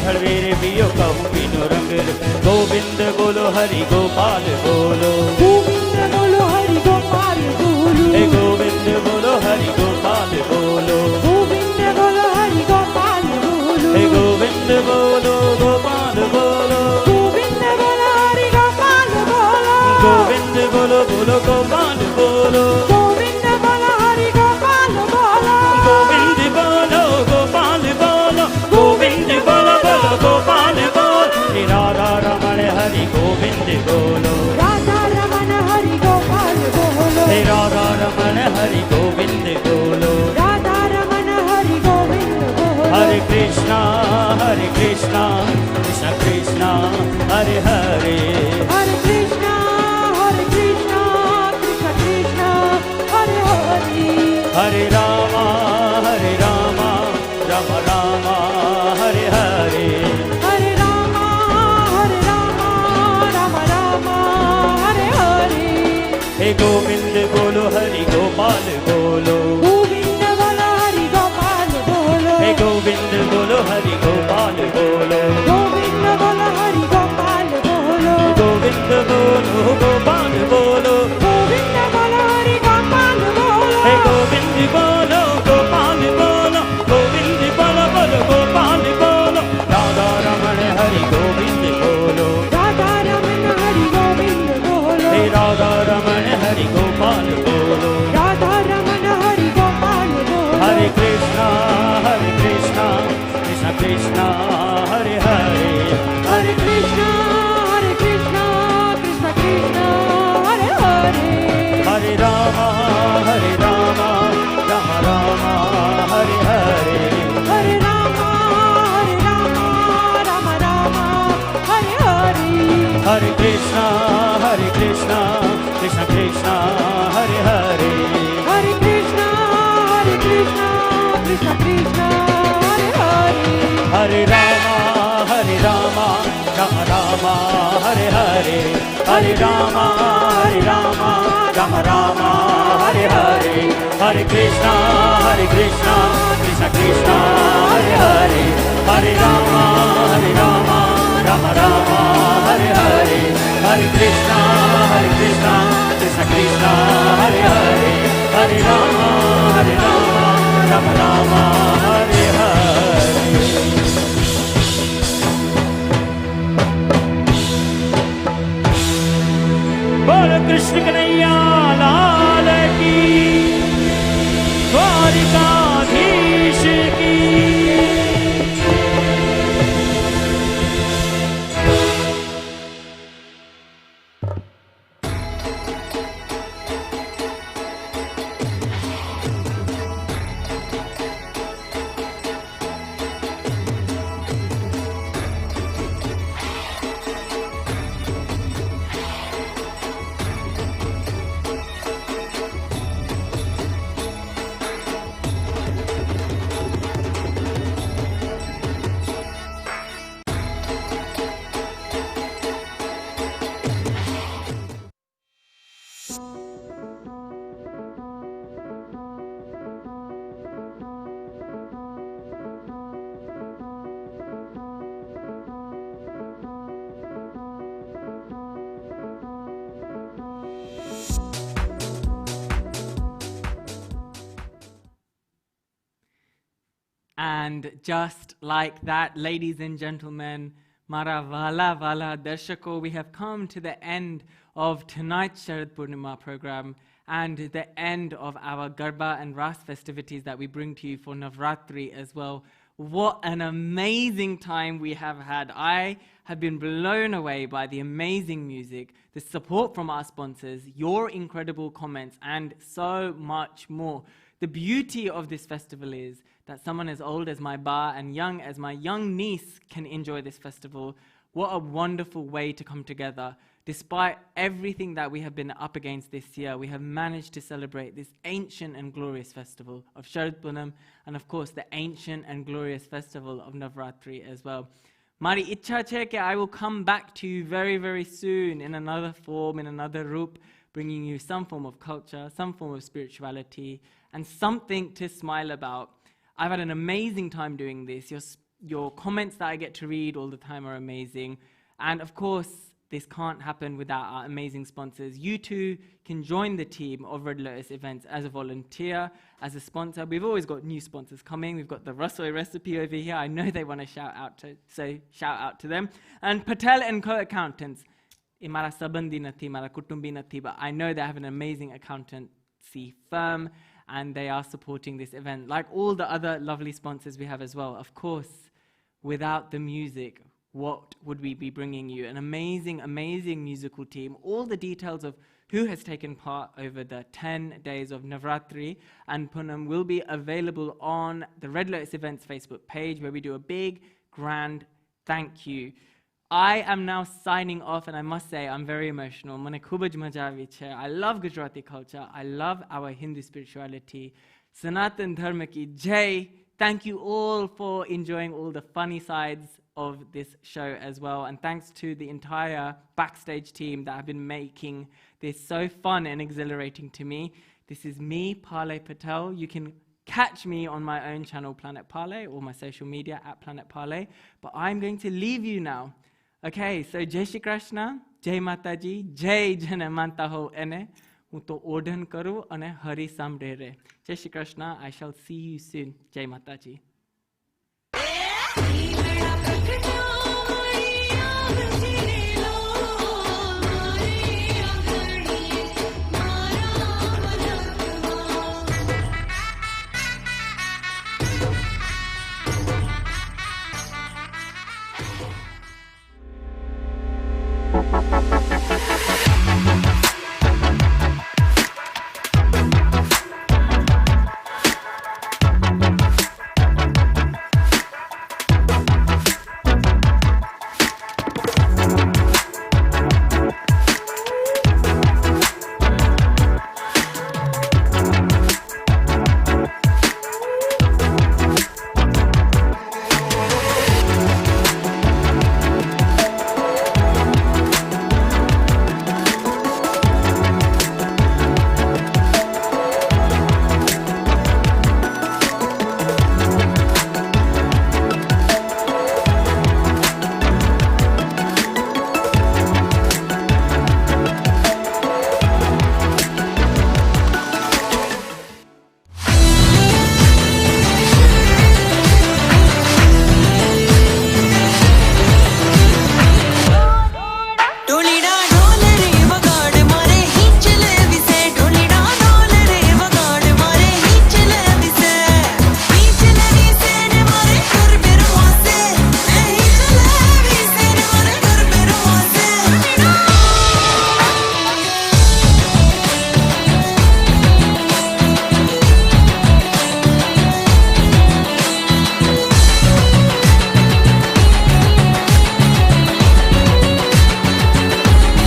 S8: हड़वे रे पियो कहूँ बिनो रंगे रे गोविंद बोलो हरि गोपाल बोलो
S1: गोविंद बोलो हरि गोपाल बोलो
S8: हे गोविंद बोलो हरि गोपाल बोलो
S1: गोविंद बोलो हरि गोपाल बोलो
S8: हे गोविंद बोलो गोपाल बोलो
S1: गोविंद बोलो हरि गोपाल बोलो
S8: गोविंद बोलो बोलो गोपाल बोलो
S1: गोविंद बोलो हरि गोपाल बोलो
S8: गोविंद बोलो गोपाल बोलो गोविंद बोलो बोलो गोपाल बोलो हे राधा रमण हरि गोविंद बोलो
S1: राधा रमण हरि गोपाल बोलो
S8: हे राधा रमण हरि गोविंद बोलो
S1: राधा रमण हरि गोविंद बोलो
S8: हरे कृष्णा कृष्ण कृष्ण हरे हरे
S1: हरे कृष्णा कृष्ण कृष्ण हरे हरे
S8: हरे राम राम राम हरे हरे
S1: हरे राम राम राम हरे हरे
S8: हे गोविंद बोलो हरि गोपाल बोलो
S1: गोविंद बोलो हरि गोपाल बोलो
S8: हे गोविंद बोलो हरि गोपाल बोलो
S1: गोविंद बोलो हरि गोपाल बोलो
S8: गोविंद बोलो गोपाल बोलो
S1: गोविंद बोलो हरि गोपाल बोलो
S8: हे गोविंद बोलो गोपाल बोलो गोविंद बोलो बोलो गोपाल बोलो राधा रमण हरि गोविंद बोलो
S1: राधा रमण हरि गोविंद बोलो
S8: हे राधा रमण हरि गोपाल बोलो
S1: राधा रमण हरि गोपाल बोलो
S8: हरे कृष्णा कृष्ण कृष्ण हरे हरे
S1: हरे कृष्णा कृष्ण कृष्ण हरे हरे
S8: हरे राम राम राम हरे हरे
S1: हरे राम राम राम हरे हरे
S8: हरे कृष्णा कृष्ण कृष्ण हरे हरे
S1: हरे कृष्णा कृष्ण कृष्ण हरे हरे
S8: हरे राम राम राम हरे हरे हरे राम राम राम हरे हरे हरे कृष्णा कृष्ण कृष्ण हरे हरे हरे राम राम राम हरे हरे हरे कृष्णा कृष्ण कृष्ण हरे हरे हरे राम राम हरे हरे बोल कृष्ण कन्हैया लाल की द्वारिकाधीश की
S4: And just like that, ladies and gentlemen, Mara Vala Vala Darshako, we have come to the end of tonight's Sharad Poonam program and the end of our Garba and Ras festivities that we bring to you for Navratri as well. What an amazing time we have had. I have been blown away by the amazing music, the support from our sponsors, your incredible comments, and so much more. The beauty of this festival is that someone as old as my ba and young as my young niece can enjoy this festival. What a wonderful way to come together. Despite everything that we have been up against this year, we have managed to celebrate this ancient and glorious festival of Sharad Poonam, and of course the ancient and glorious festival of Navratri as well. Mari ichha che ke I will come back to you very, very soon in another form, in another roop, bringing you some form of culture, some form of spirituality, and something to smile about. I've had an amazing time doing this. Your comments that I get to read all the time are amazing. And of course, this can't happen without our amazing sponsors. You too can join the team of Red Lotus Events as a volunteer, as a sponsor. We've always got new sponsors coming. We've got the Rasoi recipe over here. I know they want to shout out to, so shout out to them. And Patel & Co Accountants. Mara sabandi nathi, mara kutumbi nathi, but I know they have an amazing accountancy firm and they are supporting this event, like all the other lovely sponsors we have as well. Of course, without the music, what would we be bringing you? An amazing, amazing musical team. All the details of who has taken part over the 10 days of Navratri and Poonam will be available on the Red Lotus Events Facebook page, where we do a big, grand thank you. I am now signing off, and I must say I'm very emotional. Mane khub જ મજા આવી છે. I love Gujarati culture. I love our Hindu spirituality. Sanatan Dharma ki jai. Thank you all for enjoying all the funny sides of this show as well. And thanks to the entire backstage team that have been making this so fun and exhilarating to me. This is me, Pale Patel. You can catch me on my own channel, Planet Pale, or my social media at Planet Pale. But I'm going to leave you now. Okay, so Jai Shri Krishna, Jai Mataji, Jai Jana Manta Ho Ene. હું તો ઓઢન કરું અને હરી સાંભળે રે. Jai Shri Krishna. I shall see you soon. Jai Mataji.